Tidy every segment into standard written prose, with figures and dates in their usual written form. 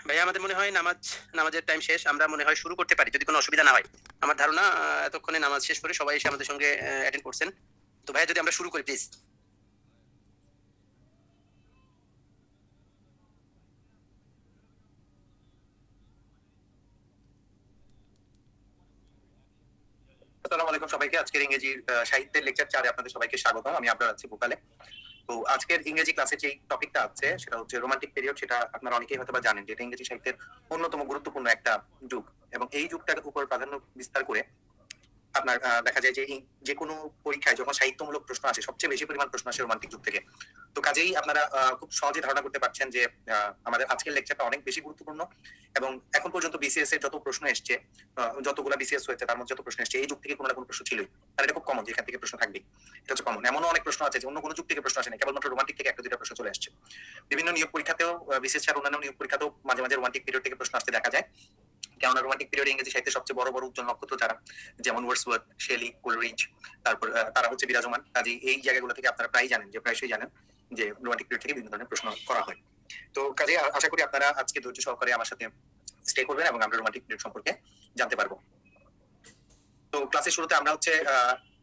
ভাইয়া আমাদের মনে হয় নামাজের টাইম শেষ। আমরা মনে হয় শুরু করতে পারি যদি কোনো অসুবিধা না হয়। আমার ধারণা এতক্ষণে নামাজ শেষ করে সবাই এসে আমাদের সঙ্গে অ্যাটেন্ড করছেন। তো ভাইয়া যদি আমরা শুরু করি প্লিজ। আসসালামু আলাইকুম সবাইকে। আজকের ইংরেজি সাহিত্যের লেকচার 4 আপনাদের সবাইকে স্বাগতম। আমি আপনার আছি ভোকালে। তো আজকের ইংরেজি ক্লাসে যে টপিকটা আছে সেটা হচ্ছে রোমান্টিক পিরিয়ড। সেটা আপনারা অনেকেই হয়তো বা জানেন যে এটা ইংরেজি সাহিত্যের অন্যতম গুরুত্বপূর্ণ একটা যুগ, এবং এই যুগটার উপর প্রাধান্য বিস্তার করে আপনার দেখা যায় যে যে কোনো পরীক্ষায় যখন সাহিত্যমূলক প্রশ্ন আসে সবচেয়ে বেশি পরিমাণ প্রশ্ন আসে রোমান্টিক যুগ থেকে। তো কাজেই আপনারা খুব সহজে ধারণা করতে পারছেন যে আমাদের আজকের লেকচারটা অনেক বেশি গুরুত্বপূর্ণ। এবং এখন পর্যন্ত বিসিএস এর যত প্রশ্ন এসছে, যতগুলো বিসিএস হয়েছে তার মধ্যে যত প্রশ্ন এসছে এই যুগ থেকে কোনো না কোনো প্রশ্ন ছিলই। আর এটা খুব কমন যে এখান থেকে প্রশ্ন থাকবেই, এটা হচ্ছে কমন। এমনও অনেক প্রশ্ন আছে যে অন্য কোনো যুগ থেকে প্রশ্ন আসে না, কেবলমাত্র রোমান্টিক থেকে একটা দুইটা প্রশ্ন চলে আসছে। বিভিন্ন নিয়োগ পরীক্ষাতেও বিসিএস ছাড়া অন্যান্য নিয়োগ পরীক্ষাতেও মাঝে মাঝে রোমান্টিক পিরিয়ড থেকে প্রশ্ন আসতে দেখা যায়। কেননা রোমান্টিক পিরিয়ড ইংরেজি সাহিত্যের সবচেয়ে বড় বড় উজ্জ্বল নক্ষত্র যারা, যেমন ওয়ার্ডসওয়ার্থ, শেলি, কোলরিজ, তারপর তারা হচ্ছে বিরাজমান। কাজে এই জায়গাগুলো থেকে আপনারা প্রায়শই জানেন যে রোমান্টিক পিরিয়ড থেকে বিভিন্ন ধরনের প্রশ্ন করা হয়। তো কাজে আশা করি আপনারা আজকে ধৈর্য সহকারে আমার সাথে স্টে করবেন এবং আমরা রোমান্টিক পিরিয়ড সম্পর্কে জানতে পারবো। তো ক্লাসের শুরুতে আমরা হচ্ছে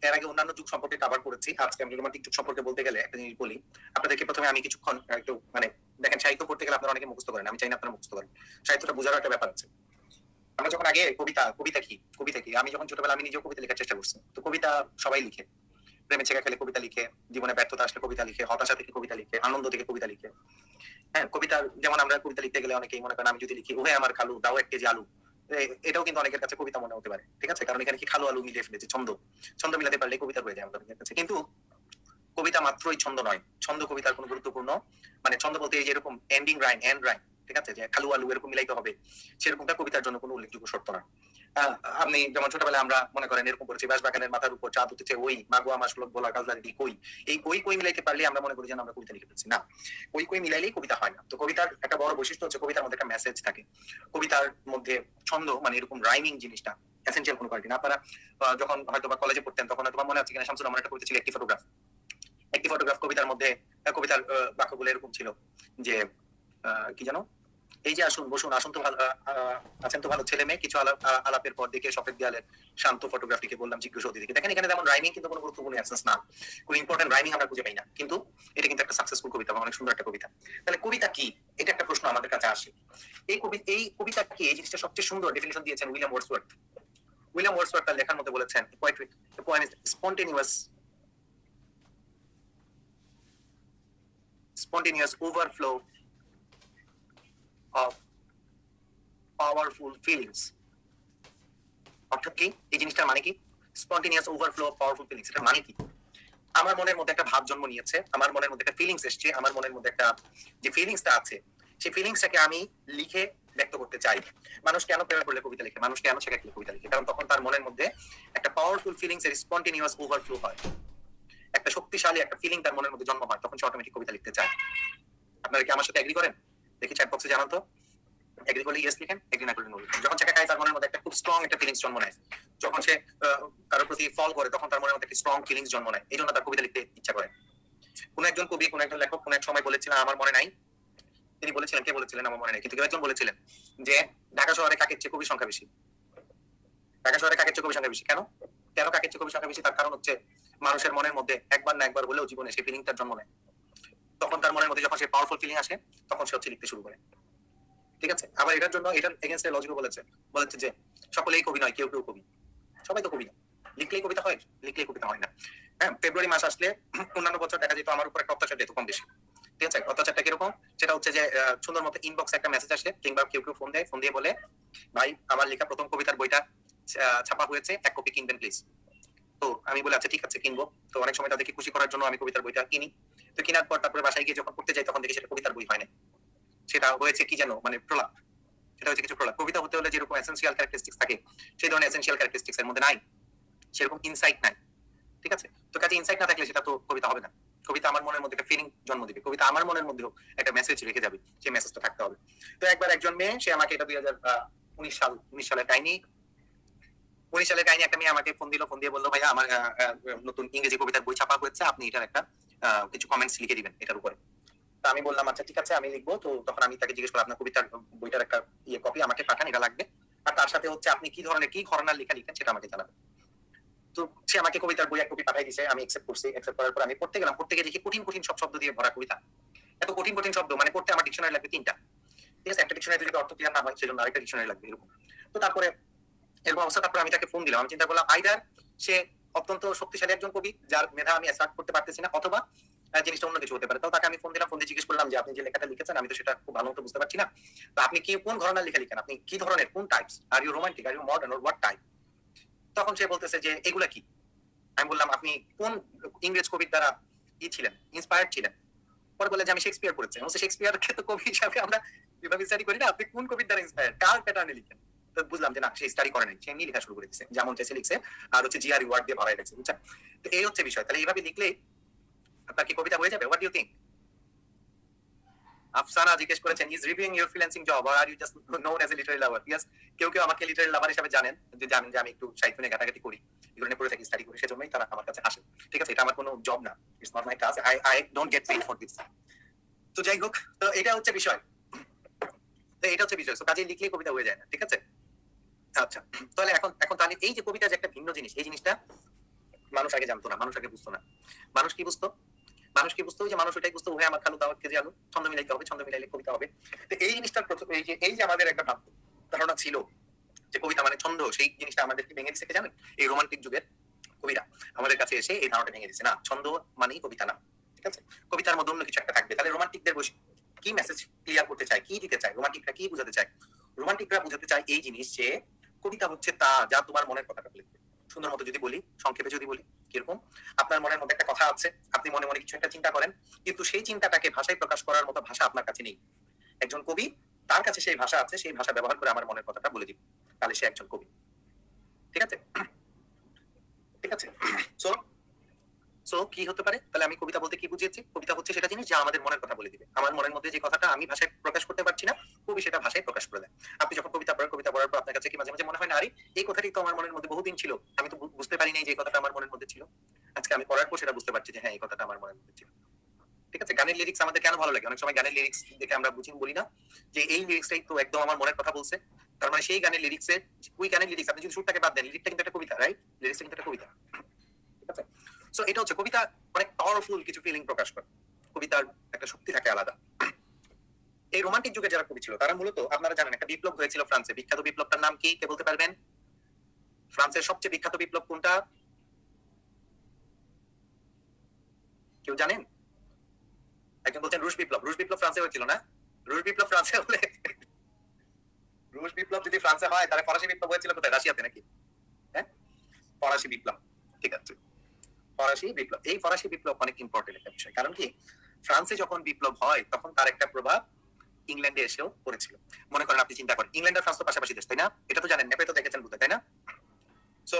এর আগে অন্যান্য যুগ সম্পর্কে কভার করেছি। আজকে আমি রোমান্টিক যুগ সম্পর্কে বলতে গেলে একটা জিনিস বলি আপনাদেরকে। প্রথমে আমি কিছুক্ষণ একটু মানে দেখেন, সাহিত্য পড়তে গেলে আপনারা অনেকে মুখস্থ করেন, আমি চাই না আপনারা মুখস্থ করেন। সাহিত্যটা বোঝারও একটা ব্যাপার আছে। আমরা যখন আগে কবিতা কি আমি যখন ছোটবেলা, আমি নিজেও কবিতা লেখার চেষ্টা করছি। তো কবিতা সবাই লিখে, প্রেমে ছেঁকা খেলে কবিতা লিখে, জীবনে ব্যর্থতা আসলে কবিতা লিখে, হতাশা থেকে কবিতা লিখে, আনন্দ থেকে কবিতা লিখে। হ্যাঁ, কবিতা যেমন আমরা কবিতা লিখতে গেলে অনেকেই মনে করেন আমি যদি লিখি ওহে আমার খালু দাও 1 কেজি আলু, এটাও কিন্তু অনেকের কাছে কবিতা মনে হতে পারে। ঠিক আছে, কারণ এখানে কি খালু আলু মিলিয়ে ফেলেছে, ছন্দ মিলাতে পারলে কবিতা হয়ে যায় আমাদের কাছে। কিন্তু কবিতা মাত্রই ছন্দ নয়, ছন্দ কবিতার কোনো গুরুত্বপূর্ণ, মানে ছন্দ বলতে এই যে এরকম এন্ডিং রাইম, এন্ড রাইম, ঠিক আছে, যে খালু আলু এরকম মিলাইতে হবে, সেরকমটা কবিতার জন্য কোনো উল্লেখযোগ্য শর্ত না। আপনি যেমন ছোটবেলায় আমরা মনে করেন এরকম করেছি, বাঁশ বাগানের মাথার উপর চাঁদ উঠেছে ওই মাগো আমার শ্লোক বলা কাজলা দিদি কই, এই কই মিলাইতে পারলে আমরা মনে করি যেন আমরা কবিতা লিখে ফেলছি। না, কই মিলাইলেই কবিতা হয় না। তো কবিতার একটা বড় বৈশিষ্ট্য হচ্ছে কবিতার মধ্যে একটা মেসেজ থাকে। কবিতার মধ্যে ছন্দ মানে এরকম রাইমিং জিনিসটা এসেনশিয়াল কোনো কোয়ালিটি না। আপনারা যখন হয়তো বা কলেজে পড়তেন তখন হয়তো মনে আছে কিনা, শামসুর রহমান একটা কবিতা ছিল একটি ফটোগ্রাফ কবিতার মধ্যে, কবিতার বাক্যগুলো এরকম ছিল যে কি জানো, এই যে আসুন বসুন আসুন তো ভালো, আছেন তো ভালো ছেলে মেয়ে, কিছু আলাপের পর দেখে সফেদ দেয়ালের শান্ত ফটোগ্রাফটিকে বললাম জিজ্ঞেস অতিথিকে। দেখেন এখানে যেমন রাইমিং কিন্তু কোনো গুরুত্বপূর্ণ এসেন্স না, কোনো ইম্পর্টেন্ট রাইমিং আমরা খুঁজে পাই না, কিন্তু এটা কিন্তু একটা সাকসেসফুল কবিতা এবং অনেক সুন্দর একটা কবিতা। তাহলে কবিতা কি, এটা একটা প্রশ্ন আমাদের কাছে আসে। এই কবিতা কি, এই জিনিসটা সবচেয়ে সুন্দর ডেফিনিশন দিয়েছেন উইলিয়াম ওয়ার্ডসওয়ার্থ তার লেখার মধ্যে বলেছেন, poetry poem is spontaneous overflow of powerful feelings। অর্থাৎ কি এই জিনিসটার মানে কি, spontaneous overflow of powerful feelings, এটার মানে কি? আমার মনের মধ্যে একটা ভাব জন্ম নিয়েছে, আমার মনের মধ্যে একটা ফিলিংস এসছে, আমার মনের মধ্যে একটা যে ফিলিংসটা আছে সেই ফিলিংসটাকে আমি লিখে ব্যক্ত করতে চাই। মানুষ কেন প্রেমে পড়লে কবিতা লিখে, মানুষ কেন ছেঁকা খেলে কবিতা লিখে? কারণ তখন তার মনের মধ্যে একটা পাওয়ারফুল ফিলিংস এর স্পন্টেনিয়াস ওভারফ্লো হয়, একটা শক্তিশালী একটা ফিলিং তার মনের মধ্যে জন্ম হয়, তখন সে অটোমেটিক কবিতা লিখতে চায়। আপনারা কি আমার সাথে এগ্রি করেন? দেখি চ্যাট বক্সে জানান তো। এগ্রি করলে ইয়েস লিখেন, এগ্রি না করলে নো লিখেন। যখন ছেঁকা খায় তার মনের মধ্যে একটা খুব স্ট্রং একটা ফিলিংস জন্ম নেয়। যখন সে কারোর প্রতি ফল করে তখন তার মনের মধ্যে একটা স্ট্রং ফিলিংস জন্ম নেয়, এই জন্য তার কবিতা লিখতে ইচ্ছা করে। কোন একজন কবি, কোন একজন লেখক কোন এক সময় বলেছিলেন, আমার মনে নাই তিনি বলেছিলেন, কে বলেছিলেন আমার মনে নাই, কিন্তু কেউ একজন বলেছিলেন যে ঢাকা শহরে কাকের চেয়ে কবির সংখ্যা বেশি। ঢাকা শহরে কাকের চেয়ে কবির সংখ্যা বেশি কেন? কেন কাকের চেয়ে কবির সংখ্যা বেশি? তার কারণ হচ্ছে মানুষের মনের মধ্যে একবার না একবার হলেও জীবনে সেই ফিলিংটার জন্ম নেয়। তখন তার মনের মধ্যে যখন সে পাওয়ারফুল ফিলিং আসে তখন সে হচ্ছে লিখতে শুরু করে। ঠিক আছে, আবার এটার জন্য এটার এগেইনস্টে লজিকও বলেছে যে সকলেই কবি নয়, কেউ কেউ কবি। সবাই তো কবি না, লিখলেই কবিতা হয়, লিখলেই কবিতা হয় না। হ্যাঁ, ফেব্রুয়ারি মাস আসলে অন্যান্য বছর দেখা যেত আমার উপর একটা অত্যাচার যেত কম বেশি। ঠিক আছে, অত্যাচারটা কিরকম? সেটা হচ্ছে যে সুন্দর মতো ইনবক্সে একটা মেসেজ আসে, কিংবা কেউ কেউ ফোন দিয়ে বলে, ভাই আমার লেখা প্রথম কবিতার বইটা ছাপা হয়েছে, 1 কপি কিনবেন প্লিজ। তো আমি বলে আচ্ছা ঠিক আছে কিনবো। তো অনেক সময় তাদেরকে খুশি করার জন্য আমি কবিতার বইটা কিনি। তো কেনার পর তারপরে বাসায় গিয়ে যখন পড়তে যাই তখন দেখি সেটা কবিতার বই হয় না, সেটা হয়েছে কি যেন মানে প্রলাপ। সেটা হচ্ছে কিছু প্রলাপ। কবিতা হতে হলে যেরকম এসেনশিয়াল ক্যারেক্টারিস্টিক্স থাকে সেই ধরনের এসেনশিয়াল ক্যারেক্টারিস্টিক্স এর মধ্যে নাই, সেরকম ইনসাইট নাই। ঠিক আছে, তো কাজে ইনসাইট না থাকলে সেটা তো কবিতা হবে না। কবিতা আমার মনের মধ্যে একটা ফিলিং জন্ম দিবে, কবিতা আমার মনের মধ্যেও একটা মেসেজ রেখে যাবে, সেই মেসেজটা থাকতে হবে। তো একবার একজন মেয়ে, সে আমাকে এটা 2019 সালের কাহিনী, 19 সালের কাহিনী, একটা মেয়ে আমাকে ফোন দিয়ে বললো, ভাইয়া আমার নতুন ইংরেজি কবিতার বই ছাপা হয়েছে, আপনি এটার একটা কিছু কমেন্টস লিখে দিবেন এটার উপরে। তা আমি বললাম আচ্ছা ঠিক আছে আমি লিখবো। তো তখন আমি তাকে জিজ্ঞেস করলাম আপনার কবিতার বইটার একটা কপি আমাকে পাঠান, এটা লাগবে। আর তার সাথে হচ্ছে আপনি কি ধরনের কি ঘরানার লেখা লিখেন সেটা আমাকে জানাবেন। তো সে আমাকে কবিতার বই এক কপি পাঠাই দিয়েছে, আমি একসেপ্ট করছি। একসেপ্ট করার পর আমি পড়তে গেলাম, পড়তে গিয়ে দেখি কঠিন কঠিন সব শব্দ দিয়ে ভরা কবিতা। এত কঠিন কঠিন শব্দ, মানে পড়তে আমার ডিকশনারি লাগবে 3টা। ঠিক আছে, একটা ডিকশনারি যদি অর্থ ক্লিয়ার না হয় সেজন্য আরেকটা ডিকশনারি লাগবে এরকম। তো তারপরে এরকম অবস্থা, তারপরে আমি তাকে ফোন দিলাম। আমি চিন্তা করলাম আইদার সে অত্যন্ত শক্তিশালী একজন কবি যার মেধা আমি অ্যাসার্ট করতে পারতেছি না, অথবা জিনিসটা অন্য কিছু হতে পারে। তো তাকে আমি ফোন দিলাম, ফোন দিয়ে জিজ্ঞেস করলাম যে আপনি যে লেখাটা লিখেছেন আমি তো সেটা খুব ভালো মতো বুঝতে পারছি না, তো আপনি কি কোন ধরনের লেখা লিখেন, আপনি কি ধরনের, কোন types, are you romantic, are you modern, or what type? তখন সে বলতেছে যে এগুলা কি। আমি বললাম আপনি কোন ইংরেজ কবির দ্বারা ছিলেন, ইন্সপায়ার্ড ছিলেন? পরে বলে যে আমি শেক্সপিয়ার পড়েছি। আমি শেক্সপিয়ারকে তো কবি হিসাবে আমরা বিভাগ স্টাডি করি না, আপনি কোন কবির দ্বারা ইন্সপায়ার্ড, কার প্যাটার্নে লিখেন? তো বুঝলাম যে না, সে স্টাডি করে নাই, সে এমনি লেখা শুরু করে দিচ্ছে, যেমন চেসে লিখছে আর হচ্ছে জিআরই ওয়ার্ড দিয়ে ভরাই রাখছে, বুঝছেন? তো এই হচ্ছে বিষয়। তাহলে এইভাবে লিখলেই আপনার কি কবিতা হয়ে যাবে? What do you think? Afsana জিজ্ঞেস করেছেন, is reviewing your freelancing job or are you just known as a literary lover? Yes, কেউ কেউ আমাকে লিটারি লাভার হিসেবে জানেন, যে জানেন যে আমি একটু সাহিত্য নিয়ে ঘাটাঘাটি করি, এই ধরনের পড়ে থাকি, স্টাডি করি, সেজন্যই তারা আমার কাছে আসে। ঠিক আছে, এটা আমার কোনো জব না, it's not my task, I don't get paid for this. তো যাই হোক, তো এটা হচ্ছে বিষয়। তো এটা হচ্ছে বিষয়, তো কাজে লিখলে কবিতা হয়ে যায় না। ঠিক আছে, আচ্ছা। তাহলে এখন এখন তাহলে এই যে কবিতা যে একটা ভিন্ন জিনিস, এই জিনিসটা মানুষ আগে জানতো না, মানুষ আগে বুঝতো না। মানুষ কি বুঝতো? মানুষ কি বুঝতো? যে মানুষ ওইটাই বুঝতো, ওহে আমার খালু দাওয়াত কেজি আলু, ছন্দ মিলাইতে হবে, ছন্দ মিলাইলে কবিতা হবে। তো এই জিনিসটার প্রথম এই যে আমাদের একটা ধারণা ছিল যে কবিতা মানে ছন্দ, সেই জিনিসটা আমাদেরকে ভেঙে দিচ্ছে জানেন এই রোমান্টিক যুগের কবিরা আমাদের কাছে এসে এই ধারণাটা ভেঙে দিচ্ছে। না, ছন্দ মানেই কবিতা না। ঠিক আছে, কবিতার মধ্যে অন্য কিছু একটা থাকবে। তাহলে রোমান্টিকদের বসে কি মেসেজ ক্লিয়ার করতে চায়, কি দিতে চায়, রোমান্টিকরা কি বুঝাতে চায়? রোমান্টিকরা বুঝাতে চায় এই জিনিস যে কবিতা হচ্ছে তা যা তোমার মনের কথাটা লিখবে। সুন্দর মতো যদি বলি, সংক্ষেপে যদি বলি, কিরকম? আপনার মনের মধ্যে একটা কথা আছে, আপনি মনে মনে কিছু একটা চিন্তা করেন, কিন্তু সেই চিন্তাটাকে ভাষায় প্রকাশ করার মতো ভাষা আপনার কাছে নেই। একজন কবি, তার কাছে সেই ভাষা আছে, সেই ভাষা ব্যবহার করে আমার মনের কথাটা বলে দিব, তাহলে সে একজন কবি। ঠিক আছে, ঠিক আছে। সো সো কি হতে পারে? তাহলে আমি কবিতা বলতে কি বুঝিয়েছি? কবিতা হচ্ছে সেটা জিনিস যা আমাদের মনের কথা বলে দিবে। আমার মনের মধ্যে যে কথাটা আমি ভাষায় প্রকাশ করতে পারছি না, কবি সেটা ভাষায় প্রকাশ করে দেয়। আপনি যখন কবিতা পড়েন, কবিতা পড়ার পর আপনার কাছে কি মাঝে মাঝে মনে হয় না, আরে এই কথাটি তো আমার মনের মধ্যে বহুদিন ছিল, আমি তো বুঝতে পারি নাই যে এই কথাটা আমার মনের মধ্যে ছিল, আজকে আমি পড়ার পর সেটা বুঝতে পারছি যে হ্যাঁ এই কথাটা আমার মনের মধ্যে ছিল। ঠিক আছে, গানের লিরিক্স আমাদের কেন ভালো লাগে? অনেক সময় গানের লিরিক্স দেখে আমরা বলি না যে এই লিরিক্সটাই তো একদম আমার মনের কথা বলছে। তার মানে সেই গানের লিরিক্সের, ওই গানের লিরিক্স আপনি যদি সুরটাকে বাদ দেন, লিরিক্সটা কিন্তু একটা কবিতা, রাইট? লিরিক্সটা কিন্তু একটা কবিতা। ঠিক আছে, সো এটা হচ্ছে কবিতা, অনেক পাওয়ারফুল কিছু ফিলিং প্রকাশ করে, কবিতার একটা শক্তি থাকে আলাদা। এই রোমান্টিক যুগে যারা কবি ছিল তারা মূলত, আপনারা জানেন একটা বিপ্লব হয়েছিল ফ্রান্সে, বিখ্যাত বিপ্লবটার নাম কি, কে বলতে পারবেন? ফ্রান্সের সবচেয়ে বিখ্যাত বিপ্লব কোনটা? কেউ জানেন? একজন বলছেন রুশ বিপ্লব। রুশ বিপ্লব ফ্রান্সে হয়েছিল না? রুশ বিপ্লব ফ্রান্সে হলে, রুশ বিপ্লব যদি ফ্রান্সে হয় তাহলে ফরাসি বিপ্লব হয়েছিল কোথায়? রাশিয়াতে নাকি? হ্যাঁ, ফরাসি বিপ্লব। ঠিক আছে, ফরাসি বিপ্লব। এই ফরাসি বিপ্লব অনেক ইম্পর্টেন্ট একটা বিষয়, কারণ কি ফ্রান্সে যখন বিপ্লব হয় তখন তার একটা প্রভাব ইংল্যান্ডে এসেও পড়েছিল। মনে করেন আপনি চিন্তা করেন, ইংল্যান্ড আর ফ্রান্স তো পাশাপাশি দেশ, তাই না? এটা তো জানেন, ম্যাপে তো দেখেছেন বোধহয়, তাই না? সো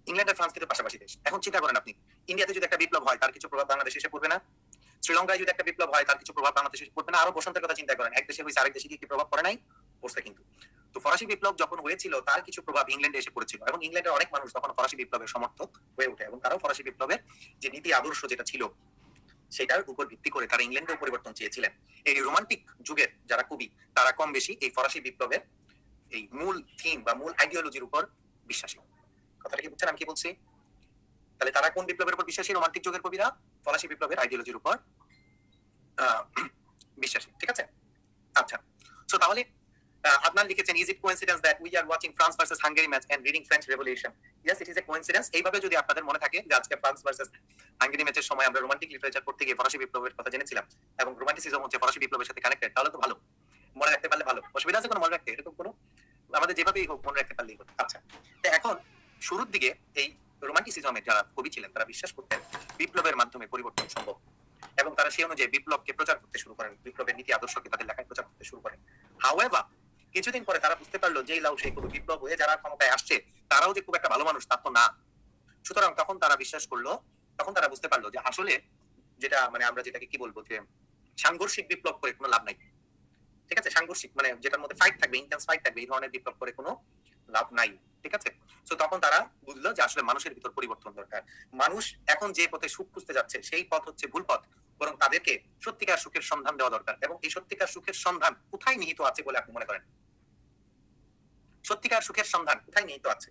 ইংল্যান্ড আর ফ্রান্স কিন্তু পাশাপাশি দেশ। এখন চিন্তা করেন আপনি, ইন্ডিয়াতে যদি একটা বিপ্লব হয় তার কিছু প্রভাব বাংলাদেশে এসে পড়বে না? শ্রীলঙ্কায় যদি একটা বিপ্লব হয় তার কিছু প্রভাব বাংলাদেশে এসে পড়বে না? আরো বসন্তের কথা চিন্তা করেন, এক দেশে হয়েছে আরেক দেশে কি প্রভাব পড়ে নাই? পড়ছে কিন্তু। তো ফরাসি বিপ্লব যখন হয়েছিল তার কিছু প্রভাব ইংল্যান্ডে এসে পড়েছিল, এবং ইংল্যান্ডের অনেক মানুষ তখন ফরাসি বিপ্লবের সমর্থক হয়ে ওঠে, এবং তারাও ফরাসি বিপ্লবের যে নীতি আদর্শ যেটা ছিল সেটার উপর ভিত্তি করে তারা ইংল্যান্ডেও পরিবর্তন চেয়েছিলেন। এই রোমান্টিক যুগের যারা কবি তারা কম বেশি এই ফরাসি বিপ্লবের এই মূল থিম বা মূল আইডিওলজির উপর বিশ্বাসী। কথাটা কি বুঝছেন আমি কি বলছি? তাহলে তারা কোন বিপ্লবের উপর বিশ্বাসী? রোমান্টিক যুগের কবিরা ফরাসি বিপ্লবের আইডিওলজির উপর বিশ্বাসী। ঠিক আছে, আচ্ছা। সো তাহলে আদনান লিখেছেন, is it coincidence that we are watching France versus Hungary match and reading French revolution? Yes, it is a coincidence. এইভাবে যদি আপনাদের মনে থাকে যে আজকে ফ্রান্স ভার্সেস হাঙ্গেরি ম্যাচের সময় আমরা রোমান্টিক লিটারেচার পড়তে গিয়ে ফরাসি বিপ্লবের কথা জেনেছিলাম এবং রোমান্টিসিজম হচ্ছে ফরাসি বিপ্লবের সাথে কানেক্টেড, তাহলে তো ভালো, মনে রাখতে পারলে ভালো। অসুবিধা আছে কোনো মনে রাখতে? এরকম কোনো, আমাদের যেভাবেই হোক মনে রাখতে পারলেই হতো। আচ্ছা, তো এখন শুরুর দিকে এই রোমান্টিসিজমের যারা কবি ছিলেন তারা বিশ্বাস করতেন বিপ্লবের মাধ্যমে পরিবর্তন সম্ভব, এবং তারা সেই অনুযায়ী বিপ্লবকে প্রচার করতে শুরু করেন, বিপ্লবের নীতি আদর্শকে তাদের লেখায় প্রচার করতে শুরু করেন। হাউএভার কিছুদিন পরে তারা বুঝতে পারলো যে লাউ সেই কোনো বিপ্লব হয়ে যারা ক্ষমতায় আসছে তারাও যে খুব একটা ভালো মানুষ তা তো না। সুতরাং তখন তারা বিশ্বাস করলো, তখন তারা বুঝতে পারলো যে আসলে যেটা মানে আমরা যেটাকে কি বলবো, যে সাংঘর্ষিক বিপ্লব করে কোনো লাভ নাই। ঠিক আছে, সাংঘর্ষিক মানে যেটার মধ্যে ফাইট থাকবে, ইন্টেন্স ফাইট থাকবে, এই ধরনের বিপ্লব করে কোনো লাভ নাই। ঠিক আছে, তো তখন তারা বুঝলো যে আসলে মানুষের ভিতর পরিবর্তন দরকার। মানুষ এখন যে পথে সুখ খুঁজতে যাচ্ছে সেই পথ হচ্ছে ভুল পথ, বরং তাদেরকে সত্যিকার সুখের সন্ধান দেওয়া দরকার। এবং এই সত্যিকার সুখের সন্ধান কোথায় নিহিত আছে বলে আপনি মনে করেন? সত্যিকার সুখের সন্ধান কোথায় নিহিত আছে?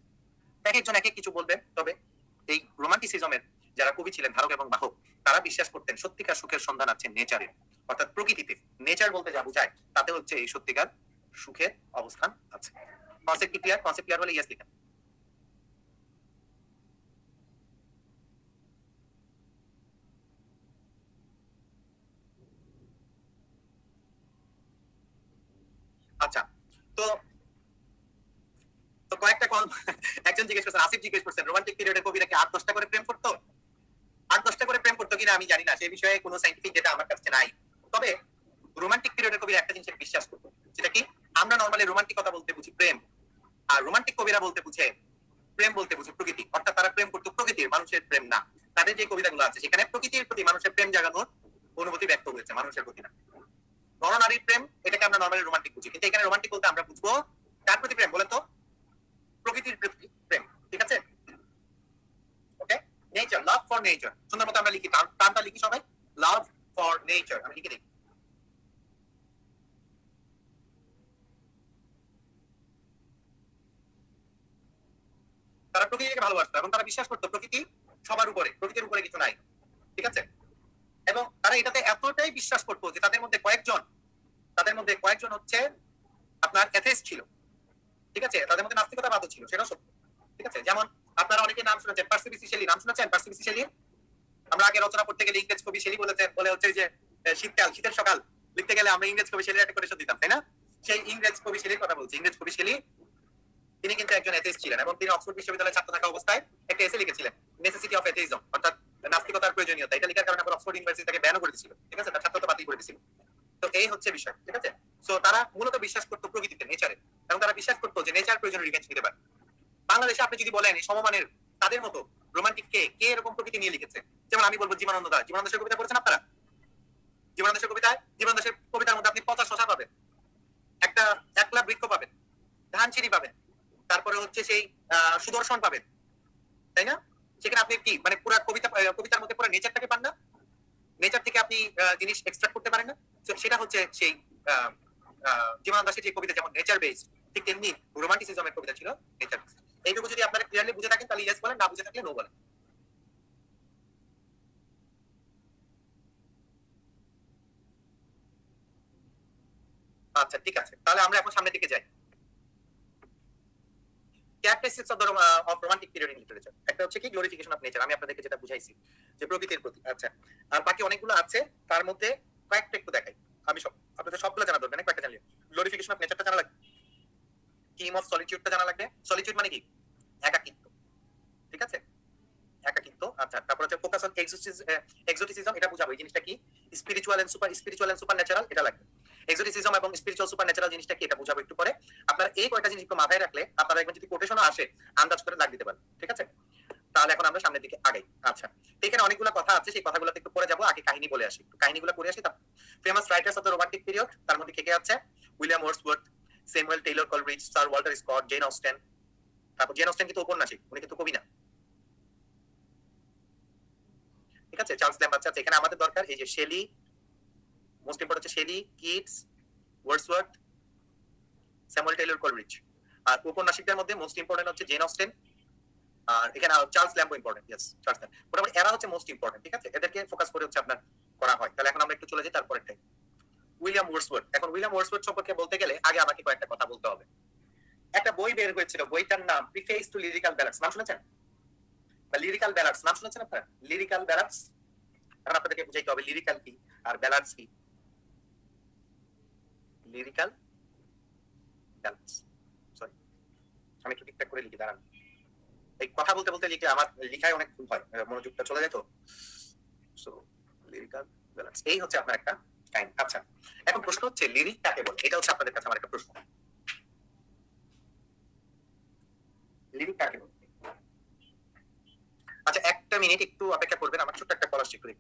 এক একজন এক এক কিছু বলবেন। তবে এই রোমান্টিসিজমের যারা কবি ছিলেন, ধারক এবং বাহক, তারা বিশ্বাস করতেন সত্যিকার সুখের সন্ধান আছে নেচারে, অর্থাৎ প্রকৃতিতে। নেচার বলতে যা বোঝায় তাতে হচ্ছে এই সত্যিকার সুখের অবস্থান আছে। কনসেপ্ট কি ক্লিয়ার? কনসেপ্ট ক্লিয়ার হলে ইয়েস লিখেন। আচ্ছা, তো তো কয়েকটা কল একজন জিজ্ঞেস করছেন, আসিফ জিজ্ঞেস করছেন, রোমান্টিক পিরিয়ডের কবিরা কি 8-10টা করে প্রেম করতো? 8-10টা করে প্রেম করতো কিনা আমি জানি না, সেই বিষয়ে কোনো সাইন্টিফিক ডেটা আমার কাছে নাই। তবে রোমান্টিক পিরিয়ডের কবিরা একটা জিনিস বিশ্বাস করতো, সেটা কি? আমরা নরমালি রোমান্টিকতা বলতে বুঝি প্রেম, আর রোমান্টিক কবিরা বলতে বুঝে প্রেম বলতে বুঝি প্রকৃতি, অর্থাৎ তারা প্রেম করতো প্রকৃতির, মানুষের প্রেম না। তাদের যে কবিতাগুলো আছে সেখানে প্রকৃতির প্রতি মানুষের প্রেম জাগানোর অনুভূতি ব্যক্ত হয়েছে, মানুষের প্রতি না। নরনারীর প্রেম, এটাকে আমরা নরমালি রোমান্টিক বুঝি, কিন্তু এখানে রোমান্টিক বলতে আমরা বুঝবো কার প্রতি প্রেম বলেন তো? প্রকৃতির প্রতি প্রেম, ঠিক আছে? ওকে, নেচার, লাভ ফর নেচার, সুন্দর মতো আমরা লিখি, টার্মটা লিখি সবাই, লাভ ফর নেচার, আমি লিখে দিই। তারা প্রকৃতিকে ভালোবাসতো এবং তারা বিশ্বাস করতো প্রকৃতি সবার উপরে, প্রকৃতির উপরে কিছু নাই, ঠিক আছে? এবং তারা এটাতে এতটাই বিশ্বাস করতো যে তাদের মধ্যে কয়েকজন হচ্ছে আপনার এথেইস্ট ছিল, ঠিক আছে? তাদের মধ্যে নাস্তিকতাবাদও ছিল, সেটাও সত্য, ঠিক আছে? যেমন আপনারা অনেকে নাম শুনেছেন, পার্সি বিসি শেলি, নাম শুনেছেন পার্সি বিসি শেলি? আমরা আগে রচনা পড়তে গেলে ইংরেজ কবি শেলি বলেছেন, বলে হচ্ছে যে শীতকাল, শীতের সকাল লিখতে গেলে আমরা ইংরেজ কবি শেলির একটা কোটেশন দিতাম, তাই না? সেই ইংরেজ কবি শেলির কথা বলছি। ইংরেজ কবি শেলি তিনি কিন্তু একজন এথেইস্ট ছিলেন এবং তিনি অক্সফোর্ড বিশ্ববিদ্যালয়ে ছাত্র থাকা অবস্থায় একটা এসে লিখেছিলেন, নেসেসিটি অফ এথেইজম, অর্থাৎ নাস্তিকতার প্রয়োজনীয়তা। এটা লেখার কারণে আবার অক্সফোর্ড ইউনিভার্সিটি তাকে ব্যানও করে দিয়েছিল, ঠিক আছে? তার ছাত্রত্ব বাতিল করে দিয়েছিল। তো এই হচ্ছে বিষয়, ঠিক আছে? সো তারা মূলত বিশ্বাস করতো প্রকৃতিতে, নেচারে, এবং তারা বিশ্বাস করতো যে নেচার প্রয়োজনে রিভেঞ্জ নিতে পারে। বাংলাদেশে আপনি যদি বলেন এই সমমানের তাদের মতো রোমান্টিক কে কে এরকম প্রকৃতি নিয়ে লিখেছে, যেমন আমি বলবো জীবনানন্দ দাশ। জীবনানন্দ দাশের কবিতা পড়েছেন আপনারা? জীবনানন্দ দাশের কবিতার মধ্যে আপনি পচা শশা পাবেন, একটা একলা বৃক্ষ পাবেন, ধানচিরি পাবেন, তারপরে হচ্ছে সেই সুদর্শন পাবেন, তাই না? সেখানে আপনি কি মানে পুরো কবিতার মধ্যে পুরো নেচারটাকে পান না? নেচার থেকে আপনি জিনিস এক্সট্রাক্ট করতে পারেন না? সেটা হচ্ছে সেই জীবনানন্দ দাশের যে কবিতা যেমন নেচার বেসড, ঠিক তেমনি রোমান্টিসিজমের কবিতা ছিল নেচার বেসড। এইটুকু যদি আপনারা ক্লিয়ারলি বুঝে থাকেন তাহলে ইয়েস বলেন, না বুঝে থাকলে নো বলেন। আচ্ছা, ঠিক আছে, তাহলে আমরা এখন সামনের দিকে যাই। Characteristics of romantic period in literature, একটা হচ্ছে কি গ্লোরিফিকেশন অফ নেচার, আমি আপনাদেরকে যেটা বুঝাইছি যে প্রকৃতির প্রতি। আচ্ছা, আর বাকি অনেকগুলো আছে, তার মধ্যে কয়েকটা একটু দেখাই। আমি আপনাদের সবগুলো জানা দরকার নেই, কয়েকটা জানলে। গ্লোরিফিকেশন অফ নেচারটা জানা লাগবে, থিম অফ সলিটিউডটা জানা লাগবে। সলিটিউড মানে কি? একাকিত্ব, ঠিক আছে? একাকিত্ব। আচ্ছা, তারপর হচ্ছে ফোকাস অন এক্সোটিসিজম, এটা বুঝাবো এই জিনিসটা কি। স্পিরিচুয়াল এন্ড সুপার ন্যাচারাল, এটা লাগবে। এক্সোটিসিজম এবং স্পিরিচুয়াল সুপার ন্যাচারাল জিনিসটা কি, এটা বুঝাবো একটু পরে। আপনারা এই কয়টা জিনিস একটু মাথায় রাখলে আপনারা একবার যদি কোটেশনও আসে আন্দাজ করে দাগ দিতে পারেন, ঠিক আছে? তাহলে এখন আমরা সামনের দিকে আগাই। আচ্ছা, এখানে অনেকগুলো কথা আছে, সেই কথাগুলোতে একটু পরে যাবো, আগে কাহিনী বলে আসি, একটু কাহিনীগুলো পড়ে আসি। Famous writers of the romantic period, তার মধ্যে কে কে আছে? William Wordsworth, Samuel Taylor Coleridge, sir Walter Scott, Jane Austen. তারপর জেন অস্টেন কিন্তু উপন্যাসিক, উনি কিন্তু কবি না, ঠিক আছে? চার্লস ল্যাম্বার্ট আছে। এখানে আমাদের দরকার এই যে শেলি, মোস্ট ইম্পর্টেন্ট হচ্ছে Shelley, Keats, Wordsworth, Samuel Taylor Coleridge. আর উপন্যাসিকদের মধ্যে মোস্ট ইম্পর্টেন্ট হচ্ছে জেন অস্টেন, আর এখানে Charles Lamb important. Yes, Charles Lamb. মোটামুটি এরা হচ্ছে মোস্ট ইম্পর্টেন্ট, ঠিক আছে? এদেরকে ফোকাস করে হচ্ছে আপনার করা হয়। তাহলে এখন আমরা একটু চলে যাই তারপরেরটাই, উইলিয়াম ওয়ার্ডসওয়ার্থ। এখন উইলিয়াম ওয়ার্ডসওয়ার্থ সম্পর্কে বলতে গেলে আগে আমাকে কয়েকটা কথা বলতে হবে। একটা বই বের হয়েছিল, বইটার নাম প্রিফেস টু লিরিক্যাল ব্যালান্স, নাম শুনেছেন? বা লিরিক্যাল ব্যালান্স নাম শুনেছেন আপনারা? লিরিক্যাল ব্যালান্স, এখন আপনাদেরকে বুঝাইতে হবে লিরিক্যাল কি আর ব্যালান্স কি। লিরিক্যাল ব্যালান্স, সরি আমি একটু ঠিকঠাক করে লিখি, দাঁড়ান। এই কথা বলতে বলতে লিখলে আমার লিখায় অনেক ভুল হয়, মনোযোগটা চলে যায় তো। সো লিরিক্যাল ব্যালান্স, এই হচ্ছে আপনার একটা কাইন্ড। আচ্ছা, এখন প্রশ্ন হচ্ছে লিরিক কাকে বলে, এটা হচ্ছে আপনাদের কাছে আমার একটা প্রশ্ন। লিরিক কাকে বলে? আচ্ছা, একটা মিনিট একটু অপেক্ষা করবেন, আমার ছোট্ট একটা কলার শিখুন।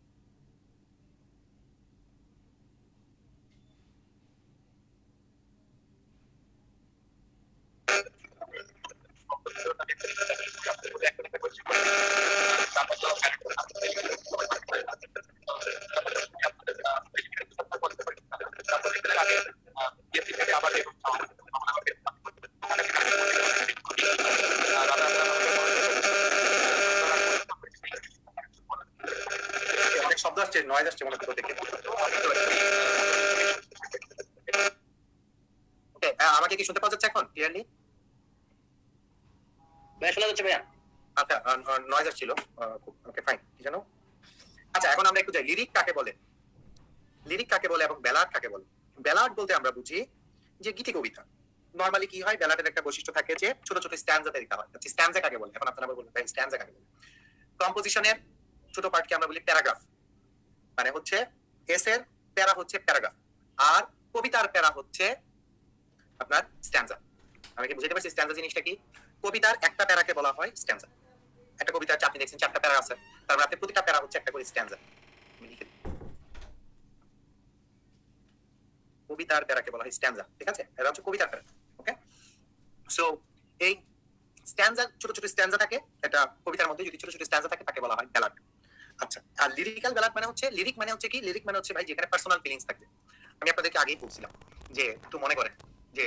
নয়েজ আসছে মনে হচ্ছে দেখে। ওকে, আমাকে কি শুনতে পাওয়া যাচ্ছে এখন ক্লিয়ারলি? ভাইয়া শোনা যাচ্ছে ভাইয়া? আচ্ছা, নয়েজ আসছিল। ওকে ফাইন, কি জানো? আচ্ছা, এখন আমরা একটু যাই লিরিক কাকে বলে। লিরিক কাকে বলে এবং ব্যালাড কাকে বলে? ব্যালাড বলতে আমরা বুঝি যে গীতি কবিতা। নরমালি কি হয়, ব্যালাডের একটা বৈশিষ্ট্য থাকে যে ছোট ছোট স্ট্যান্জাতে লেখা হয়। আচ্ছা, স্ট্যান্জা কাকে বলে? এখন আপনারা বলবেন ভাই স্ট্যান্জা কাকে বলে? কম্পোজিশনের ছোট পার্টকে আমরা বলি প্যারাগ্রাফ। মানে হচ্ছে এস এর প্যারা হচ্ছে প্যারাগ্রাফ, আর কবিতার প্যারা হচ্ছে আপনার স্ট্যান্জা। আমি কি বুঝাতে পারছি স্ট্যান্জা জিনিসটা কি? কবিতার একটা প্যারাকে বলা হয় স্ট্যান্জা। একটা কবিতার আপনি দেখছেন 4টা প্যারা আছে, তার মানে আপনি প্রতিটা প্যারা হচ্ছে একটা করে স্ট্যান্জা। কবিতার প্যারাকে বলা হয় স্ট্যান্জা, ঠিক আছে? এটা হচ্ছে কবিতার প্যারা। ওকে, সো এই স্ট্যান্জা, ছোট ছোট স্ট্যান্জা থাকে একটা কবিতার মধ্যে, যদি ছোট ছোট স্ট্যান্জা থাকে তাকে বলা হয় ব্যালাড। আচ্ছা, আর লিরিক্যাল ব্যালাড মানে হচ্ছে, লিরিক মানে হচ্ছে কি? লিরিক মানে হচ্ছে ভাই যেখানে পার্সোনাল ফিলিংস থাকে। আমি আপনাদেরকে আগেই বলছিলাম যে একটু মনে করেন যে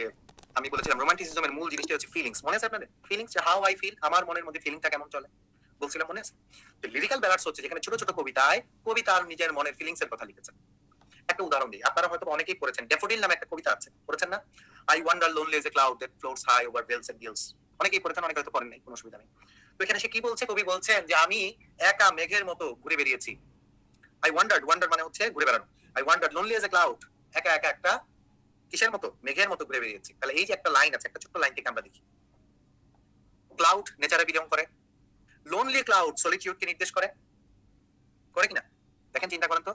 আমি বলেছিলাম রোমান্টিসিজমের মূল জিনিসটা হচ্ছে ফিলিংস। মনে আছে আপনাদের? ফিলিংস, হাউ আই ফিল, আমার মনের মধ্যে ফিলিংটা কেমন চলে বলছিলাম, মনে আছে? তো লিরিক্যাল ব্যালাডস হচ্ছে যেখানে ছোট ছোট কবিতায় কবিতার নিজের মনের ফিলিংস এর কথা লিখেছেন। একটা উদাহরণ দিই, আপনারা হয়তো অনেকেই পড়েছেন, ড্যাফোডিল নামে একটা কবিতা আছে, পড়েছেন না? I wander lonely as a cloud that floats high over vales and hills. অনেকেই পড়েছেন, অনেকে হয়তো পড়েন নাই, কোনো অসুবিধা নেই। তো এখানে সে কি বলছে? কবি বলছেন যে আমি একা মেঘের মতো ঘুরে বেরিয়েছি। আই ওয়ান্ডার্ড, ওয়ান্ডার মানে হচ্ছে ঘুরে বেড়ানো। I wandered lonely as a cloud, একা একা একটা কিসের মতো? মেঘের মতো ঘুরে বেরিয়েছি। তাহলে এই যে একটা লাইন আছে, একটা ছোট্ট লাইন থেকে আমরা দেখি ক্লাউড নেচারে বিলং করে, লোনলি ক্লাউড সলিটিউড কে নির্দেশ করে, করে কিনা? দেখেন, চিন্তা করেন তো।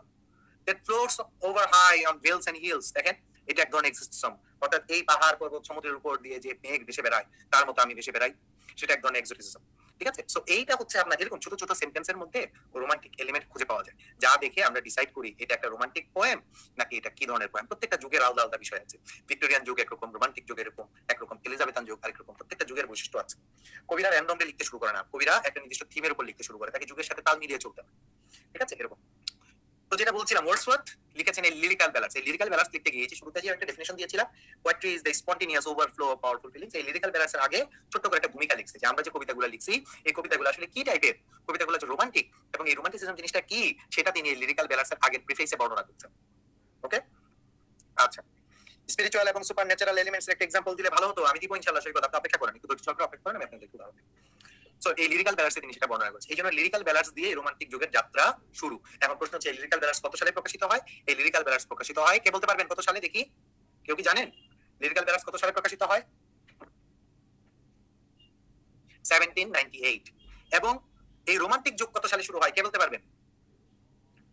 that floats over high on vales and hills, দেখেন এটা এক ধরনের এক্সিস্টিজম। অর্থাৎ এই পাহাড় পর্বত সমুদ্রের উপর দিয়ে যে মেঘ ভেসে বেড়ায় তার মতো আমি ভেসে বেড়াই, সেটা এক ধরনের এক্সোটিসিজম। ঠিক আছে? সো এইটা হচ্ছে আপনার এরকম ছোট ছোট সেন্টেন্সের মধ্যে রোমান্টিক এলিমেন্ট খুঁজে পাওয়া যায়, যা দেখে আমরা ডিসাইড করি এটা একটা রোমান্টিক পোয়েম নাকি এটা কি ধরনের পোয়েম। প্রত্যেকটা যুগের আলাদা আলাদা বিষয় আছে। ভিক্টোরিয়ান যুগ একরকম, রোমান্টিক যুগ এরকম একরকম, এলিজাবেথান যুগ আরেক রকম। প্রত্যেকটা যুগের বৈশিষ্ট্য আছে। কবিরা র্যান্ডমলি লিখতে শুরু করে না, কবিরা একটা নির্দিষ্ট থিমের উপর লিখতে শুরু করে, তাকে যুগের সাথে তাল মিলিয়ে চলতে হয়। ঠিক আছে? এরকম। তো যেটা বলছিলাম, ওয়ার্ডসওয়ার্থ লিখেছেন এই লিরিক্যাল ব্যালান্স। এই লিরিক্যাল ব্যালান্স লিখতে গিয়ে শুরুতে যে একটা ডেফিনিশন দিয়েছিলাম, poetry is the spontaneous overflow of powerful feelings. এই লিরিক্যাল ব্যালান্সের আগে ছোট্ট করে একটা ভূমিকা লিখছে যে আমরা যে কবিতাগুলো লিখছি এই কবিতাগুলো আসলে কি টাইপের, কবিতাগুলো হচ্ছে রোমান্টিক, এবং এই রোমান্টিসিজম জিনিসটা কি সেটা তিনি এই লিরিক্যাল ব্যালান্সের আগের প্রিফেসে বর্ণনা করছেন। ওকে, আচ্ছা, স্পিরিচুয়াল এবং সুপার ন্যাচারাল এলিমেন্টস একটা এক্সাম্পল দিলে ভালো হতো। আমি দিব ইনশাআল্লাহ, সেই কথা আপনি অপেক্ষা করেন, একটু ধৈর্য সহকারে অপেক্ষা করেন, আমি আপনাদের একটু উদাহরণ দিই। সো এই লিরিক্যাল ব্যালান্সে তিনি সেটা বর্ণনা করেছেন। এই জন্য লিরিক্যাল ব্যালান্স দিয়ে রোমান্টিক যুগের যাত্রা শুরু। এখন প্রশ্ন হচ্ছে এই লিরিক্যাল ব্যালান্স কত সালে প্রকাশিত হয়? এই লিরিক্যাল ব্যালান্স প্রকাশিত হয়, কে বলতে পারবেন কত সালে? দেখি, কেউ কি জানেন লিরিক্যাল ব্যালান্স কত সালে প্রকাশিত হয়? 1798। এবং এই রোমান্টিক যুগ কত সালে শুরু হয়, কে বলতে পারবেন?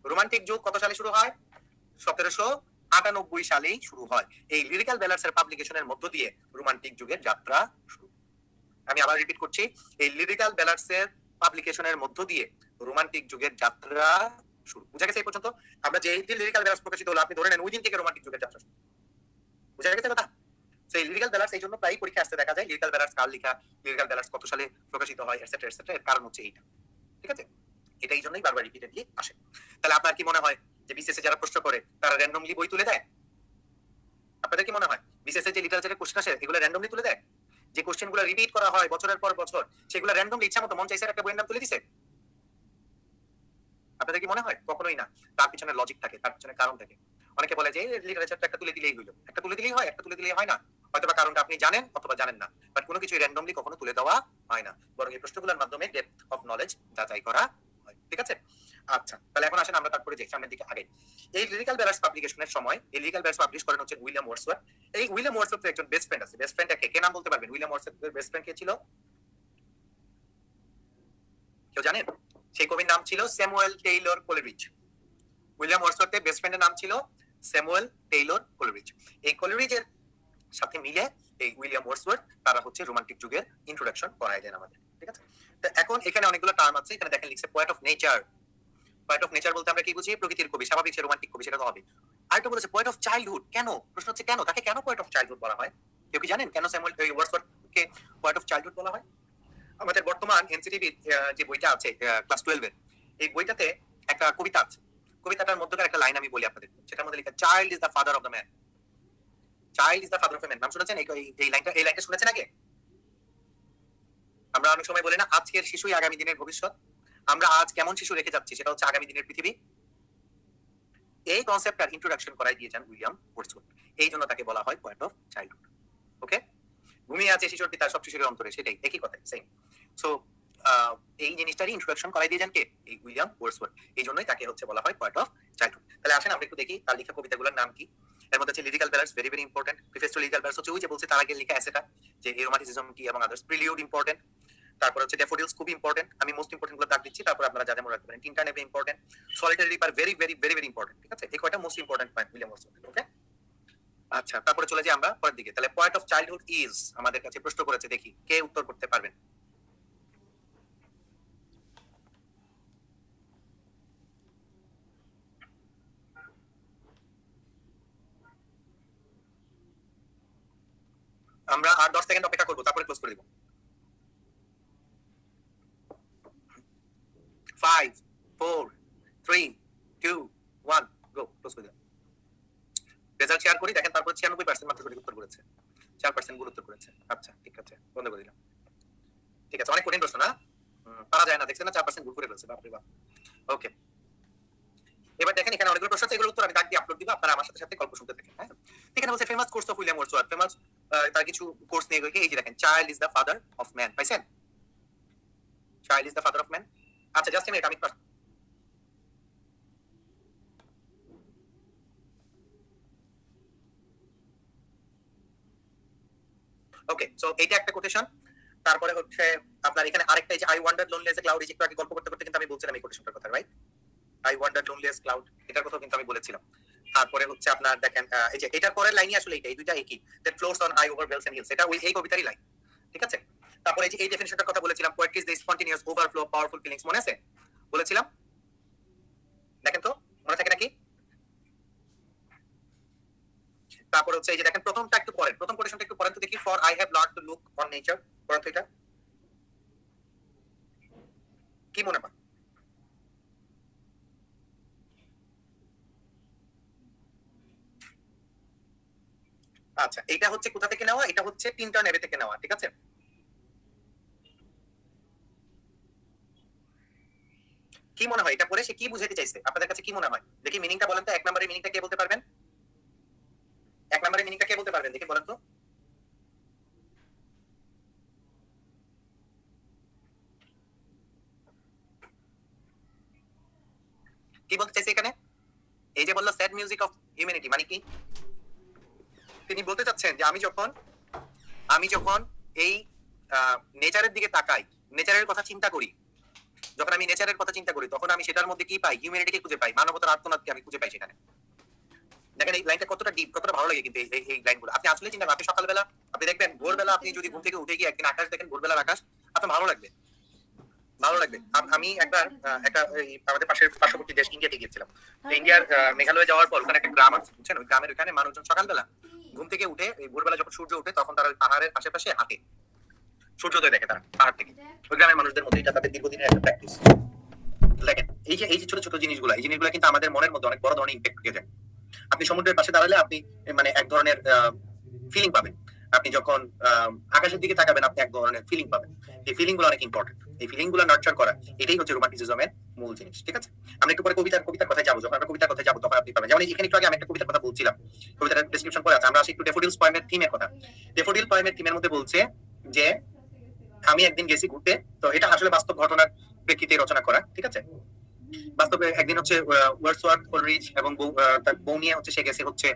রোমান্টিক যুগ কত সালে শুরু হয়? 1798 সালেই শুরু হয়। এই লিরিক্যাল ব্যালান্সের পাবলিকেশনের মধ্য দিয়ে রোমান্টিক যুগের যাত্রা শুরু। আমি আবার রিপিট করছি, এই লিরিক্যাল ব্যালান্সের পাবলিকেশনের মধ্য দিয়ে রোমান্টিক যুগের যাত্রা শুরু। বুঝা গেছে এই পর্যন্ত? আমরা যে দিন লিরিক্যাল ব্যালান্স প্রকাশিত হলো আপনি ধরে নেন ওই দিন থেকে রোমান্টিক যুগের যাত্রা শুরু। বুঝা গেছে কথা? সেই লিরিক্যাল ব্যালান্স এই জন্য প্রায় পরীক্ষা আসতে দেখা যায় লিরিক্যাল ব্যালান্স কার লেখা, লিরিক্যাল ব্যালান্স কত সালে প্রকাশিত হয়, এটসেট্রা এটসেট্রা। এর কারণ হচ্ছে এইটা। ঠিক আছে? এটা এই জন্যই বারবার রিপিটেডলি আসে। তাহলে আপনার কি মনে হয় যে বিসিএস যারা প্রশ্ন করে তারা র্যান্ডমলি বই তুলে দেয়? আপনাদের কি মনে হয় বিসিএস যে লিটারেচারের কোশ্চেন আসে এগুলো র্যান্ডমলি তুলে দেয়? যে কোশ্চেনগুলো রিপিট করা হয় বছরের পর বছর সেগুলো র্যান্ডমলি ইচ্ছা মতো মন চাইছে একটা বইয়ের নাম তুলে দিছে? আপনাদের কি মনে হয়? কখনোই না। তার পিছনে লজিক থাকে, তার পিছনে কারণ থাকে। অনেকে বলে যে লিটারেচারটা একটা তুলে দিলেই হইলো, একটা তুলে দিলেই হয়, একটা তুলে দিলেই হয় না। হয়তোবা কারণটা আপনি জানেন অথবা জানেন না, বাট কোনো কিছু র্যান্ডমলি কখনো তুলে দেওয়া হয় না, বরং এই প্রশ্নগুলোর মাধ্যমে ডেপথ অফ নলেজ যাচাই করা হয়। ঠিক আছে? আচ্ছা, তাহলে এখন আসেন আমরা তারপরে যে সামনের দিকে আগে। এই লিরিক্যাল ব্যালান্স পাবলিকেশনের সময় এই লিরিক্যাল ব্যালান্স পাবলিশ করেন হচ্ছে উইলিয়াম ওয়ার্ডসওয়ার্থ। এই উইলিয়াম ওয়ার্ডসওয়ার্থের একজন বেস্ট ফ্রেন্ড আছে। বেস্ট ফ্রেন্ড কে নাম বলতে পারবেন? উইলিয়াম ওয়ার্ডসওয়ার্থের বেস্ট ফ্রেন্ড কে ছিল? কেউ জানেন? সেই কবির নাম ছিল স্যামুয়েল টেইলর কোলেরিজ। উইলিয়াম ওয়ার্ডসওয়ার্থের বেস্ট ফ্রেন্ডের নাম ছিল স্যামুয়েল টেইলর কোলেরিজ। এই কোলেরিজের সাথে মিলে এই উইলিয়াম ওয়ার্ডসওয়ার্থ তারা হচ্ছে রোমান্টিক যুগের ইন্ট্রোডাকশন করায় দেন আমাদের। ঠিক আছে? তো এখন এখানে অনেকগুলো টার্ম আছে, এখানে দেখেন লিখছে poet of nature. Poet of nature বলতে আমরা কি বুঝি? প্রকৃতির কবি, স্বাভাবিক সে রোমান্টিক কবি, সেটা তো হবে। আরেকটা বলেছে পোয়েট অফ চাইল্ডহুড। কেন? প্রশ্ন হচ্ছে কেন তাকে কেন পোয়েট অফ চাইল্ডহুড বলা হয়? কেউ কি জানেন কেন স্যামুয়েল ওয়ার্ডসওয়ার্থকে পোয়েট অফ চাইল্ডহুড বলা হয়? আমাদের বর্তমান এনসিটিভি যে বইটা আছে ক্লাস 12 এর, এই বইটাতে একটা কবিতা আছে। কবিতাটার মধ্যকার একটা লাইন আমি বলি আপনাদের, সেটার মধ্যে লেখা child is the father of the man. Child is the father of the man, নাম শুনেছেন? এই লাইনটা শুনেছেন আগে? আমরা অনেক সময় বলি না আজকের শিশুই আগামী দিনের ভবিষ্যৎ। আমরা আজ কেমন শিশু রেখে যাচ্ছি সেটা হচ্ছে আগামী দিনের পৃথিবী। এই কনসেপ্টটার ইন্ট্রোডাকশন করাই দিয়েছেন উইলিয়াম ওয়ার্ডসওয়ার্থ। এই জন্য তাকে বলা হয় পয়েন্ট অফ চাইল্ডহুড। ওকে, ঘুমিয়ে আছে শিশুর পিতা সব শিশুর অন্তরে, সেটাই একই কথা, সেম। সো এই জিনিসটারই ইন্ট্রোডাকশন করাই দিয়েছেন কে? এই উইলিয়াম ওয়ার্ডসওয়ার্থ। এই জন্যই তাকে হচ্ছে বলা হয় পয়েন্ট অফ চাইল্ডহুড। তাহলে আসেন আমরা একটু দেখি তার লেখা কবিতাগুলোর নাম কি। এর মধ্যে আছে lyrical ballads, very very important. Preface to lyrical ballads হচ্ছে ওই যে বলছে তার আগে লেখা এসেটা যে এরোমাটিসিজম কি এবং আদার্স। Prelude important. তারপর হচ্ছে ড্যাফোডিলস খুব ইম্পর্টেন্ট, আমি মোস্ট ইম্পর্টেন্ট গুলো দাগ দিচ্ছি, তারপর আপনারা যা যা মনে রাখতে পারেন। তিনটা নেবে important. Solitary reaper very very very very important, ঠিক আছে? এই কয়টা most important point William Wordsworth. Okay, আচ্ছা, তারপরে চলে যাই আমরা পরের দিকে। তাহলে পয়েন্ট অফ চাইল্ডহুড ইজ আমাদের কাছে প্রশ্ন করেছে, দেখি কে উত্তর করতে পারবেন। আমরা আর 10 সেকেন্ড অপেক্ষা করবো, তারপরে ক্লোজ করে দিব। 5 4 3 2 1 গো, ক্লোজ করে দিলাম। রেজাল্ট শেয়ার করি, দেখেন। তারপর 96% মাত্র সঠিক উত্তর করেছে, 4% ভুল উত্তর করেছে। আচ্ছা, ঠিক আছে, বন্ধ করে দিলাম। ঠিক আছে, অনেক কঠিন প্রশ্ন না, পারা যায় না, দেখছেন না? 4% ভুল করে ফেলছে, বাপরে বাপ। ওকে, এবার দেখেন এখানে অনেকগুলো প্রশ্ন আছে, এগুলোর উত্তর আমি দাগ দিয়ে আপলোড দিব, আপনারা আমার সাথে সাথে গল্প শুনতে থাকেন। হ্যাঁ, এখানে বলছে famous course of William Wordsworth. Famous তার কিছু কোর্স নিয়ে গিয়ে এই যে দেখেন, child is the father of man, পাইছেন? Child is the father of man. আচ্ছা, জাস্ট এ মিনিট, আমি ওকে। সো এইটা একটা কোটেশন। তারপরে হচ্ছে আপনার এখানে আরেকটা, এই যে I wander lonely as a cloud, এই যে একটু আগে গল্প করতে করতে কিন্তু আমি বলছিলাম এই কোটেশনটার কথা, right? I wander lonely as cloud, এটার কথা কিন্তু আমি বলেছিলাম। তারপরে হচ্ছে আপনার দেখেন এই যে এটার পরের লাইনই আসলে এই দুইটা একই, that floats on high over vales and hills, এটা ওই এই কবিতারই লাইন, ঠিক আছে? তারপরে এই যে এই ডেফিনিশনটার কথা বলেছিলাম, poetry is the spontaneous overflow of powerful feelings, মনে আছে? বলেছিলাম, দেখেন তো মনে থাকে নাকি? তারপর হচ্ছে এই যে দেখেন প্রথমটা একটু পড়েন, প্রথম কোটেশনটা একটু পড়েন তো দেখি। For I have learned to look on nature, পড়েন তো এটা কি মনে হয়? আচ্ছা, এটা হচ্ছে কোথা থেকে নেওয়া? এটা হচ্ছে তিনটা নেবে থেকে নেওয়া, ঠিক আছে? কি মনে হয় এটা পড়ে সে কি বুঝাতে চাইছে? আপনাদের কাছে কি মনে হয়? দেখি মিনিংটা বলেন তো। এক নম্বরের মিনিংটা কে বলতে পারবেন? এক নম্বরের মিনিংটা কে বলতে পারবেন, দেখি বলেন তো। কি বলতে চাইছে এখানে? এই যে বললো স্যাড মিউজিক অফ হিউম্যানিটি, মানে কি? তিনি বলতে চাচ্ছেন যে আমি যখন এই নেচারের দিকে তাকাই, নেচারের কথা চিন্তা করি, যখন আমি নেচারের কথা চিন্তা করি, তখন আমি সেটার মধ্যে কি পাই? হিউম্যানিটিকে খুঁজে পাই, মানবতার আত্মনাদকে আমি খুঁজে পাই সেখানে। দেখেন এই লাইনটা কতটা ডিপ, কতটা ভালো লাগে কিন্তু এই লাইনগুলো। আপনি আসলে চিন্তা করেন, আপনি সকালবেলা আপনি দেখবেন, ভোরবেলা আপনি যদি ঘুম থেকে উঠে গিয়ে একদিন আকাশ দেখেন, ভোরবেলার আকাশ, আপনার ভালো লাগবে, ভালো লাগবে। আমি একবার একটা আমাদের পার্শ্ববর্তী দেশ ইন্ডিয়াতে গিয়েছিলাম। ইন্ডিয়ার মেঘালয়ে যাওয়ার পর ওখানে একটা গ্রাম আছে, বুঝছেন? ওই গ্রামের ওখানে মানুষজন সকালবেলা ঘুম থেকে উঠে, এই ভোরবেলা যখন সূর্য ওঠে, তখন তারা ওই পাহাড়ের আশেপাশে হাঁটে, সূর্যোদয় দেখে তারা পাহাড় থেকে। ওই গ্রামের মানুষদের মধ্যে এটা তাদের দীর্ঘদিনের একটা প্র্যাকটিস। দেখেন এই যে ছোট ছোট জিনিসগুলো, এই জিনিসগুলো কিন্তু আমাদের মনের মধ্যে অনেক বড় ধরনের ইম্প্যাক্ট দিয়ে যায়। আপনি সমুদ্রের পাশে দাঁড়ালে আপনি মানে এক ধরনের ফিলিং পাবেন। আপনি যখন আকাশের দিকে তাকাবেন, আপনি এক ধরনের ফিলিং পাবেন। এই ফিলিং গুলো অনেক ইম্পর্টেন্ট। এই ফিলিং গুলো নার্চার করা, এটাই হচ্ছে রোমান্টিসিজমের মূল জিনিস, ঠিক আছে? আমরা একটু পরে কবিতার কথায় যাবো। যখন আমরা কবিতার কথায় যাবো তখন আপনি পাবেন। যেমন এখানে একটু আগে আমি একটা কবিতার কথা বলছিলাম, কবিতার ডেসক্রিপশন করে আছে। আমরা আসি একটু ডেফোডিলস পয়েমের থিমের কথা। ডেফোডিল পয়েমের থিমের মধ্যে বলছে যে আমি একদিন গেছি ঘুরতে, তো এটা আসলে বাস্তব ঘটনার প্রেক্ষিতে রচনা করা, ঠিক আছে? বাস্তবে একদিন হচ্ছে ওয়ার্ডসওয়ার্থ কোলরিজ এবং তার বউ নিয়ে হচ্ছে সে গেছে হচ্ছে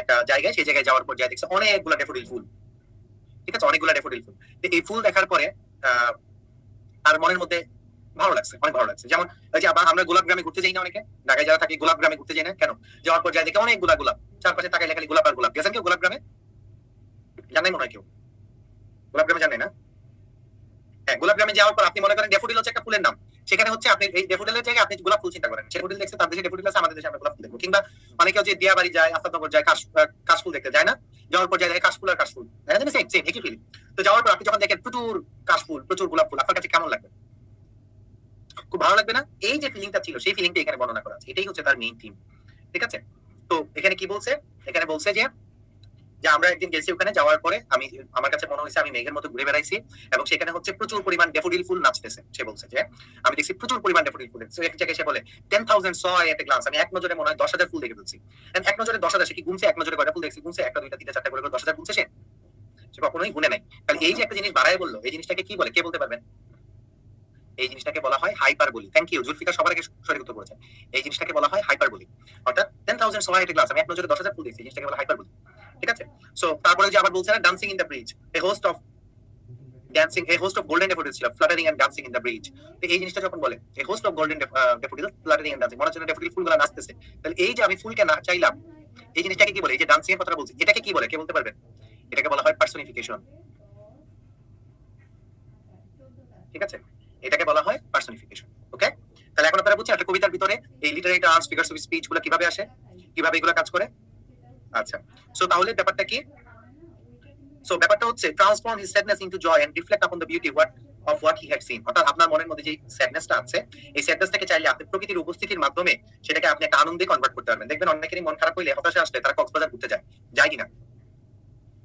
একটা জায়গায়, সেই জায়গায় যাওয়ার পর যা দেখছে অনেকগুলা ডেফোডিল ফুল, ঠিক আছে? অনেকগুলা ডেফোডিল ফুল। এই ফুল দেখার পরে আর মনের মধ্যে ভালো লাগছে, অনেক ভালো লাগছে। যেমন ওই যে আমরা গোলাপ গ্রামে ঘুরতে যাই না, অনেকে ঢাকায় যারা থাকি গোলাপ গ্রামে ঘুরতে যাই না কেন? যাওয়ার পর যাই দেখে অনেকগুলা গোলাপ, চারপাশে তাকাই খালি গোলাপ আর গোলাপ। গেছেন কেউ গোলাপ গ্রামে? জানাই মনে হয় কেউ গোলাপ গ্রামে জানে না? হ্যাঁ, গোলাপ গ্রামে যাওয়ার পর আপনি মনে করেন ডেফোডিল হচ্ছে একটা ফুলের নাম, সেখানে হচ্ছে আপনি এই ডেফোডিলের জায়গায় আপনি গোলাপ ফুল চিন্তা করেন। ডেফোডিল দেখছেন, তার দেশে ডেফোডিল আছে, আমাদের দেশে আমরা গোলাপ ফুল দেখবো। কিংবা অনেকে হচ্ছে দিয়াবাড়ি যায়, আস্তানগর যায়, কাশফুল দেখতে যায় না? যাওয়ার পর যায় দেখে কাশফুল আর কাশফুল, দেখা যায় সেম সেম একই ফিলিং। তো যাওয়ার পর আপনি যখন দেখেন প্রচুর কাশফুল, প্রচুর গোলাপ ফুল, আপনার কাছে কেমন লাগবে? খুব ভালো লাগবে না? এই যে ফিলিংটা ছিল, সেই ফিলিংটা এখানে বর্ণনা করা আছে। এটাই হচ্ছে তার মেইন থিম, ঠিক আছে? তো এখানে কি বলছে? এখানে বলছে যে যে আমরা একদিন গেছি ওখানে, যাওয়ার পরে আমার কাছে মনে হয়েছে আমি মেঘের মতো ঘুরে বেড়াইছি এবং সেখানে হচ্ছে প্রচুর পরিমাণ ড্যাফোডিল ফুল নাচতেছে। সে বলছে যে আমি দেখছি প্রচুর পরিমাণ ড্যাফোডিল ফুল। এক জায়গায় সে বলে 10,000 saw at a glance, আমি এক নজরে মনে হয় 10,000 ফুল দেখে ফেলছি। এক নজরে 10,000, সে কি গুনছে এক নজরে কয়টা ফুল দেখছি? গুনছে, একটা দুইটা তিনটা চারটা করে 10,000 গুনছে সে? সে কখনোই গুনে নাই। তাহলে এই যে একটা জিনিস বাড়ায় বললো, এই জিনিসটাকে কি বলে, কে বলতে পারবেন? এই জিনিসটাকে বলা হয় হাইপারবোলি। থ্যাংক ইউ, জুলফিকার সবার আগে সঠিক উত্তর করেছেন। এই জিনিসটাকে বলা হয় হাইপারবোলি। অর্থাৎ 10,000 saw at a glance, আমি এক নজরে 10,000 ফুল দেখছি, এই জিনিসটাকে বলা হাইপারবোলি। ঠিক আছে? সো তারপরে যে আবার বলছে না, dancing in the breeze, a host of golden daffodils ছিল fluttering and dancing in the breeze. তো এই জিনিসটা যখন বলে a host of golden daffodils fluttering and dancing, মনে হচ্ছে ড্যাফোডিল ফুলগুলো নাচতেছে। তাহলে এই যে আমি ফুলকে না চাইলাম, এই জিনিসটাকে কি বলে? এই যে ডান্সিং এর কথা বলছি, এটাকে কি বলে, কে বলতে পারবেন? এটাকে বলা হয় পার্সনিফিকেশন। ঠিক আছে, এটাকে বলা হয় পার্সনিফিকেশন। ওকে, তাহলে এখন আপনারা বুঝছেন একটা কবিতার ভিতরে এই Literary terms, figures of speech গুলো কিভাবে আসে, কিভাবে এগুলো কাজ করে। আচ্ছা, সো তাহলে ব্যাপারটা কি? সো ব্যাপারটা হচ্ছে transform his sadness into joy and reflect upon the beauty of what he had seen. অর্থাৎ আপনার মনের মধ্যে যে স্যাডনেসটা আছে, এই স্যাডনেসটাকে চাইলে আপনি প্রকৃতির উপস্থিতির মাধ্যমে সেটাকে আপনি একটা আনন্দে কনভার্ট করতে পারবেন। দেখবেন অনেকেরই মন খারাপ হইলে, হতাশা আসলে তারা কক্সবাজার ঘুরতে যায়। যায় কিনা?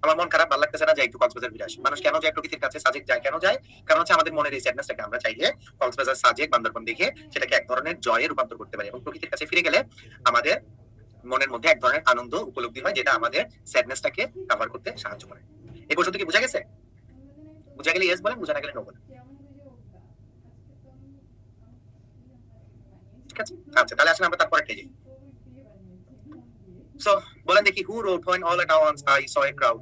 আমার মন খারাপ, ভালো লাগতেছে না, যাই একটু কক্সবাজার ঘুরে আসি। মানুষ কেন যায় প্রকৃতির কাছে, সাজেক যায় কেন যায়? কারণ হচ্ছে আমাদের মনের এই স্যাডনেসটাকে আমরা চাইলে কক্সবাজার, সাজেক, বান্দরবান দেখে সেটাকে এক ধরনের জয়ে রূপান্তর করতে পারি এবং প্রকৃতির কাছে ফিরে গেলে আমাদের মনের মধ্যে এক ধরনের আনন্দ উপলব্ধি হয়, যেটা আমাদের স্যাডনেসটাকে কভার করতে সাহায্য করে। এই পর্যন্ত কি বোঝা গেছে? বুঝা গেলে ইয়েস বলেন, বুঝা না গেলে নো বলেন। ঠিক আছে, আচ্ছা তাহলে আসলে আমরা তারপরে যাই। সো বলেন দেখি, who wrote when all at once I saw a crowd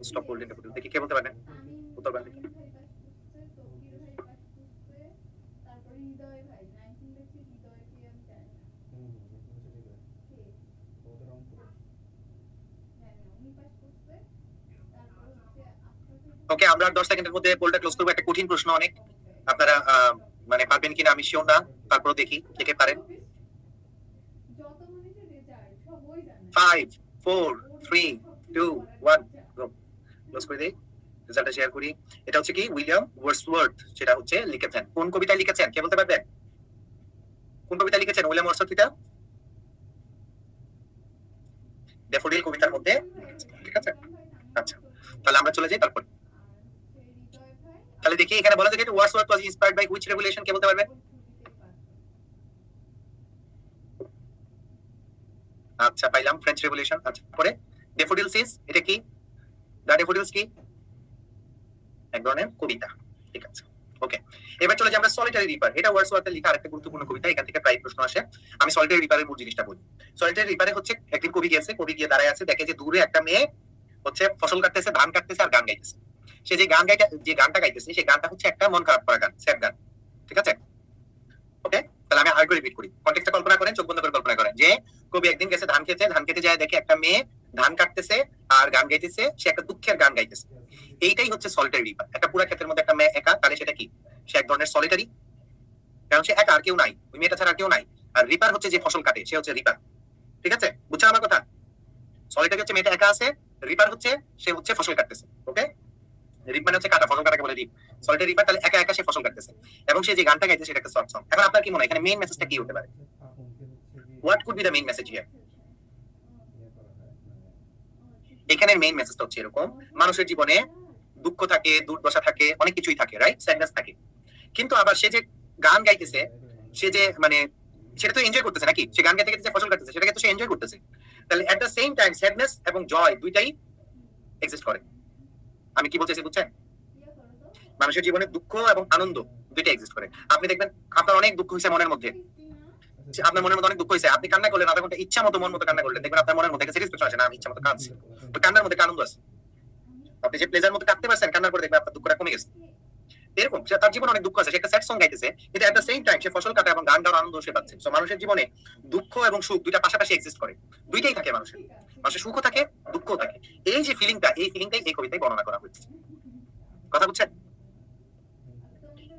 stop holding the photo, দেখি কে বলতে পারেন? উত্তর বলেন দেখি। ওকে, আমরা 10 সেকেন্ডের মধ্যে পোলটা ক্লোজ করবো। একটা কঠিন প্রশ্ন অনেক, আপনারা মানে পারবেন কিনা আমি শিওর না, তারপর দেখি কে কে পারেন। 5 4 3 2 1 গো, ক্লোজ করে দেই, রেজাল্টটা শেয়ার করি। এটা হচ্ছে কি উইলিয়াম ওয়ার্ডসওয়ার্থ, সেটা হচ্ছে লিখেছেন। কোন কবিতায় লিখেছেন কে বলতে পারবেন? কোন কবিতা লিখেছেন উইলিয়াম ওয়ার্ডসওয়ার্থ? এটা ড্যাফোডিল কবিতার মধ্যে। ঠিক আছে, আচ্ছা তাহলে আমরা চলে যাই তারপর। তাহলে দেখি এখানে বলা যায় Wordsworth was inspired by which revolution, কে বলতে পারবেন? আচ্ছা পাইলাম, ফ্রেঞ্চ রেভলিউশন। আচ্ছা পরে ড্যাফোডিলস ইজ, এটা কি? দ্য ড্যাফোডিলস কি? এক ধরনের কবিতা। ঠিক আছে, ওকে এবার চলে যাই আমরা সলিটারি রিপার। এটা ওয়ার্ডসওয়ার্থের লেখা আরেকটা গুরুত্বপূর্ণ কবিতা, এখান থেকে প্রায় প্রশ্ন আসে। আমি সলিটারি রিপারের মূল জিনিসটা বলি। সলিটারি রিপারে হচ্ছে একদিন কবি গিয়ে দাঁড়ায় আছে, দেখে যে দূরে একটা মেয়ে হচ্ছে ফসল কাটতেছে, ধান কাটতেছে আর গান গাইতেছে। সে যে গানটা গাইতেছে, সেই গানটা হচ্ছে একটা মন খারাপ করা গান, স্যাড গান। ঠিক আছে, ওকে তাহলে আমি আরেকবার রিপিট করি। কনটেক্সটটা কল্পনা করেন, চোখ বন্ধ করে কল্পনা করেন যে কবি একদিন গেছে ধান খেতে যায়, দেখে একটা মেয়ে ধান কাটতেছে আর গান গাইতেছে, সে একটা দুঃখের গান গাইতেছে। এইটাই হচ্ছে সলিটারি রিপার। একটা পুরো ক্ষেতের মধ্যে একটা মেয়ে একা, তাহলে সেটা কি? সে এক ধরনের সলিটারি, কারণ সে একা, আর কেউ নাই, ওই মেয়েটা ছাড়া আর কেউ নাই। আর রিপার হচ্ছে যে ফসল কাটে, সে হচ্ছে রিপার। ঠিক আছে, বুঝছেন আমার কথা? সলিটারি হচ্ছে মেয়েটা একা আছে, রিপার হচ্ছে সে হচ্ছে ফসল কাটতেছে। ওকে, রিপ মানে হচ্ছে কাটা, ফসল কাটাকে বলে রিপ। সলিটারি রিপার তাহলে একা একা সে ফসল কাটতেছে এবং সে যে গানটা গাইছে সেটা একটা সফট সং। এখন আপনার কি মনে হয় এখানে মেইন মেসেজটা কি হতে পারে? What could be the main message here? এখানের মেইন মেসেজটা হচ্ছে এরকম, মানুষের জীবনে দুঃখ থাকে, দুর্দশা থাকে, অনেক কিছুই থাকে, রাইট, স্যাডনেস থাকে, কিন্তু আবার সে যে গান গাইতেছে, সে যে মানে সেটা তো এনজয় করতেছে নাকি? সে গান গাইতে গাইতে ফসল কাটতেছে, সেটাকে তো সে এনজয় করতেছে। তাহলে at the same time sadness এবং জয় দুইটাই এক্সিস্ট করে। আমি কি বলতেছি বুঝছেন? মানুষের জীবনে দুঃখ এবং আনন্দ দুইটা এক্সিস্ট করে। আপনি দেখবেন আপনার অনেক দুঃখ হয়েছে মনের মধ্যে, আপনার মনের মধ্যে অনেক দুঃখ হয়েছে, আপনি কান্না করলেন, আধা ঘন্টা ইচ্ছা মতো মন মতো কান্না করলেন, দেখবেন আপনার মনের মধ্যে একটা স্যাটিসফ্যাকশন আসে, না আমি ইচ্ছা মতো কাঁদছি, তো কান্নার মধ্যে আনন্দ আছে। আপনি যে প্লেজার মতো কাঁদতে পারছেন, কান্নার পরে দেখবেন আপনার দুঃখটা কমে গেছে। এরকম তার জীবনে অনেক দুঃখ আছে, সে একটা স্যাড সং গাইতেছে, কিন্তু এট দ্য সেম টাইম সে ফসল কাটা এবং গান গাওয়ার আনন্দ সে পাচ্ছে। তো মানুষের জীবনে দুঃখ এবং সুখ দুইটা পাশাপাশি এক্সিস্ট করে, দুইটাই থাকে মানুষের সুখও থাকে, দুঃখও থাকে। এই যে ফিলিংটাই এই কবিতায় বর্ণনা করা হয়েছে। কথা বুঝছেন?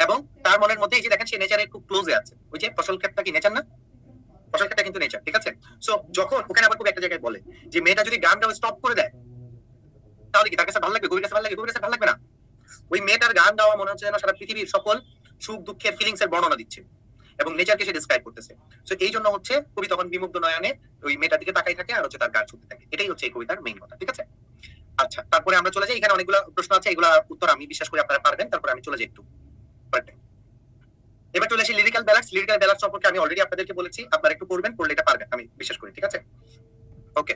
এবং তার মনের মধ্যে এই যে দেখেন সে নেচারের খুব ক্লোজে আছে। ওই যে ফসল ক্ষেতটা কি নেচার না? ফসল ক্ষেতটা কিন্তু নেচার। ঠিক আছে, সো যখন ওখানে আবার খুব একটা জায়গায় বলে যে মেয়েটা যদি গান গাওয়া স্টপ করে দেয় তাহলে কি তার কাছে ভালো লাগবে? কবির কাছে ভালো লাগবে? কবির কাছে ভালো লাগবে না। ওই মেয়েটার গান গাওয়া মনে হচ্ছে যেন সারা পৃথিবীর সকল সুখ দুঃখের ফিলিংস এর বর্ণনা দিচ্ছে। এবং নেচারকে সে ডিসক্রাইব করতেছে। সো এই জন্য হচ্ছে কবি তখন বিমুগ্ধ নয়নে ওই মেয়েটার দিকে তাকাই থাকে আর হচ্ছে তার গান শুনতে থাকে। এটাই হচ্ছে এই কবিতার মেইন কথা, ঠিক আছে? আচ্ছা, তারপরে আমরা চলে যাই। এখানে অনেকগুলো প্রশ্ন আছে, এগুলা উত্তর আমি বিশ্বাস করি আপনারা পারবেন। তারপরে আমি চলে যাই একটু পরেরটায়। এবার চলে আসি লিরিক্যাল ব্যালান্স। লিরিক্যাল ব্যালান্স সম্পর্কে আমি অলরেডি আপনাদেরকে বলেছি, আপনারা একটু পড়বেন, পড়লে এটা পারবেন আমি বিশ্বাস করি, ঠিক আছে? ওকে,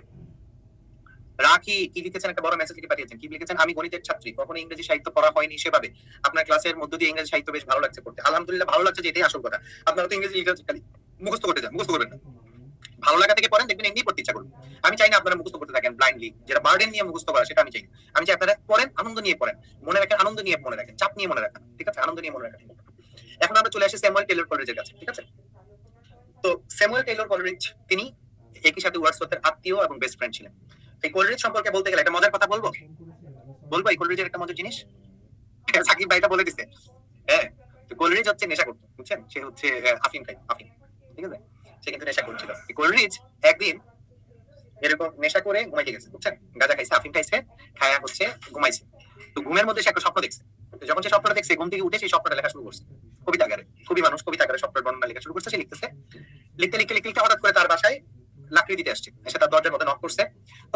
রাখি কি লিখেছেন, একটা বড় মেসেজ লিখে পাঠিয়েছেন। কি লিখেছেন? আমি গণিতের ছাত্রী, কখনো ইংরেজি সাহিত্য পড়া হয়নি সেভাবে। আপনার ক্লাসের মধ্য দিয়ে ইংরেজি সাহিত্য বেশ ভালো লাগছে পড়তে। আলহামদুলিল্লাহ, ভালো লাগছে যে, এটাই আসল কথা। আপনারা তো ইংরেজি লিটারেচার খালি মুখস্থ করতে যান, মুখস্থ করবেন না। ভালো লাগা থেকে পড়েন, দেখবেন এমনি পড়তে ইচ্ছা করবে। আমি চাই না আপনারা মুখস্থ করতে থাকেন ব্লাইন্ডলি, যেটা বার্ডেন নিয়ে মুখস্থ করা, সেটা আমি চাই না। আমি চাই আপনারা পড়েন, আনন্দ নিয়ে পড়েন, মনে রাখেন, আনন্দ নিয়ে মনে রাখেন, চাপ নিয়ে মনে রাখেন, ঠিক আছে? আনন্দ নিয়ে মনে রাখেন। এখন আমরা চলে আসি স্যামুয়েল টেলর কলেজের কাছে, ঠিক আছে? তো স্যামুয়েল টেলর কলেজ তিনি একই সাথে ওয়ার্ডসওয়ার্থের আত্মীয় এবং বেস্ট ফ্রেন্ড ছিলেন। এই কোলরিজ সম্পর্কে বলতে গেলে একটা মজার কথা বলবো এই কোলরিজের একটা মজার জিনিস সাকিব ভাইটা বলে দিচ্ছে। হ্যাঁ, তো কোলরিজ হচ্ছে নেশা করতো, বুঝছেন? সে হচ্ছে আফিম খাই, আফিম, ঠিক আছে? সে কিন্তু নেশা করছিল। কোলরিজ একদিন এরকম নেশা করে ঘুমাইতে গেছে, বুঝছেন? গাঁজা খাইছে, আফিম খাইছে, খায়া হচ্ছে ঘুমাইছে। তো ঘুমের মধ্যে সে একটা স্বপ্ন দেখছে। তো যখন সে স্বপ্নটা দেখছে, ঘুম থেকে উঠে সেই স্বপ্নটা লেখা শুরু করছে কবিতা আকারে। খুবই মানুষ কবিতা আকারে স্বপ্নের বর্ণনা লেখা শুরু করছে। সে লিখতেছে, লিখতে লিখতে লিখতে লিখতে হঠাৎ করে তার বাসায় লাকড়ি দিতে আসছে। এসে তার দরজার মধ্যে নক করছে।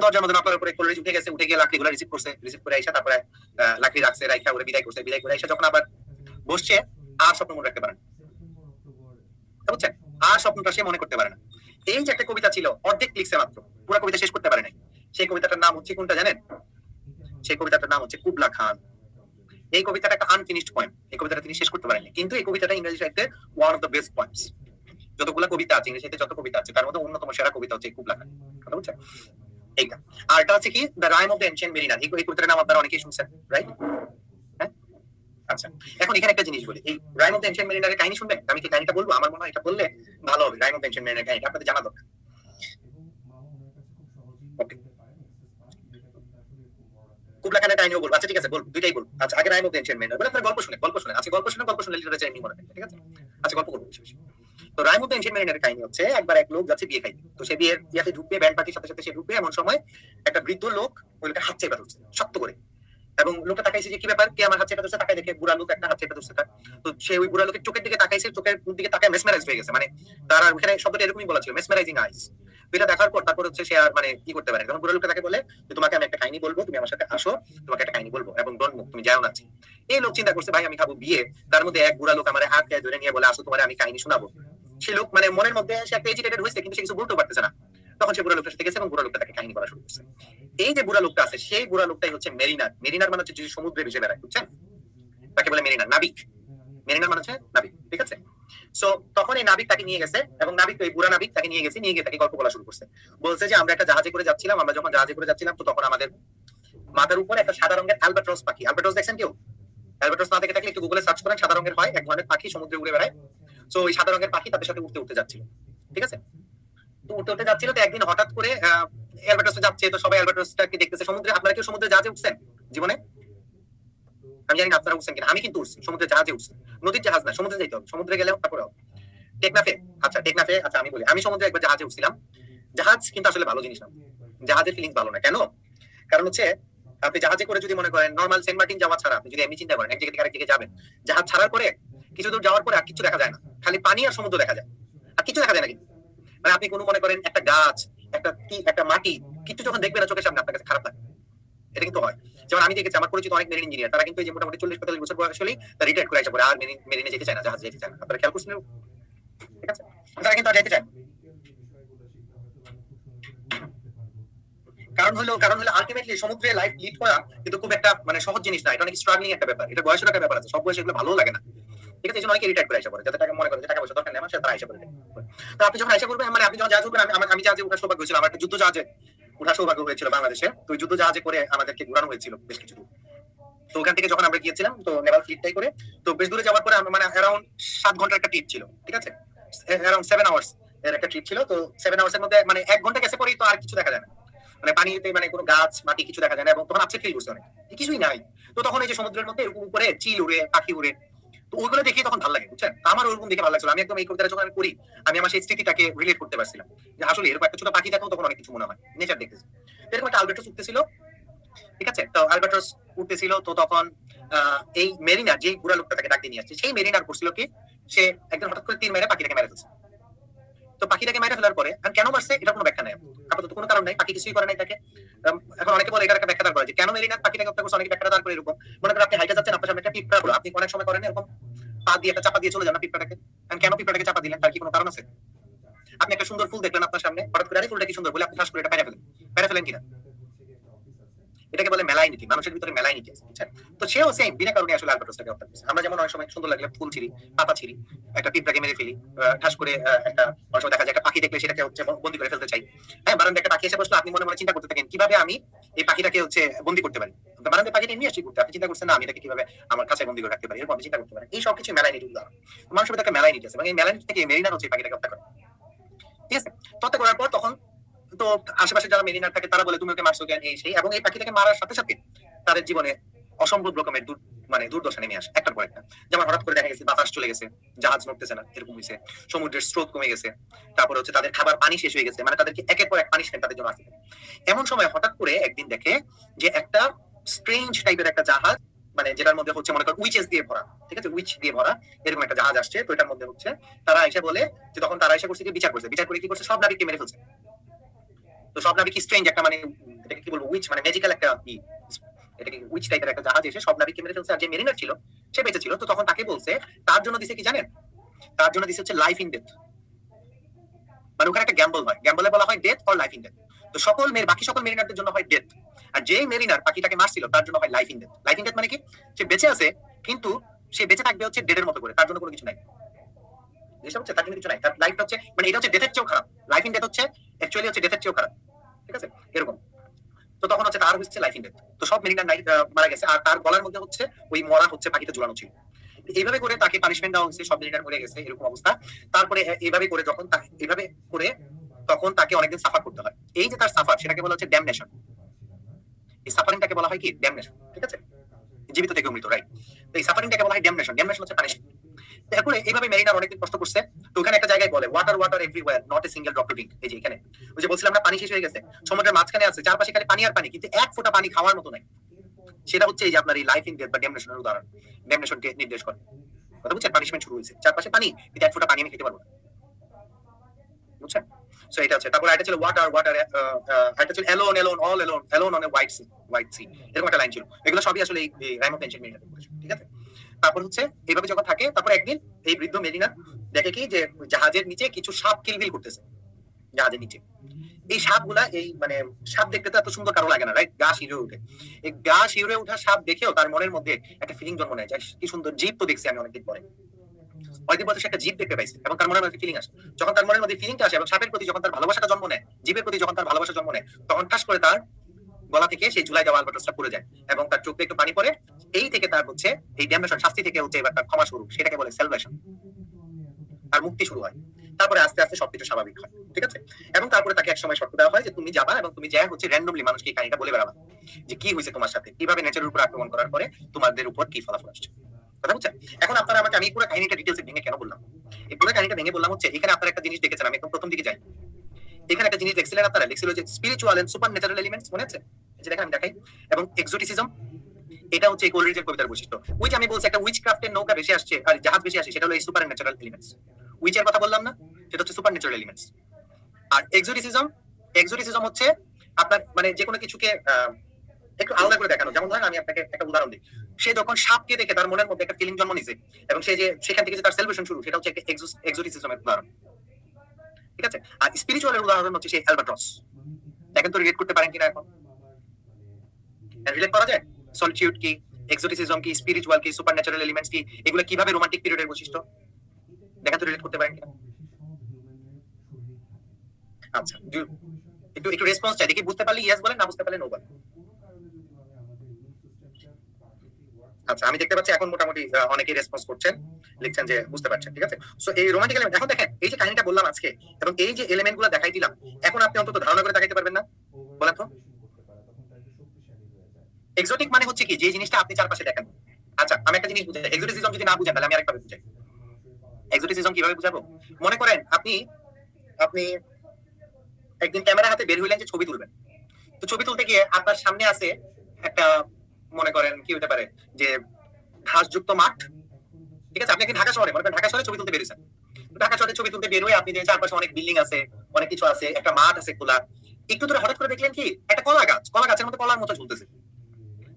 দরজার মধ্যে নক করার পরে কোলরিজ উঠে গেছে, উঠে গিয়ে লাকড়িগুলো রিসিভ করছে, রিসিভ করে আইসা তারপরে লাকড়ি রাখছে, রাইখা ওরে বিদায় করছে। বিদায় করে আইসা যখন আবার বসছে, আর স্বপ্ন মনে রাখতে পারে না, বুঝছেন? আর স্বপ্নটা সে মনে করতে পারে না। এই যে একটা কবিতা ছিল, অর্ধেক লিখছে মাত্র, পুরো কবিতা শেষ করতে পারে নাই। সেই কবিতাটার নাম হচ্ছে কোনটা জানেন? সেই কবিতাটার নাম হচ্ছে কুবলা খান। এই কবিতাটা একটা আনফিনিশড পয়েম। এই কবিতাটা তিনি শেষ করতে পারেননি, কিন্তু এই কবিতাটা ইংরেজি সাহিত্যে one of the best poems. যতগুলো কবিতা আছে ইংরেজি সাহিত্যে, যত কবিতা আছে তার মধ্যে অন্যতম সেরা কবিতা হচ্ছে কুবলা খান, কথা বুঝছেন? এইটা। আর এটা হচ্ছে কি, the rime of the ancient mariner. এই কবিতাটার নাম আপনারা অনেকেই শুনছেন, রাইট? হ্যাঁ, আচ্ছা। এখন এখানে একটা জিনিস বলি, এই রাইম অফ দ্য এনশিয়েন্ট মেরিনারের কাহিনী শুনবেন? আমি কি কাহিনীটা বলবো? আমার মনে হয় এটা বললে ভালো হবে। রাইম অফ দ্য এনশিয়েন্ট মেরিনারের কাহিনীটা আপনাদের জানা দরকার। ওকে, কুবলা খানের কাহিনীও বলবো। আচ্ছা ঠিক আছে, বলবো, দুইটাই বলবো। আচ্ছা, আগে rime of the ancient mariner বলে, আপনার গল্প শুনে, গল্প শুনে। আচ্ছা, গল্প শুনে লিটারেচার এমনি মনে থাকে, ঠিক আছে? আচ্ছা, গল্প করবো বেশি বেশি। তো রাইম অফ দ্য এনশিয়েন্ট মেরিনারের কাহিনী হচ্ছে, একবার এক লোক যাচ্ছে বিয়ে খাইতে। তো সে বিয়ের ইয়াতে ঢুকবে, ব্যান্ড পার্টির সাথে সাথে সে ঢুকবে, এমন সময় একটা বৃদ্ধ লোক ওই লোকের হাত চেপে ধরছে শক্ত করে। এবং লোকটা তাকাইছে যে কি ব্যাপার, কে আমার হাত চেপে ধরছে। তাকাই দেখে বুড়া লোক একটা হাত চেপে ধরছে তার। তো সে ওই বুড়া লোকের চোখের দিকে তাকাইছে, চোখের দিকে তাকায় মেসমেরাইজ হয়ে গেছে। মানে তার ওখানে শব্দটা এরকমই বলা ছিল, মেসমেরাইজিং আইস। এটা দেখার পর তারপর হচ্ছে সে আর মানে কি করতে পারে। তখন বুড়া লোকটা তাকে বলে যে, তোমাকে আমি একটা কাহিনী বলবো, তুমি আমার সাথে আসো, তোমাকে একটা কাহিনী বলবো, এবং ডোন্ট মুভ, তুমি যাও না। এই লোক চিন্তা করছে, ভাই আমি খাবো বিয়ে, তার মধ্যে এক বুড়া লোক আমার হাত ধরে নিয়ে বলে, আসো তোমার আমি কাহিনী শোনাবো। সে লোক মানে মনের মধ্যে সে একটা এজিটেটেড হয়েছে, কিন্তু সে কিছু বলতে পারতেছে না। তখন সে বুড়া লোকটার সাথে গেছে এবং বুড়া লোকটা তাকে কাহিনী বলা শুরু করছে। এই যে বুড়া লোকটা আছে, সেই বুড়া লোকটাই হচ্ছে মেরিনার। মেরিনার মানে হচ্ছে যে সমুদ্রে ভেসে বেড়ায়, বুঝছেন? তাকে বলে মেরিনার, নাবিক। মেরিনার মানে হচ্ছে নাবিক, ঠিক আছে? সো তখন এই নাবিক তাকে নিয়ে গেছে, এবং নাবিক ওই বুড়া নাবিক তাকে নিয়ে গেছে, নিয়ে গিয়ে তাকে গল্প বলা শুরু করছে। বলছে যে, আমরা একটা জাহাজে করে যাচ্ছিলাম, আমরা যখন জাহাজে করে যাচ্ছিলাম, তো তখন আমাদের মাথার উপরে একটা সাদা রঙের অ্যালবাট্রস পাখি। অ্যালবাট্রস দেখছেন কেউ? অ্যালবাট্রস না দেখে থাকলে একটু গুগলে সার্চ করেন। সাদা রঙের হয়, এক ধরনের পাখি, সমুদ্রে উড়ে বেড়ায়। সো ওই সাদা রঙের পাখি তাদের সাথে উঠতে উঠতে যাচ্ছিল, ঠিক আছে? তো উঠতে উঠতে যাচ্ছিল, তো একদিন হঠাৎ করে অ্যালবাট্রসে যাচ্ছে, তো সবাই অ্যালবাট্রসটাকে দেখতেছে সমুদ্রে। আপনারা কেউ সমুদ্রে জাহাজে উঠছেন জীবনে? আমি জানি না আপনারা উঠছেন কিনা, আমি কিন্তু উঠছি, সমুদ্রে জাহাজে উঠছি। নদীর জাহাজ না, সমুদ্রে যাইতে হবে, সমুদ্রে গেলেও তারপরে টেকনাফে। আচ্ছা, টেকনাফে। আচ্ছা, আমি বলি, আমি সমুদ্রে একবার জাহাজে উঠছিলাম। জাহাজ কিন্তু আসলে ভালো জিনিস না, জাহাজের ফিলিংস ভালো না। কেন? কারণ হচ্ছে, আপনি জাহাজে করে যদি মনে করেন নর্মাল সেন্ট মার্টিন যাওয়া ছাড়া, আপনি যদি এমনি চিন্তা করেন এক জায়গা থেকে আরেক জায়গায় যাবেন, জাহাজ ছাড়ার পরে কিছু দূর যাওয়ার পরে আর কিছু দেখা যায় না, খালি পানি আর সমুদ্র দেখা যায়, আর কিছু দেখা যায় না। কিন্তু মানে আপনি কোনো মনে করেন একটা গাছ, একটা মাটি, কিছু যখন দেখবেন না চোখের সামনে, আপনার কাছে খারাপ লাগে। এটা কিন্তু হয়। যেমন আমি দেখেছি, আমার পরিচিত অনেক মেরিন ইঞ্জিনিয়ার, তারা কিন্তু এই যে মোটামুটি 40-45 বছর বয়স হলেই রিটায়ার করে আসে পরে, আর মেরিনে যেতে চায় না, জাহাজ যেতে চায় না। আপনারা খেয়াল করছেন? ঠিক আছে, তারা কিন্তু আর যেতে চায়। কারণ হলো আলটিমেটলি সমুদ্রে লাইফ লিড করা কিন্তু খুব একটা মানে সহজ জিনিস না। এটা অনেক স্ট্রাগলিং একটা ব্যাপার, এটা বয়সের একটা ব্যাপার আছে। সব বয়সে এগুলো ভালো লাগে না, ঠিক আছে? এই জন্য অনেকে রিটায়ার করে আসে পরে, যাতে টাকা মনে করে যে টাকা পয়সা দরকার নেই আমার, সেটা তারা আইসা করে। তো আপনি যখন আইসা করবেন, মানে আপনি যখন জাহাজ করবেন, আমি জাহাজে ওঠার সৌভাগ্য হয়েছিল, আমার একটা যুদ্ধ জাহাজে ওঠার সৌভাগ্য হয়েছিল বাংলাদেশে। তো যুদ্ধ জাহাজে করে আমাদেরকে ঘোরানো হয়েছিল বেশ কিছু দূর। তো ওখান থেকে যখন আমরা গিয়েছিলাম, তো নেভাল ফ্লিটটাই করে, তো বেশ দূরে যাওয়ার পরে আমরা মানে অ্যারাউন্ড 7 ঘন্টার একটা ট্রিপ ছিল, ঠিক আছে? অ্যারাউন্ড 7 আওয়ার্স এর একটা ট্রিপ ছিল। তো 7 আওয়ার্সের মধ্যে মানে 1 ঘন্টা গেছে পরেই তো আর কিছু দেখা যায় না, মানে পানিতে মানে কোনো গাছ মাটি কিছু দেখা যায় না, এবং তখন আপসেট ফিল করছে অনেক, কিছুই নাই। তো তখন এই যে সমুদ্রের মধ্যে এরকম উপরে চিল উড়ে, পাখি উড়ে, তো ওইগুলো দেখে তখন ভালো লাগে, বুঝছেন? আমার ওরকম দেখে ভালো লাগছিল। আমি একদম এই কবিতাটা যখন আমি পড়ি, আমি আমার সেই স্মৃতিটাকে রিলেট করতে পারছিলাম যে আসলে এরকম একটা ছোট পাখি দেখো, তখন অনেক কিছু মনে হয়, নেচার দেখতেছি। এরকম একটা আলবাট্রস উঠতেছিল, ঠিক আছে? তো আলবাট্রস উঠতেছিল, তো তখন এই মেরিনার, যে বুড়া লোকটা তাকে ডাক দিয়ে নিয়ে আসছে, সেই মেরিনার করছিল কি, সে একদিন হঠাৎ করে তীর মেরে পাখিটাকে মেরে ফেলছে। তো পাখিটাকে মেরে ফেলার পরে আর কেন মারছে এটা কোনো ব্যাখ্যা নাই, আপাতত কোনো কারণ নাই, পাখি কিছুই করে নাই তাকে। এখন অনেকে বলে এটার একটা ব্যাখ্যা দাঁড় করে যে কেন মেরিনা পাখিটাকে হত্যা করছে, অনেকে ব্যাখ্যা দাঁড় করে এরকম, মনে করেন আপনি হাইটে যাচ্ছেন, আপনার সামনে একটা পিঁপড়া হলো, আপনি অনেক সময় করেন এরকম পা দিয়ে একটা চাপা দিয়ে চলে যান না পিঁপড়াটাকে, কেন পিঁপড়াটাকে চাপা দিলেন, তার কি কোনো কারণ আছে? আপনি একটা সুন্দর ফুল দেখলেন আপনার সামনে, হঠাৎ করে আরে ফুলটা কি সুন্দর বলে আপনি ঠাস করে এটা পেরে ফেলেন কিনা, এটাকে বলে মেলাইনিটি, মানুষের ভিতরে মেলাইনিটি আছে, বুঝছেন? তো সেও সেম বিনা কারণে আসলে আলবাট্রসটাকে হত্যা করছে। আমরা যেমন অনেক সময় সুন্দর লাগলে ফুল ছিঁড়ি, পাতা ছিঁড়ি, একটা পিঁপড়াকে মেরে ফেলি, ঠাস করে একটা অনেক সময় দেখা যায় একটা পাখি দেখলে সেটাকে হচ্ছে বন্দি করে ফেলতে চাই। হ্যাঁ, বারান্দা একটা পাখি এসে বসলো, আপনি মনে মনে চিন্তা করতে থাকেন কিভাবে আমি এই পাখিটাকে হচ্ছে বন্দি করতে পারি, বারান্দা পাখিটা নিয়ে আসি করতে, আপনি চিন্তা করছেন না আমি এটাকে কিভাবে আমার কাছে বন্দি করে রাখতে পারি, এরকম আপনি চিন্তা করতে পারেন। এই সব কিছু মেলাইনিটি উদাহরণ। মানুষের ভিতরে একটা মেলাইনিটি আছে এবং এই মেলাইনিটি থেকে মেরিনার হচ্ছে পাখিটাকে হত্যা করে। ঠিক আছে, হত্যা করার পর তখন তো আশেপাশে যারা মেরিনার থাকে তারা বলে তুমি ওকে মারছো কেন, এই সেই, এবং এই পাখিটাকে মারার সাথে সাথে তাদের জীবনে অসম্ভব রকমের দুর্দশা নেমে আসে একটার পর একটা। যেমন হঠাৎ করে দেখা গেছে বাতাস চলে গেছে, জাহাজ নড়তেছে না, এরকম হয়েছে, সমুদ্রের স্রোত কমে গেছে, তারপরে হচ্ছে তাদের খাবার পানি শেষ হয়ে গেছে, মানে তাদেরকে একের পর এক পানিশমেন্ট তাদের জন্য আসে। এমন সময় হঠাৎ করে একদিন দেখে যে একটা স্ট্রেঞ্জ টাইপের একটা জাহাজ, মানে যেটার মধ্যে হচ্ছে মনে করেন উইচেস দিয়ে ভরা, ঠিক আছে, উইচ দিয়ে ভরা এরকম একটা জাহাজ আসছে। তো এটার মধ্যে হচ্ছে তারা এসে বলে যে তখন তারা এসে করছে কি বিচার করে কি করছে, সব নাবিককে মেরে ফেলছে। তো সব নাবিক স্ট্রেঞ্জ একটা মানে এটাকে কি বলবো, উইচ মানে ম্যাজিক্যাল একটা এটাকে উইচ টাইপের একটা জাহাজ এসে সব নাবিককে মেরে ফেলছে। আর যে মেরিনার ছিল সে বেঁচে ছিল। তো তখন তাকে বলছে, তার জন্য দিছে কি জানেন, তার জন্য দিছে হচ্ছে লাইফ ইন ডেথ, মানে ওখানে একটা গ্যাম্বল হয়, গ্যাম্বলে বলা হয় death or life in death. তো বাকি সকল মেরিনারদের জন্য হয় ডেথ, আর যে মেরিনার পাখিটাকে মারছিল তার জন্য হয় life in death. Life in death মানে কি, সে বেঁচে আছে কিন্তু সে বেঁচে থাকবে হচ্ছে ডেডের মতো করে, তার জন্য কোনো কিছু নাই, জিনিসটা হচ্ছে তার জন্য কিছু নাই, তার লাইফটা হচ্ছে মানে এটা হচ্ছে ডেথের চেয়েও খারাপ, লাইফ ইন ডেথ হচ্ছে অ্যাকচুয়ালি হচ্ছে ডেথের চেয়েও খারাপ, ঠিক আছে, এরকম। তো তখন হচ্ছে তার হচ্ছে লাইফ ইন ডেথ, তো সব মেরিনার মারা গেছে, আর তার গলার মধ্যে হচ্ছে ওই মরা হচ্ছে পাখিটা ঝুলানো ছিল। এইভাবে করে তাকে পানিশমেন্ট দেওয়া হচ্ছে, সব মেরিনার মরে গেছে এরকম অবস্থা। তারপরে এইভাবে করে যখন এইভাবে করে তখন তাকে অনেকদিন সাফার করতে হয়। এই যে তার সাফার, সেটাকে বলা হচ্ছে ড্যামনেশন। এই সাফারিংটাকে বলা হয় কি ড্যামনেশন, ঠিক আছে, জীবিত থেকে মৃত, রাইট। তো এই সাফারিংটাকে বলা হয় ড্যামনেশন, ড্যামনেশন হচ্ছে পানিশমেন্ট। এরপরে এইভাবে মেরিনার অনেকদিন কষ্ট করছে। তো ওখানে একটা জায়গায় বলে water water everywhere, not a single drop to drink. এই যে এখানে ওই যে বলছিলাম না পানি শেষ হয়ে গেছে, সমুদ্রের মাঝখানে আছে, চারপাশে খালি পানি আর পানি, কিন্তু এক ফোঁটা পানি খাওয়ার মতো নাই। সেটা হচ্ছে এই যে আপনার এই লাইফ ইন ডেথ বা ড্যামনেশনের উদাহরণ, ড্যামনেশনকে নির্দেশ করে। কথা বুঝছেন, পানিশমেন্ট শুরু হয়েছে, চারপাশে পানি কিন্তু এক ফোঁটা পানি আমি খেতে পারবো না, বুঝছেন? সো এটা হচ্ছে। তারপর এটা ছিল ওয়াটার ওয়াটার, এটা ছিল alone alone all alone alone on a white sea, এরকম একটা লাইন ছিল। এগুলো সবই আসলে এই রাইম অফ এনশিয়েন্ট মেরিনার, ঠিক আছে। তারপর হচ্ছে এইভাবে যখন থাকে, তারপর একদিন এই বৃদ্ধ মেরিনা দেখে কি যে জাহাজের নিচে কিছু সাপ কিলবিল করতেছে জাহাজের নিচে। এই সাপগুলা এই মানে সাপ দেখতে তো এত সুন্দর কারো লাগে না, রাইট, গা শিউরে ওঠে। এই গা শিউরে ওঠা সাপ দেখেও তার মনের মধ্যে একটা ফিলিং জন্ম নেয়, কি সুন্দর জীব তো দেখছি আমি অনেকদিন পরে, অনেকদিন পরে সে একটা জীব দেখতে পাইছে এবং তার মনের মধ্যে ফিলিং আসে। যখন তার মনের মধ্যে ফিলিংটা আসে এবং সাপের প্রতি যখন তার ভালোবাসাটা জন্ম নেয়, জীবের প্রতি যখন তার ভালোবাসা জন্ম নেয়, তখন ঠাস করে তার গলা থেকে সেই ঝুলাই দেওয়া আলবাট্রসটা পড়ে যায় এবং তার চোখে একটু পানি পড়ে। এই থেকে তার হচ্ছে এই ড্যামনেশন, শাস্তি থেকে হচ্ছে এবার তার ক্ষমা শুরু, সেটাকে বলে সেলভেশন, আর মুক্তি শুরু হয়। তারপরে আস্তে আস্তে সবকিছু স্বাভাবিক হয়, ঠিক আছে। এবং তারপরে তাকে এক সময় শর্ত দেওয়া হয় যে তুমি যাবা এবং তুমি যা হচ্ছে র্যান্ডমলি মানুষকে এই কাহিনীটা বলে বেড়াবা যে কি হয়েছে তোমার সাথে, কিভাবে নেচারের উপর আক্রমণ করার পরে তোমাদের উপর কি ফলাফল আসছে, কথা বুঝছেন? এখন আপনারা আমাকে, আমি পুরো কাহিনীটা ডিটেইলসে ভেঙে কেন বললাম, এই পুরো কাহিনীটা ভেঙে বললাম হচ্ছে এখানে আপনারা একটা জিনিস দেখেছেন, আমি একদম প্রথম দিকে যাই, এখানে একটা জিনিস দেখছিলেন আপনারা, লিখছিল যে spiritual and supernatural elements, মনে আছে? এই যে দেখেন আমি দেখাই, এবং এক্সোটিসিজম, এটা হচ্ছে এই কোলরিজের কবিতার বৈশিষ্ট্য। ওই যে আমি বলছি একটা উইচ ক্রাফটের নৌকা বেশি আসছে আর জাহাজ বেশি আসে, সেটা হলো এই সুপার ন্যাচারাল এলিমেন্টস। উইচের কথা বললাম না, সেটা হচ্ছে সুপার ন্যাচারাল এলিমেন্টস। আর এক্সোটিসিজম হচ্ছে আপনার মানে যে কোনো কিছুকে একটু আলাদা করে দেখানো। যেমন ধরেন আমি আপনাকে একটা উদাহরণ দিই, সে যখন সাপকে দেখে তার মনের মধ্যে একটা ফিলিং জন্ম নিছে এবং সে যে সেখান থেকে যে তার সেলিব্রেশন শুরু, সেটা হচ্ছে একটা এক্সোটিসিজমের উদাহরণ, ঠিক আছে। আর স্পিরিচুয়ালের উদাহরণ হচ্ছে সেই অ্যালবাট্রস। দেখেন তো রিলেট করতে পারেন কিনা, এখন রিলেট করা যায়? সলিটিউড কি, এক্সোটিসিজম কি, স্পিরিচুয়াল কি, সুপার ন্যাচারাল এলিমেন্টস কি, এগুলো কিভাবে রোমান্টিক পিরিয়ডের বৈশিষ্ট্য, দেখেন তো রিলেট করতে পারেন কিনা। আচ্ছা, একটু একটু রেসপন্স চাই দেখি, বুঝতে পারলে ইয়েস বলেন, না বুঝতে পারলে নো বলেন। আচ্ছা, আমি দেখতে পাচ্ছি এখন মোটামুটি অনেকেই রেসপন্স করছেন, লিখছেন যে বুঝতে পারছেন, ঠিক আছে। সো এই রোমান্টিক এলিমেন্ট, এখন দেখেন এই যে কাহিনীটা বললাম আজকে এবং এই যে এলিমেন্ট গুলো দেখাই দিলাম, এখন আপনি অন্তত ধারণা করে দেখাইতে পারবেন না, বলেন তো? এক্সোটিক মানে হচ্ছে কি, যে জিনিসটা আপনি চারপাশে দেখেন। আচ্ছা, আমি একটা জিনিস বুঝাই, এক্সোটিসিজম যদি না বুঝেন তাহলে আমি আরেকভাবে বুঝাই। এক্সোটিসিজম কিভাবে বুঝাবো, মনে করেন আপনি আপনি একদিন ক্যামেরা হাতে বের হইলেন যে ছবি তুলবেন। তো ছবি তুলতে গিয়ে আপনার সামনে আছে একটা, মনে করেন কি হতে পারে, যে ঘাসযুক্ত মাঠ, ঠিক আছে? আপনি একদিন ঢাকা শহরে, মনে করেন ঢাকা শহরে ছবি তুলতে বেরিয়েছেন। ঢাকা শহরে ছবি তুলতে বের হয়ে আপনি যে চারপাশে অনেক বিল্ডিং আছে, অনেক কিছু আছে, একটা মাঠ আছে খোলা। একটু দূরে হঠাৎ করে দেখলেন কি একটা কলা গাছ, কলা গাছের মধ্যে কলার মোচা ঝুলতেছে।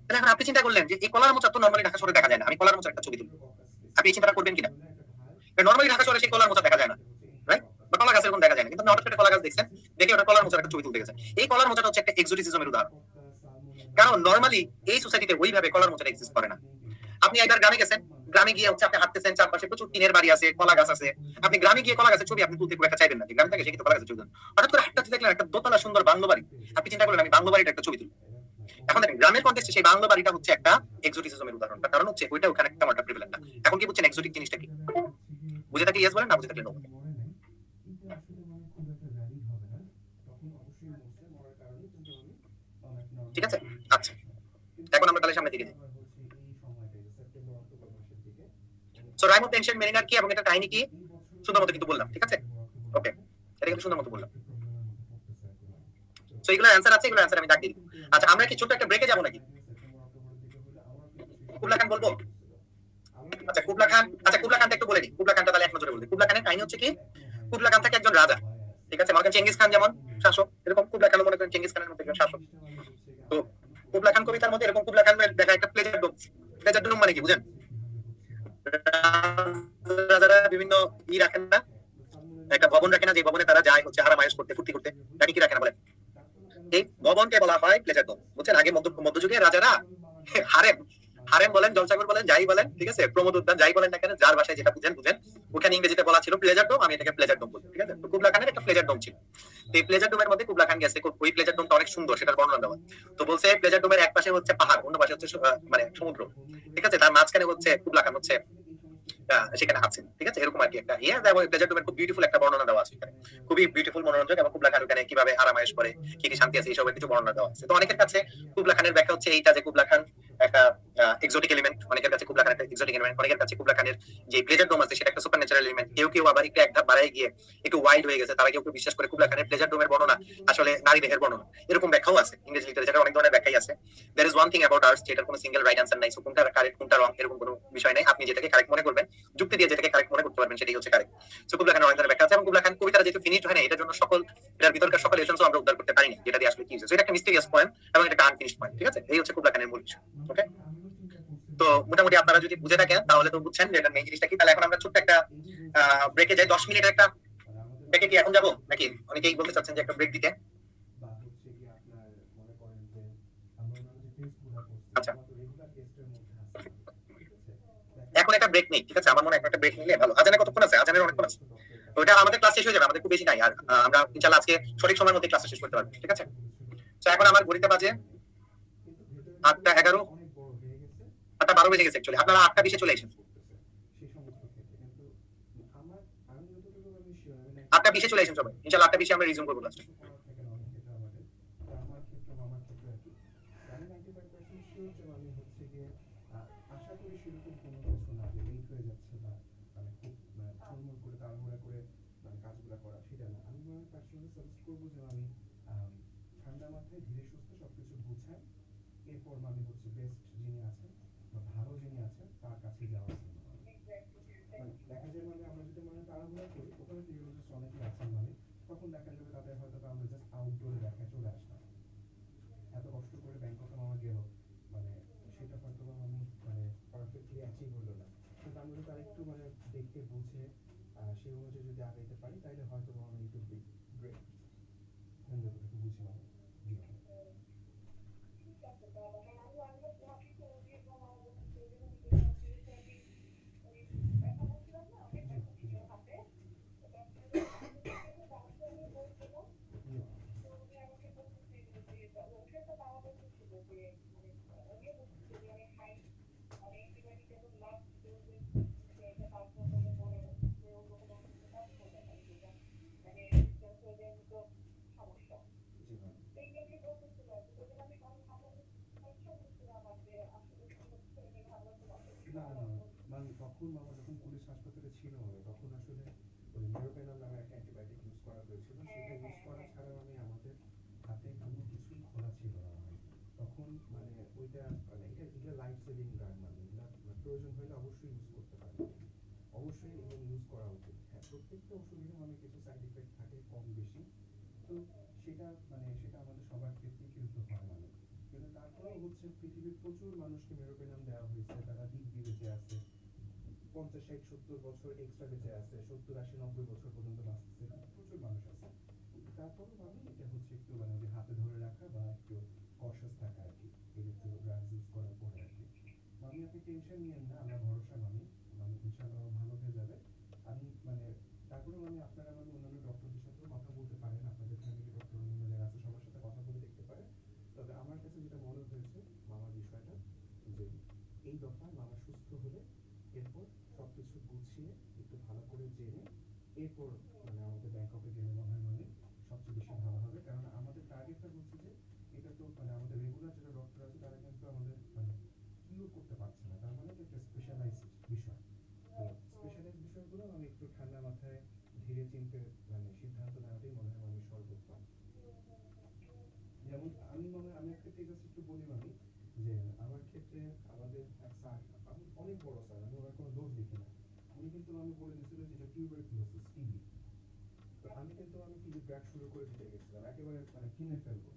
তাহলে এখন আপনি চিন্তা করলেন যে এই কলার মোচা তো নরমালি ঢাকা শহরে দেখা যায় না, আমি কলার মোচার একটা ছবি তুলবো। আপনি এই চিন্তাটা করবেন কিনা? নরমালি ঢাকা শহরে সেই কলার মোচা দেখা যায় না, রাইট? বা কলা গাছ এরকম দেখা যায় না, কিন্তু আপনি হঠাৎ করে কলা গাছ দেখছেন, দেখে ওটা কলার মোচার একটা ছবি তুলতে গেছেন। এই কলার মোচাটা হচ্ছে একটা এক্সোটিসিজমের উদাহরণ। কারণ নরমালি এই সোসাইটিতে ওইভাবে কলার মোচাটা এক্সিস্ট করে না। আপনি একবার গ্রামে গেছেন, গ্রামে গিয়ে হচ্ছে আপনি হাঁটতেছেন, চারপাশে প্রচুর টিনের বাড়ি আছে, কলা গাছ আছে। আপনি গ্রামে গিয়ে কলা গাছের ছবি আপনি তুলতে খুব একটা চাইবেন না, গ্রামে থেকে সে কিন্তু কলা গাছের ছবি তুলেন। হঠাৎ করে হাঁটতে দেখলেন একটা দোতলা সুন্দর বাংলো বাড়ি, আপনি চিন্তা করলেন আমি বাংলো বাড়িটা একটা ছবি তুলবো। এখন দেখেন গ্রামের কন্টেক্সটে সেই বাংলো বাড়িটা হচ্ছে একটা এক্সোটিসিজমের উদাহরণ, তার কারণ হচ্ছে ওইটা ওখানে তেমন একটা প্রিভেলেন্ট না। এখন কি বুঝছেন এক্সোটিক জিনিসটা কি? বুঝে থাকলে ইয়েস বলেন, না বুঝে থাকলে নো। ঠিক আছে, আচ্ছা এখন আমরা তাহলে সামনের দিকে যাই। So rime of ancient mariner কি এবং এটা কাহিনী কি সুন্দর মতো কিন্তু বললাম, ঠিক আছে? ওকে, এটা কিন্তু সুন্দর মতো বললাম। সো এগুলোর অ্যান্সার আছে, এগুলোর অ্যান্সার আমি দাগ দিই। আচ্ছা আমরা কি ছোট একটা ব্রেকে যাবো নাকি? কুবলা খান বলবো? আচ্ছা কুবলা খান, আচ্ছা কুবলা খানটা একটু বলে দিই, কুবলা খানটা তাহলে এক নজরে বলি। কুবলা খানের কাহিনী হচ্ছে কি, কুবলা খান থাকে একজন রাজা, ঠিক আছে? মনে করেন চেঙ্গিস খান যেমন শাসক, এরকম কুবলা খানও মনে করেন চেঙ্গিস খানের মতো একজন শাসক। তো কুবলা খান কবিতার মধ্যে এরকম কুবলা খান দেখা একটা প্লেজার ডোম। প্লেজার ডোম মানে কি বুঝেন? রাজারা বিভিন্ন রাখেন না, একটা ভবন রাখে না, যে ভবনে তারা যায় হচ্ছে আরাম আয়েশ করতে, ফুর্তি করতে, তাকে কি রাখে না বলেন? এই ভবনকে বলা হয় প্লেজার ডোম, বুঝছেন? আগে মধ্যযুগে রাজারা হারেম, হারেম বলেন, জলসাগর বলেন, যাই বলেন, ঠিক আছে, প্রমোদ উদ্যান যাই বলেন না কেন, যার ভাষায় যেটা বুঝেন বুঝেন, ওখানে ইংরেজিতে বলা ছিল প্লেজার ডোম, আমি এটাকে প্লেজার ডোম বলি, ঠিক আছে? তো কুবলা খানের একটা প্লেজার ডোম ছিল। তো এই প্লেজার ডোমের মধ্যে কুবলা খান গেছে, ওই প্লেজার ডোমটা অনেক সুন্দর, সেটার বর্ণনা দেওয়া। তো বলছে প্লেজার ডোমের এক পাশে হচ্ছে পাহাড়, অন্য পাশে হচ্ছে মানে সমুদ্র, ঠিক আছে? তার মাঝখানে হচ্ছে কুবলা খান হচ্ছে সেখানে আছেন, ঠিক আছে? এরকম আর কি একটা ইয়ে, এবং প্লেজার ডোমের খুব বিউটিফুল একটা বর্ণনা দেওয়া আছে এখানে, খুবই বিউটিফুল মনোরঞ্জক, এবং কুবলা খান ওখানে কিভাবে আরামায়েশ করে, কি কি শান্তি আছে, এইসবের কিছু বর্ণনা দেওয়া আছে। তো অনেকের কাছে কুবলা খানের ব্যাখ্যা হচ্ছে এইটা যে কুবলা খান একটা এক্সোটিক এলিমেন্ট, অনেকের কাছে কুবলা খান একটা এক্সোটিক এলিমেন্ট, অনেকের কাছে কুবলা খানের যে প্লেজার ডোম আছে সেটা একটা সুপার ন্যাচারাল এলিমেন্ট। কেউ কেউ আবার একটু এক ধাপ বাড়ায় গিয়ে একটু ওয়াইল্ড হয়ে গেছে, তারা কেউ কেউ বিশ্বাস করে কুবলা খানের প্লেজার ডোমের বর্ণনা আসলে নারী দেহের বর্ণনা, এরকম ব্যাখ্যাও আছে। ইংরেজি লিটারেচারে অনেক ধরনের ব্যাখ্যাই আছে। there is one thing about arts, যেটার কোনো সিঙ্গেল রাইট অ্যান্সার নাই। সো কোনটা কারেক্ট কোনটা রং এরকম কোনো বিষয় নাই, আপনি যেটাকে কারেক্ট মনে করবেন, যুক্তি দিয়ে যেটাকে কারেক্ট মনে করতে পারবেন সেটাই হচ্ছে কারেক্ট। সো কুবলা খানের অনেক ধরনের ব্যাখ্যা আছে, এবং কুবলা খান কবিতাটা যেহেতু ফিনিশড হয় না, এটার জন্য সকল এটার ভিতরকার সকল এসেন্সও আমরা উদ্ধার করতে পারিনি, যেটা দিয়ে আসলে কি হয়েছে। সো এটা একটা মিস্টেরিয়াস পয়েন্ট এবং এটা আনফিনিশড পয়েন্ট, ঠিক আছে? এই হচ্ছে কুবলা খানের মূল বিষয়। ওকে, তো মোটামুটি আপনারা যদি বুঝে থাকেন তাহলে তো বুঝছেন যে এটা মেইন জিনিসটা কি। তাহলে এখন আমরা ছোট্ট একটা ব্রেকে যাই, 10 মিনিটের একটা ব্রেকে। কি এখন যাবো নাকি অনেকেই বলতে চাচ্ছেন যে একটা ব্রেক দিতে? আচ্ছা এখন একটা ব্রেক নেই, ঠিক আছে? আমার মনে হয় এখন একটা ব্রেক নিলে ভালো। আজানের কতক্ষণ আছে? আজানের অনেকক্ষণ আছে। ওইটা আমাদের ক্লাস শেষ হয়ে যাবে, আমাদের খুব বেশি নাই আর। আমরা ইনশাআল্লাহ আজকে সঠিক সময়ের মধ্যে ক্লাস শেষ করতে পারবো, ঠিক আছে? তো এখন আমার ঘড়িতে বাজে 8:11, 8:12 বেজে গেছে অ্যাকচুয়ালি। আপনারা 8:20 চলে এসেছেন, 8:20 চলে এসেছেন সবাই। ইনশাআল্লাহ 8:20 আমরা রিজিউম করবো ক্লাসটা। অবশ্যই এবং ইউজ করা উচিত। হ্যাঁ, প্রত্যেকটা ওষুধেরই মানে কিছু সাইড ইফেক্ট থাকে কম বেশি। তো সেটা আমাদের সবার ক্ষেত্রেই কিন্তু হয় মানে। কিন্তু তারপরেও হচ্ছে পৃথিবীর প্রচুর মানুষকে মেরোপেনাম দেওয়া হয়েছে, তারা দিব্যি বেঁচে আছে। 50, 60, 70 বছর এক্সট্রা বেঁচে আছে, 70, 80, 90 বছর পর্যন্ত বাঁচতেছে, প্রচুর মানুষ আছে। তারপরেও ভাবি এটা হচ্ছে একটু মানে ওই যে হাতে ধরে রাখা বা একটু কশাস থাকা আর কি, ইলেকট্রো ড্রাগস ইউজ করার পরে আর কি। মামি আপনি টেনশন নিয়েন না, আমরা ভরসা মামি, মামি ইনশাআল্লাহ ভালো হয়ে যাবে। আমি মানে তারপরে মামি আপনারা মানে অন্যান্য ডক্টরদের সাথেও কথা বলতে পারেন, আপনাদের ফ্যামিলি ডক্টর অন্যান্য যারা আছে সবার সাথে কথা বলে দেখতে পারেন। তবে আমার কাছে যেটা মনে হয়েছে মামার বিষয়টা, যে এই দফা মামা সুস্থ হলে এরপর সবকিছু গুছিয়ে একটু ভালো করে জেনে এরপর মানে আমাদের ব্যাংককে গেলে মনে হয় মানে সবচেয়ে বেশি ভালো হবে। কারণ আমাদের টার্গেটটা হচ্ছে যে এটা তো মানে আমাদের রেগুলার যারা ডক্টর আছে তারা কিন্তু আমাদের মানে কিউর করতে পারছে না, তার মানে তো একটা স্পেশালাইজড বিষয়। তো স্পেশালাইজড বিষয়গুলো আমি একটু ঠান্ডা মাথায় ধীরে চিন্তে মানে সিদ্ধান্ত নেওয়াটাই মনে হয় আমি সর্বোত্তম। যেমন আমি একটা জাস্ট একটু বলি মামি, যে আমার ক্ষেত্রে আমাদের এক স্যার, আমি অনেক বড় স্যার, আমি ওনার কোনো দোষ দেখি না। উনি কিন্তু আমি বলে দিয়েছিল যে এটা টিউবারকুলোসিস, টিবি। তো আমি টিবি ড্রাগ শুরু করে দিতে গেছিলাম, একেবারে মানে কিনে ফেলবো।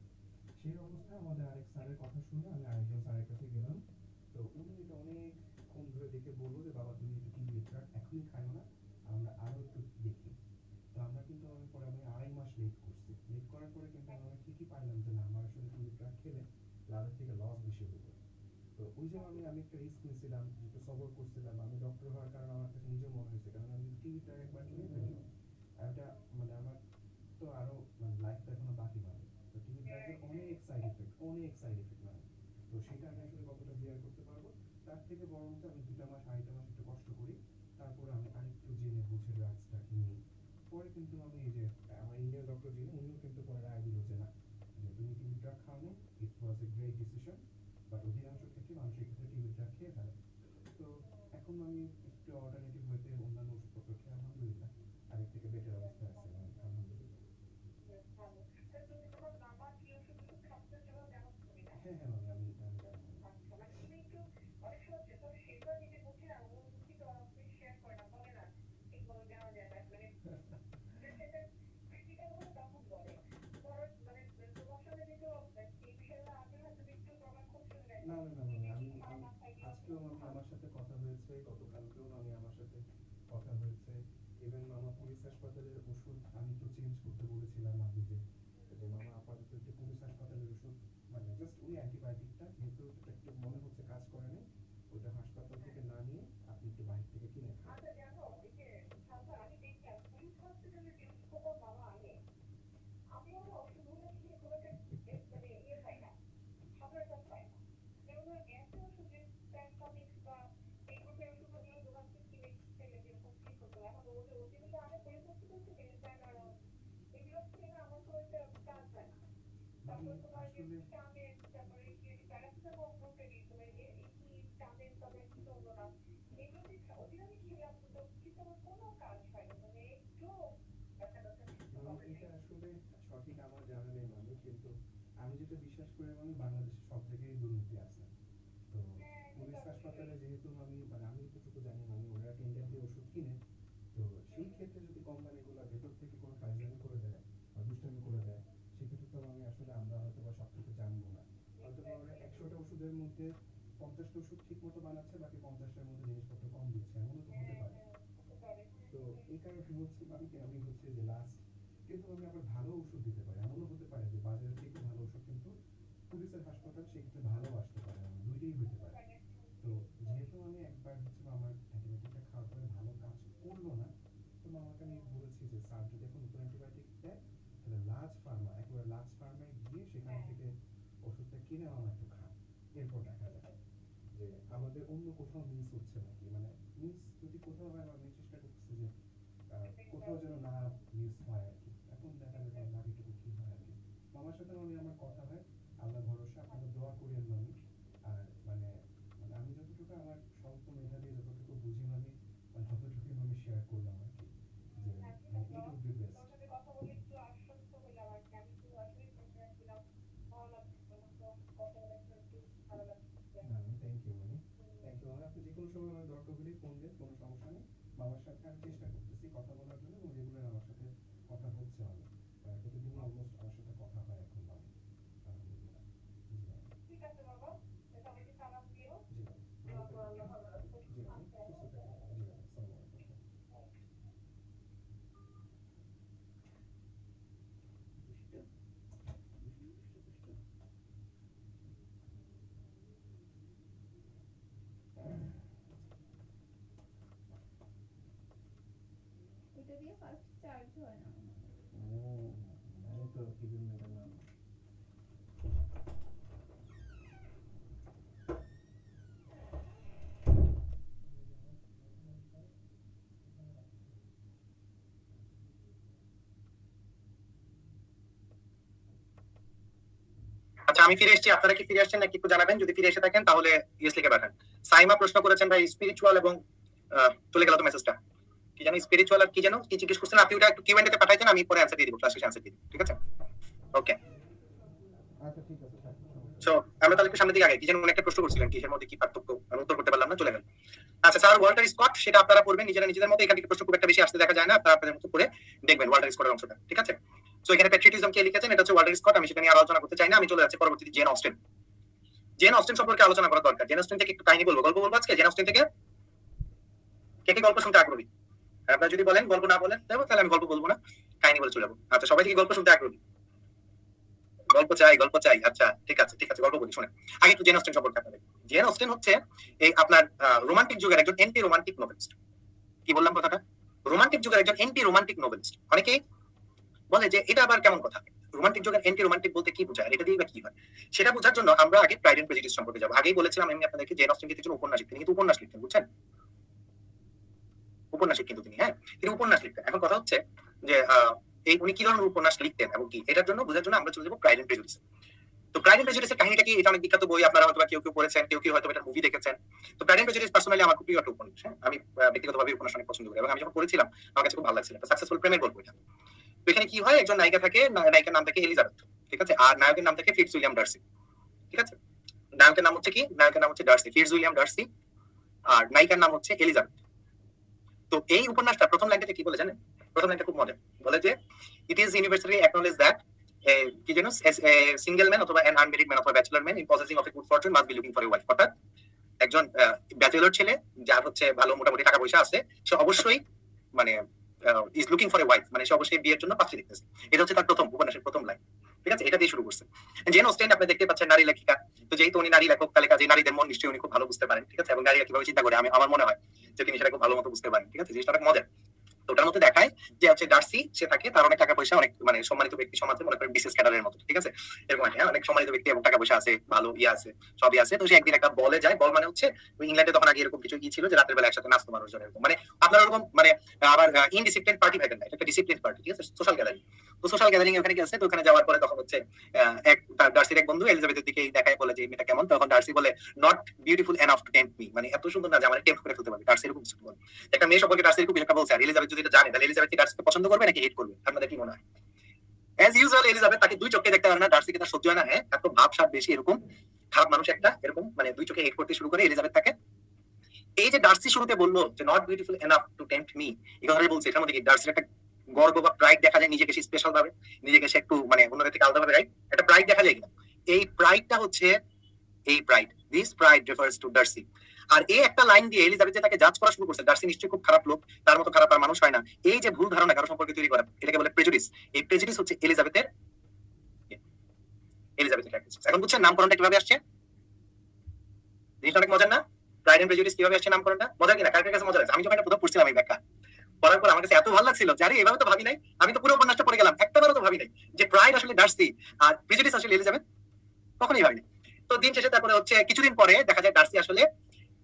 সেই অবস্থায় আমাদের আরেক স্যারের কথা শুনে আমি আরেকজন স্যারের কাছে গেলাম। তো উনি এটা অনেকক্ষণ ধরে দেখে বললো যে বাবা তুমি একটু টিবি ড্রাগ এখনই খাইও না, আমরা আরো একটু দেখি। তো আমরা কিন্তু আমি 2.5 মাস লেট করছি। লেট করার পরে কিন্তু আমি ঠিকই পাইলাম যে না আমার আসলে টিবি ড্রাগ খেলে লাভের থেকে লস বেশি হবে। তো ওই যে আমি একটা রিস্ক নিয়েছিলাম, একটু সবর করছিলাম। আমি ডক্টর হওয়ার কারণে আমার কাছে নিজের মনে হয়েছে, কারণ আমি যদি টিবি ড্রাগ একবার কিনে ফেলি আর এটা মানে আমার তো আরো মানে লাইফটা এখনো বাকি মানে। তো টিবি ড্রাগের অনেক সাইড এফেক্ট মানে। তো সেটা আমি আসলে কতটা বিয়ার করতে পারবো, তার থেকে বরঞ্চ আমি 2 মাস 2.5 মাস একটু কষ্ট করি, তারপরে আমি আরেকটু জেনে বুঝে ড্রাগসটা নিই। পরে কিন্তু আমি এই যে আমার ইন্ডিয়ান ডক্টর যিনি উনিও কিন্তু পরে রায় দিল যে না, যে তুমি টিবি ড্রাগ খাওনি, ইট ওয়াজ এ গ্রেট ডিসিশন। বাট অধিকাংশ ক্ষেত্রে মানুষ এই ক্ষেত্রে টিবি ড্রাগ খেয়ে ফেলে। তো এখন আমি একটু অল্টারনেটিভ হইতে অন্যান্য ওষুধপত্র খেয়ে আলহামদুলিল্লাহ আগের থেকে বেটার অবস্থায় আছি আমি, আলহামদুলিল্লাহ। হ্যাঁ হ্যাঁ মামি, আমি জানি না না না মামি, আমি আজকেও মামি আমার সাথে কথা হয়েছে, গতকালকেও মামি আমার সাথে কথা হয়েছে। ইভেন মামা পুলিশ হাসপাতালের ওষুধ আমি একটু চেঞ্জ করতে বলেছিলাম মামিকে, যে মামা আপাতত একটু পুলিশ হাসপাতালের ওষুধ মানে জাস্ট ওই অ্যান্টিবায়োটিকটা যেহেতু এটা একটু মনে হচ্ছে কাজ করে না, ওটা হাসপাতাল থেকে না নিয়ে আপনি একটু বাইরে থেকে কিনে খান। মামি আসলে মামি এটা আসলে সঠিক আমার জানা নেই মামি, কিন্তু আমি যেটা বিশ্বাস করি মামি বাংলাদেশে সব জায়গায় দুর্নীতি আছে। তো পুলিশ হাসপাতালে যেহেতু মামি মানে আমি যতটুকু জানি মামি ওরা টেন্ডার দিয়ে ওষুধ কিনে, তো সেই ক্ষেত্রে যদি কোম্পানিগুলো ভেতর থেকে কোনো ফাইজলামি করে দেয় বা দুষ্টামি করে দেয়, সেক্ষেত্রে তো আমি আসলে আমরা হয়তো বা সব কিছু জানবো না। হয়তো বা ওরা 100টা ওষুধের মধ্যে 50টা ওষুধ ঠিক মতো বানাচ্ছে, বাকি 50টার মধ্যে জিনিসপত্র কম দিচ্ছে, এমনও তো হতে পারে। তো এই কারণে হচ্ছে আমি হচ্ছে যে লাস্ট, কিন্তু আমি আবার ভালো ওষুধ দিতে পারি, এমনও হতে পারে যে বাজারের থেকে ভালো ওষুধ কিন্তু পুলিশের হাসপাতাল সেক্ষেত্রে ভালো আসতে পারে, আমার দুইটাই হতে পারে। তো যেহেতু আমি একবার হচ্ছে আমার অ্যান্টিবায়োটিকটা খাওয়ার পরে ভালো কাজ করলো না, তো মামাকে আমি বলেছি যে স্যার যদি এখন নতুন অ্যান্টিবায়োটিক দেয় তাহলে একেবারে লার্জ ফার্মায় গিয়ে সেখান থেকে ওষুধটা কিনে মামা একটু খান, এরপর দেখা যাবে যে আমাদের অন্য কোথাও মিস হচ্ছে নাকি। মানে মিস যদি কোথাও হয় আমি চেষ্টা করতেছি যে কোথাও যেন না মিস হয় আর কি। এখন দেখা যাবে বাকিটুকু কি হয় আর কি। মামার সাথে আমি আমার কথা হয়, আল্লাহ ভরসা, আপনারা দোয়া করেন মামি। আর মানে মানে আমি যতটুকু আমার স্বল্প মেধা দিয়ে যতটুকু বুঝি মামি, মানে ততটুকুই আমি শেয়ার করলাম আর কি, যে মানে ইট উড বি বেস্ট। না থ্যাংক ইউ মামি, থ্যাংক ইউ মামি, আপনি যে কোনো সময় আমার দরকার হলেই ফোন দেন, কোনো সমস্যা নেই। মামার সাথে আমি চেষ্টা করতেছি কথা বলার জন্য, এবং রেগুলার আমার সাথে কথা হচ্ছে অনেক, প্রতিদিনই অলমোস্ট আমার সাথে কথা হয় এখন মামা, আলহামদুলিল্লাহ। জি মামা। ঠিক আছে বাবা, সবাইকে সালাম দিও। জি মামা। দোয়া করো আল্লাহ ভালো রাখুক। জি মামা, সুস্থ থাকেন মামা। জি মামা, আসসালামু আলাইকুম। এটা দিয়ে ফাস্ট চার্জ হয় না মনে হয়। আমি তো এই জন্য এটা নাম। আচ্ছা, আমি ফিরে এসেছি। আপনারা কি ফিরে আসছেন নাকি একটু জানাবেন, যদি ফিরে এসে থাকেন তাহলে ইয়েস লিখে পাঠান। সাইমা প্রশ্ন করেছেন ভাই স্পিরিচুয়াল এবং চলে গেল তো মেসেজটা, কি জানি স্পিরিচুয়াল আর কি যেন কি জিজ্ঞেস করছেন আপনি, ওটা একটু কিউএনএ তে পাঠাইতেন, আমি পরে অ্যানসার দিয়ে দিব, ক্লাস শেষে অ্যানসার দিয়ে দিব, ঠিক আছে? ওকে, আচ্ছা ঠিক আছে, থাক। সো আমরা তাহলে একটু সামনের দিকে আগে, কি যেন উনি একটা প্রশ্ন করছিলেন, কিসের মধ্যে কি পার্থক্য, আমি উত্তর করতে পারলাম না, চলে গেল। আচ্ছা স্যার, ওয়াল্টার স্কট সেটা আপনারা পড়বেন নিজেরা নিজেদের মতো, এখান থেকে প্রশ্ন খুব একটা বেশি আসতে দেখা যায় না, আপনারা আপনাদের মতো পড়ে দেখবেন ওয়াল্টার স্কটের অংশটা, ঠিক আছে? সো এখানে প্যাট্রিয়টিজম কে লিখেছেন, এটা হচ্ছে ওয়াল্টার স্কট, আমি সেটা নিয়ে আলোচনা করতে চাই না, আমি চলে যাচ্ছি পরবর্তীতে জেন অস্টেন। জেন অস্টেন সম্পর্কে আলোচনা করা দরকার। জেন অস্টেন থেকে একটু কাহিনী বলবো, গল্প বলবো আজকে জেন অস্টেন থেকে। কে কে গল্প শুনতে আগ্রহী? আপনারা যদি বলেন, গল্প না বলেন তাহলে আমি গল্প বলবো না, কাহিনী বলে চলে যাবো। আচ্ছা, সবাই থেকে গল্প শুনতে আগ্রহী? গল্প চাই, গল্প চাই। আচ্ছা ঠিক আছে, ঠিক আছে, গল্প বলি শুনে। আগে একটু জেন অস্টেন সম্পর্কে আপনাদের। জেন অস্টেন হচ্ছে এই আপনার রোমান্টিক যুগের একজন এন্টি রোমান্টিক নোভেলিস্ট। কি বললাম কথাটা? রোমান্টিক যুগের একজন এন্টি রোমান্টিক নোভেলিস্ট। অনেকেই বলে যে এটা আবার কেমন কথা, রোমান্টিক যুগের এন্টি রোমান্টিক বলতে কি বোঝায়, এটা দিয়ে বা কি হয়, সেটা বোঝার জন্য আমরা আগে প্রাইড এন্ড প্রেজুডিস সম্পর্কে যাবো। আগেই বলেছিলাম আমি আপনাদেরকে, জেন অস্টেন কিন্তু একজন উপন্যাসিক, তিনি কিন্তু উপন্যাস লিখতেন, বুঝছেন? উপন্যাসিক কিন্তু তিনি, হ্যাঁ, তিনি উপন্যাস লিখতেন। এখন কথা হচ্ছে যে এই উনি কি ধরনের উপন্যাস লিখতেন এবং কি, এটার জন্য বোঝার জন্য আমরা চলে যাবো প্রাইড এন্ড প্রেজুডিস। তো প্রাইড এন্ড প্রেজুডিসের কাহিনীটা কি, এটা অনেক বিখ্যাত বই, আপনারা হয়তো কেউ কেউ পড়েছেন, কেউ কেউ হয়তো এটা মুভি দেখেছেন। তো প্রাইড এন্ড প্রেজুডিস পার্সোনালি আমার খুব প্রিয় একটা উপন্যাস, হ্যাঁ, আমি ব্যক্তিগতভাবে উপন্যাস অনেক পছন্দ করি এবং আমি যখন পড়েছিলাম আমার কাছে খুব ভালো লাগছিল, একটা সাকসেসফুল প্রেমের গল্প এটা। তো এখানে কি হয়, একজন নায়িকা থাকে, নায়িকার নাম থাকে এলিজাবেথ, ঠিক আছে, আর নায়কের নাম থাকে ফিটজ উইলিয়াম ডার্সি, ঠিক আছে? নায়কের নাম হচ্ছে কি, নায়কের নাম হচ্ছে ডার্সি, ফিটজ উইলিয়াম ডার্সি, আর নায়িকার নাম হচ্ছে এলিজাবেথ। তো এই উপন্যাসটা প্রথম লাইনটাতে কি বলে জানেন? প্রথম লাইনটা খুব মজার, বলে যে it is universally acknowledge that কি যেন সিঙ্গেল ম্যান অথবা অ্যান আনমেরিড ম্যান অথবা bachelor man in possessing of a good fortune must be looking for a wife. অর্থাৎ একজন ব্যাচেলর ছেলে যার হচ্ছে ভালো মোটামুটি টাকা পয়সা আছে, সে অবশ্যই মানে is looking for a wife, মানে সে অবশ্যই বিয়ের জন্য পাত্রী দেখতেছে। এটা হচ্ছে তার প্রথম উপন্যাসের প্রথম লাইন, ঠিক আছে? এটা দিয়ে শুরু করছে। জেন অস্টেন আপনি দেখতে পাচ্ছেন নারী লেখিকা, তো যেহেতু উনি নারী লেখক তাহলে কাজে নারীদের মন নিশ্চয়ই উনি খুব ভালো বুঝতে পারেন, ঠিক আছে? এবং নারীরা কিভাবে চিন্তা করে, আমার মনে হয় যে তিনি সেটা খুব ভালো মতো বুঝতে পারেন, ঠিক আছে? জিনিসটা অনেক মজার। তো ওটার মধ্যে দেখায় যে হচ্ছে ডার্সি, সে থাকে, তার অনেক টাকা পয়সা, অনেক মানে সম্মানিত ব্যক্তি সমাজে, মনে করেন বিশেষ ক্যাডারের মতো, ঠিক আছে? এরকম একটা, হ্যাঁ, অনেক সম্মানিত ব্যক্তি এবং টাকা পয়সা আছে, ভালো ইয়ে আছে, সবই আছে। তো সে একদিন একটা বলে যায়, বল মানে হচ্ছে ইংল্যান্ডে তখন আগে এরকম কিছু কি ছিল যে রাতের বেলা একসাথে নাচতো মানুষজন, এরকম মানে আপনারা এরকম মানে আবার ইনডিসিপ্লিন পার্টি পাইবেন না, এটা একটা ডিসিপ্লিন পার্টি, ঠিক আছে? Social gathering. তো সোশ্যাল গ্যাদারিং ওখানে গেছে, তো ওখানে যাওয়ার পরে তখন হচ্ছে এক ডার্সির এক বন্ধু এলিজাবেথের দিকে দেখায়, বলে যে এই মেয়েটা কেমন, তখন ডার্সি বলে not beautiful enough to tempt me, মানে এত সুন্দর না যে আমার টেম্প করে ফেলতে পারবে। ডার্সি এরকম কিছু বলে। একটা মেয়ে সম্পর্কে ডার্সি এরকম একটা বলছে, আর এলিজাবেথ যদি এটা জানে তাহলে এলিজাবেথ কি ডার্সিকে পছন্দ করবে নাকি হেট করবে, আপনাদের কি মনে হয়? অ্যাজ ইউজুয়াল এলিজাবেথ তাকে দুই চোখে দেখতে পারে না, ডার্সিকে তার সহ্য হয় না, হ্যাঁ, এত ভাব সাব বেশি, এরকম খারাপ মানুষ একটা, এরকম মানে দুই চোখে হেট করতে শুরু করে এলিজাবেথ তাকে। এই যে ডার্সি শুরুতে বললো যে not beautiful enough two tempt me, এই কথাটা বলছে, এটার মধ্যে কি ডার্সির একটা গর্ব বা প্রাইড দেখা যায়, নিজেকে স্পেশাল ভাবে, নিজেকে সে একটু মানে অন্যদের থেকে আলাদা ভাবে, রাইট? একটা প্রাইড দেখা যায় কিনা? এই প্রাইডটা হচ্ছে এই pride, this pride refers to Darcy. আর এই একটা লাইন দিয়ে এলিজাবেথ যে তাকে জাজ করা শুরু করছে, ডার্সি নিশ্চয়ই খুব খারাপ লোক, তার মতো খারাপ আর মানুষ হয় না, এই যে ভুল ধারণা কারো সম্পর্কে তৈরি করা, এটাকে বলে প্রেজুডিস। এই প্রেজুডিস হচ্ছে এলিজাবেথের এখন বুঝছেন নামকরণটা কিভাবে আসছে? জিনিসটা অনেক মজার না? প্রাইড এন্ড প্রেজুডিস কিভাবে আসছে নামকরণটা, মজার কিনা? কার কাছে মজা লাগছে? আমি যখন এটা প্রথম পড়ছিলাম এই ব্যাখ্যা পড়ার পর আমার কাছে এত ভালো লাগছিল যে আরে এভাবে তো ভাবি নাই, আমি তো পুরো উপন্যাসটা পড়ে গেলাম, একটাবারও তো ভাবি নাই যে প্রাইড আসলে ডার্সি আর প্রেজুডিস আসলে এলিজাবেথ, কখনোই ভাবিনি। তো দিন শেষে তারপরে হচ্ছে কিছুদিন পরে দেখা যায় ডার্সি আসলে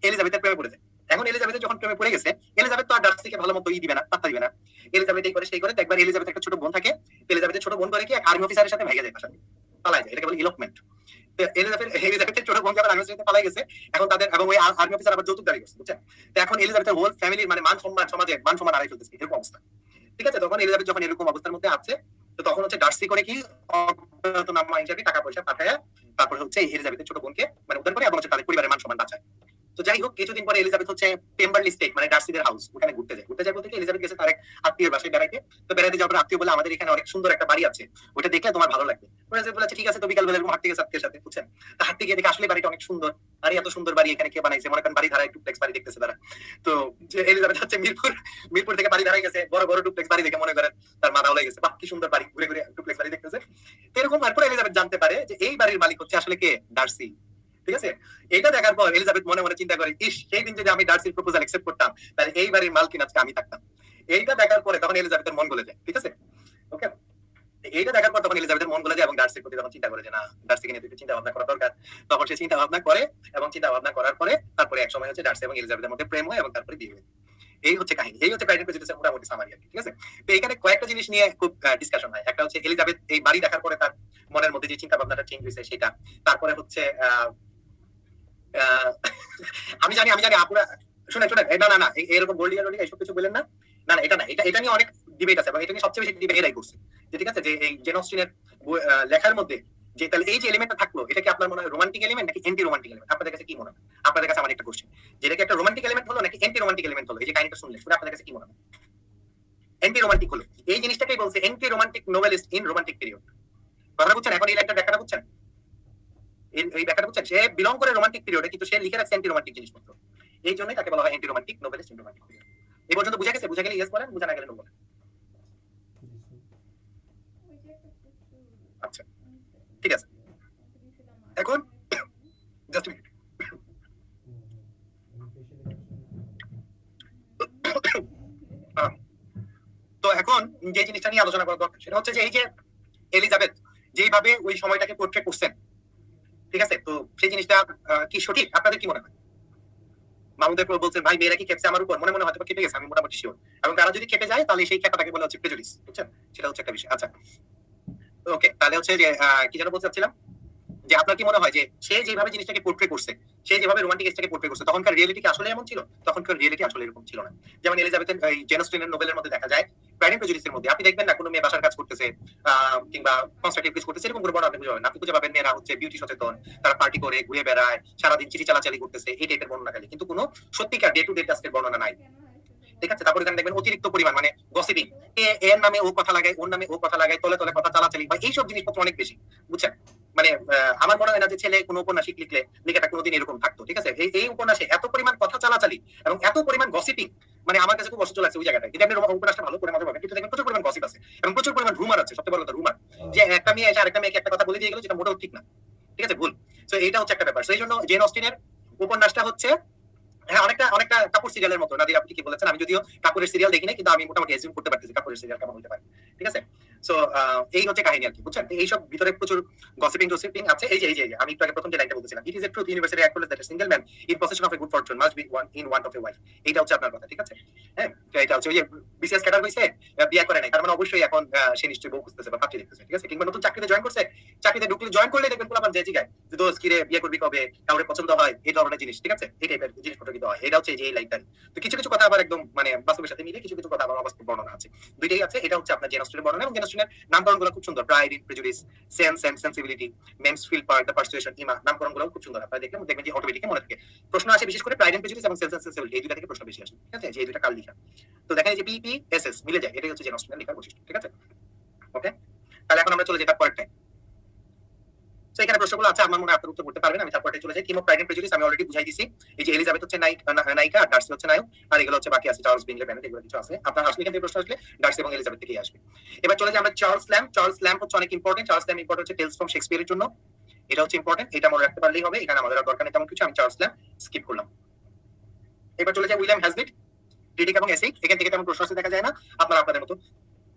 এলিজাবেথের প্রেমে পড়ে যায়। এখন এলিজাবেথের যখন প্রেমে পড়ে গেছে, এলিজাবেথ তো আর ডার্সিকে ভালো মতো দিবে না, পাত্তা দিবে না। এলিজাবেথ এই করে সেই করে, একবার এলিজাবেথ একটা ছোট বোন থাকে, এলিজাবেথের ছোট বোন করে কি এক আর্মি অফিসারের সাথে ভেগে যায়, পাশাপাশি পালায় যায়, এটাকে বলে ইলোপমেন্ট। এলিজাবেথের ছোট বোন আবার আর্মি অফিসারে পালাই গেছে, এখন তাদের এবং ওই আর্মি অফিসার আবার যৌতুক দাবি করছে, বুঝছেন? তো এখন এলিজাবেথের হোল ফ্যামিলির মানে মান সম্মান, সমাজে মান সম্মান হারাই ফেলতেছে, এরকম অবস্থা, ঠিক আছে? তখন এলিজাবেথ যখন এরকম অবস্থার মধ্যে আছে, তো তখন হচ্ছে ডার্সি করে কি অজ্ঞাতনামা হিসেবে টাকা পয়সা পাঠায়, তারপরে হচ্ছে এলিজাবেথের ছোট বোনকে মানে উদ্ধার করে এবং হচ্ছে তাদের পরিবারের মান সম্মান বাঁচায়। তো তো যাই হোক, কিছুদিন পরে এলিজাবেথ হচ্ছে পেম্বারলি স্টেট মানে ডার্সিদের হাউস, ওখানে ঘুরতে যায় বলতে কি এলিজাবেথ গেছে তার এক আত্মীয়ের বাসায় বেড়াইতে। তো বেড়াইতে যাওয়ার পর আত্মীয় বলে আমাদের এখানে অনেক সুন্দর একটা বাড়ি আছে, ওটা দেখলে তোমার ভালো লাগবে। এলিজাবেথ বলেছে ঠিক আছে। তো বিকাল বেলা এরকম হাঁটতে গেছে আত্মীয়ের সাথে, বুঝছেন। তো হাঁটতে গিয়ে দেখে আসলে বাড়িটা অনেক সুন্দর। আরে এত সুন্দর বাড়ি এখানে কে বানাইছে, মনে করেন বাড়ি ধারায় ডুপ্লেক্স বাড়ি দেখতেছে তারা। তো যে এলিজাবেথ হচ্ছে মিরপুর থেকে বাড়ি ধারায় গেছে, বড় বড় ডুপ্লেক্স বাড়ি দেখে মনে করেন তার মাথা হয়ে গেছে, বাহ কি সুন্দর বাড়ি, ঘুরে ঘুরে ডুপ্লেক্স বাড়ি দেখতেছে। এরকম তারপর এলিজাবেথ জানতে পারে যে এই বাড়ির মালিক হচ্ছে আসলে কে, ডার্সি। ঠিক আছে, এটা দেখার পর এলিজাবেথ মনে মনে চিন্তা করে, ইস সেই দিন যদি আমি ডার্সির প্রপোজাল অ্যাকসেপ্ট করতাম তাহলে এই বাড়ির মালকিন আজকে আমি থাকতাম। এইটা দেখার পরে তখন এলিজাবেথের মন গলে যায়। ঠিক আছে, ওকে। এইটা দেখার পর তখন এলিজাবেথের মন গলে যায় এবং ডার্সির প্রতি তখন চিন্তা করে যে না, ডার্সিকে নিয়ে চিন্তা ভাবনা করা দরকার। তখন সে চিন্তা ভাবনা করে এবং চিন্তা ভাবনা করার পরে তারপরে এক সময় হচ্ছে ডার্সি এবং এলিজাবেথের মধ্যে প্রেম হয় এবং তারপরে বিয়ে হয়। এই হচ্ছে কাহিনী, এই হচ্ছে প্রাইড এন্ড প্রেজুডিসের মোটামুটি সামারি আর কি। ঠিক আছে, তো এখানে কয়েকটা জিনিস নিয়ে খুব ডিসকাশন হয়। একটা হচ্ছে এলিজাবেথ এই বাড়ি দেখার পরে তার মনের মধ্যে যে চিন্তা ভাবনাটা চেঞ্জ হয়েছে সেটা। তারপরে হচ্ছে আমি জানি আপনারা শুনে না এরকম গোল্ডিয়া এইসব কিছু বলেন না। না এটা না, এটা নিয়ে অনেক ডিবেট আছে এবং এটা নিয়ে সবচেয়ে বেশি ডিবেট এরাই করছে যে ঠিক আছে যে এই জেন অস্টিনের লেখার মধ্যে যে তাহলে এই যে এলিমেন্টটা থাকলো এটা কি আপনার মনে হয় রোমান্টিক এলিমেন্ট নাকি এন্টি রোমান্টিক এলিমেন্ট? আপনাদের কাছে কি মনে হয়? আপনাদের কাছে আমার একটা কোশ্চেন, যেটা কি একটা রোমান্টিক এলিমেন্ট হলো নাকি এন্টি রোমান্টিক এলিমেন্ট হলো? এই যে কাহিনীটা শুনলে শুনে আপনাদের কাছে কি মনে হয়? এন্টি রোমান্টিক হলো। এই জিনিসটাকেই বলছে anti romantic novelist in romantic period. কথা বুঝছেন? এখন এই লাইনটা ব্যাখ্যাটা বুঝছেন? এই ব্যাখ্যাটা বুঝছেন? সে বিলং করে রোমান্টিক পিরিয়ডে কিন্তু সে লিখে রাখছে এন্টি রোমান্টিক জিনিসপত্র, এই জন্যই তাকে বলা হয় anti romantic novelist in romantic period. এই পর্যন্ত বুঝা গেছে? বুঝা গেলে ইয়েস বলেন, বুঝা না গেলে নো বলেন। আচ্ছা ঠিক আছে, এখন জাস্ট তো এখন যে জিনিসটা নিয়ে আলোচনা করা দরকার সেটা হচ্ছে যে এই যে এলিজাবেথ যেইভাবে ওই সময়টাকে পোর্ট্রে করছেন, ঠিক আছে, তো সেই জিনিসটা কি সঠিক? আপনাদের কি মনে হয়? মামুদের বলছেন ভাই মেয়েরা কি খেপছে আমার উপর, মনে হয়তো কেটে গেছে, আমি মোটামুটি শিওর। এবং তারা যদি কেটে যায় তাহলে সেই খেপাটাকে বলা হচ্ছে প্রেজুডিস, বুঝছেন? সেটা হচ্ছে একটা বিষয়। আচ্ছা ওকে, তাহলে হচ্ছে যে কি যেন বলতে চাচ্ছিলাম, যে আপনার কি মনে হয় যে সে যেভাবে জিনিসটাকে পোর্ট্রে করছে, সে যেভাবে রোমান্টিক এজটাকে পোর্ট্রে করছে, তখনকার রিয়েলিটি কি আসলে এমন ছিল? তখনকার রিয়েলিটি আসলে এরকম ছিল না। যেমন এলিজাবেথের এই জেন অস্টিনের নোবেলের মধ্যে দেখা যায়, প্রাইড এন্ড প্রেজুডিসের মধ্যে আপনি দেখবেন না কোনো মেয়ে বাসার কাজ করতেছে কিংবা কনস্ট্রাকটিভ কাজ করতেছে, এরকম করে বড় আপনি বুঝে পাবেন। আপনি খুঁজে পাবেন মেয়েরা হচ্ছে বিউটি সচেতন, তারা পার্টি করে ঘুরে বেড়ায়, সারাদিন চিঠি চালাচালি করতেছে, এই টাইপের বর্ণনা খালি, কিন্তু কোনো সত্যিকার ডে টু ডে টাস্কের বর্ণনা নাই। ঠিক আছে, তারপরে এখানে দেখবেন অতিরিক্ত পরিমাণ মানে গসিপিং, এর নামে ও কথা লাগায়, ওর নামে ও কথা লাগায়, তলে তলে কথা চালাচালি বা এইসব জিনিসপত্র অনেক বেশি, বুঝছেন? মানে আমার মনে হয় না যে ছেলে কোনো উপন্যাসিক লিখলে লেখাটা কোনোদিন এরকম থাকতো। ঠিক আছে, এই উপন্যাসে এত পরিমাণ কথা চালাচালি এবং এত পরিমাণ গসিপিং, মানে আমার কাছে খুব কষ্ট লাগছে ওই জায়গাটা। যদি আপনি উপন্যাসটা ভালো করে মজা পাবেন, কিন্তু দেখবেন প্রচুর পরিমাণ গসিপ আছে এবং প্রচুর পরিমাণ রুমার আছে। সবচেয়ে বড় কথা রুমার, যে একটা মেয়ে এসে আরেকটা মেয়েকে একটা কথা বলে দিয়ে গেল যেটা মোটেও ঠিক না। ঠিক আছে, ভুল। তো এইটা হচ্ছে একটা ব্যাপার। সেই জন্য জেন অস্টিনের উপন্যাসটা হচ্ছে হ্যাঁ অনেকটা কাপুর সিরিয়ালের মতো। নাদির আপনি কি বলেছেন? আমি যদিও কাপুরের সিরিয়াল দেখি না, কিন্তু আমি মোটামুটি এজিউম করতে পারতেছি কাপুরের সিরিয়াল কেমন হতে পারে। ঠিক আছে, সো এই হচ্ছে কাহিনী আর কি, বুঝছেন? এইসব ভিতরে প্রচুর গসিপিং আছে। এই যে আমি একটু আগে প্রথম যে লাইনটা বলছিলাম, ইট is A truth universally acknowledge that a single man in possession of a good fortune must B one in want of a wife. এইটা হচ্ছে আপনার কথা। ঠিক আছে, হ্যাঁ এটা হচ্ছে ওই যে বিসিএস ক্যাডার হইছে, বিয়ে করে নাই, তার মানে অবশ্যই এখন সে নিশ্চয়ই বউ খুঁজতেছে বা পাত্রী দেখতেছে। ঠিক আছে, কিংবা নতুন চাকরিতে জয়েন করছে, চাকরিতে ঢুকলে জয়েন করলে দেখবেন পোলাপান যে জিগায় যে দোস্ত কিরে বিয়ে করবি কবে, কাউরে পছন্দ হয়, এই ধরনের জিনিস। ঠিক আছে, এই টাইপের জিনিসপত্র কিন্তু হয়। এটা হচ্ছে এই লাইনটা। তো কিছু কিছু কথা আবার একদম মানে বাস্তবের সাথে মিলে, কিছু কিছু কথা আবার অবাস্তব বর্ণনা আছে, দুইটাই আছে। এটা হচ্ছে আপনার জেন অস্টিনের বর্ণনা এবং জেন অস্টিনের নামকরণগুলো খুব সুন্দর। Pride and Prejudice, Sense and Sensibility, Mansfield Park, the Persuasion, Emma, নামকরণগুলো খুব সুন্দর। আপনারা দেখবেন যে অটোমেটিক মনে থাকে। প্রশ্ন আসে বিশেষ করে প্রাইড এন্ড প্রেজুডিস এবং সেন্স এন্ড সেন্সিবিলিটি, এই দুইটা থেকে প্রশ্ন বেশি আসে। ঠিক আছে, যে এই দুইটা কাল লিখা। তো দেখেন যে পিপিএসএস মিলে যায়, এটাই হচ্ছে জেন অস্টিনের লেখার বৈশিষ্ট্য। ঠিক আছে, ওকে। তাহলে এখন আমরা চলে যাই তার পরেরটায়। তো এখানে প্রশ্নগুলো আছে, আমার মনে হয় আপনারা উত্তর করতে পারবেন। আমি তারপরে চলে যাই। Theme of pride and prejudice আমি অলরেডি বুঝাই দিছি। এই যে এলিজাবেথ হচ্ছে নায়িকা, ডার্সি হচ্ছে নায়ক, আর এগুলো হচ্ছে বাকি আছে চার্লস বিংলে বেনেট, এগুলো কিছু আছে। আপনার আসলে এখান থেকে প্রশ্ন আসলে ডার্সি এবং এলিজাবেথ থেকেই আসবে। এবার চলে যাই আমরা চার্লস ল্যাম্প হচ্ছে অনেক ইম্পর্টেন্ট। চার্লস ল্যাম্প ইম্পর্টেন্ট হচ্ছে টেলস ফ্রম শেক্সপিয়ারের জন্য, এটা হচ্ছে ইম্পর্টেন্ট, এটা মনে রাখতে পারলেই হবে। এখানে আমাদের আর দরকার নেই তেমন কিছু, আমি চার্লস ল্যাম্প স্কিপ করলাম। এবার চলে যাই উইলিয়াম হ্যাজলিট, ক্রিটিক এবং এসিক। এখান থেকে তেমন প্রশ্ন আসতে দেখা যায় না, আপনারা আপনাদের মতো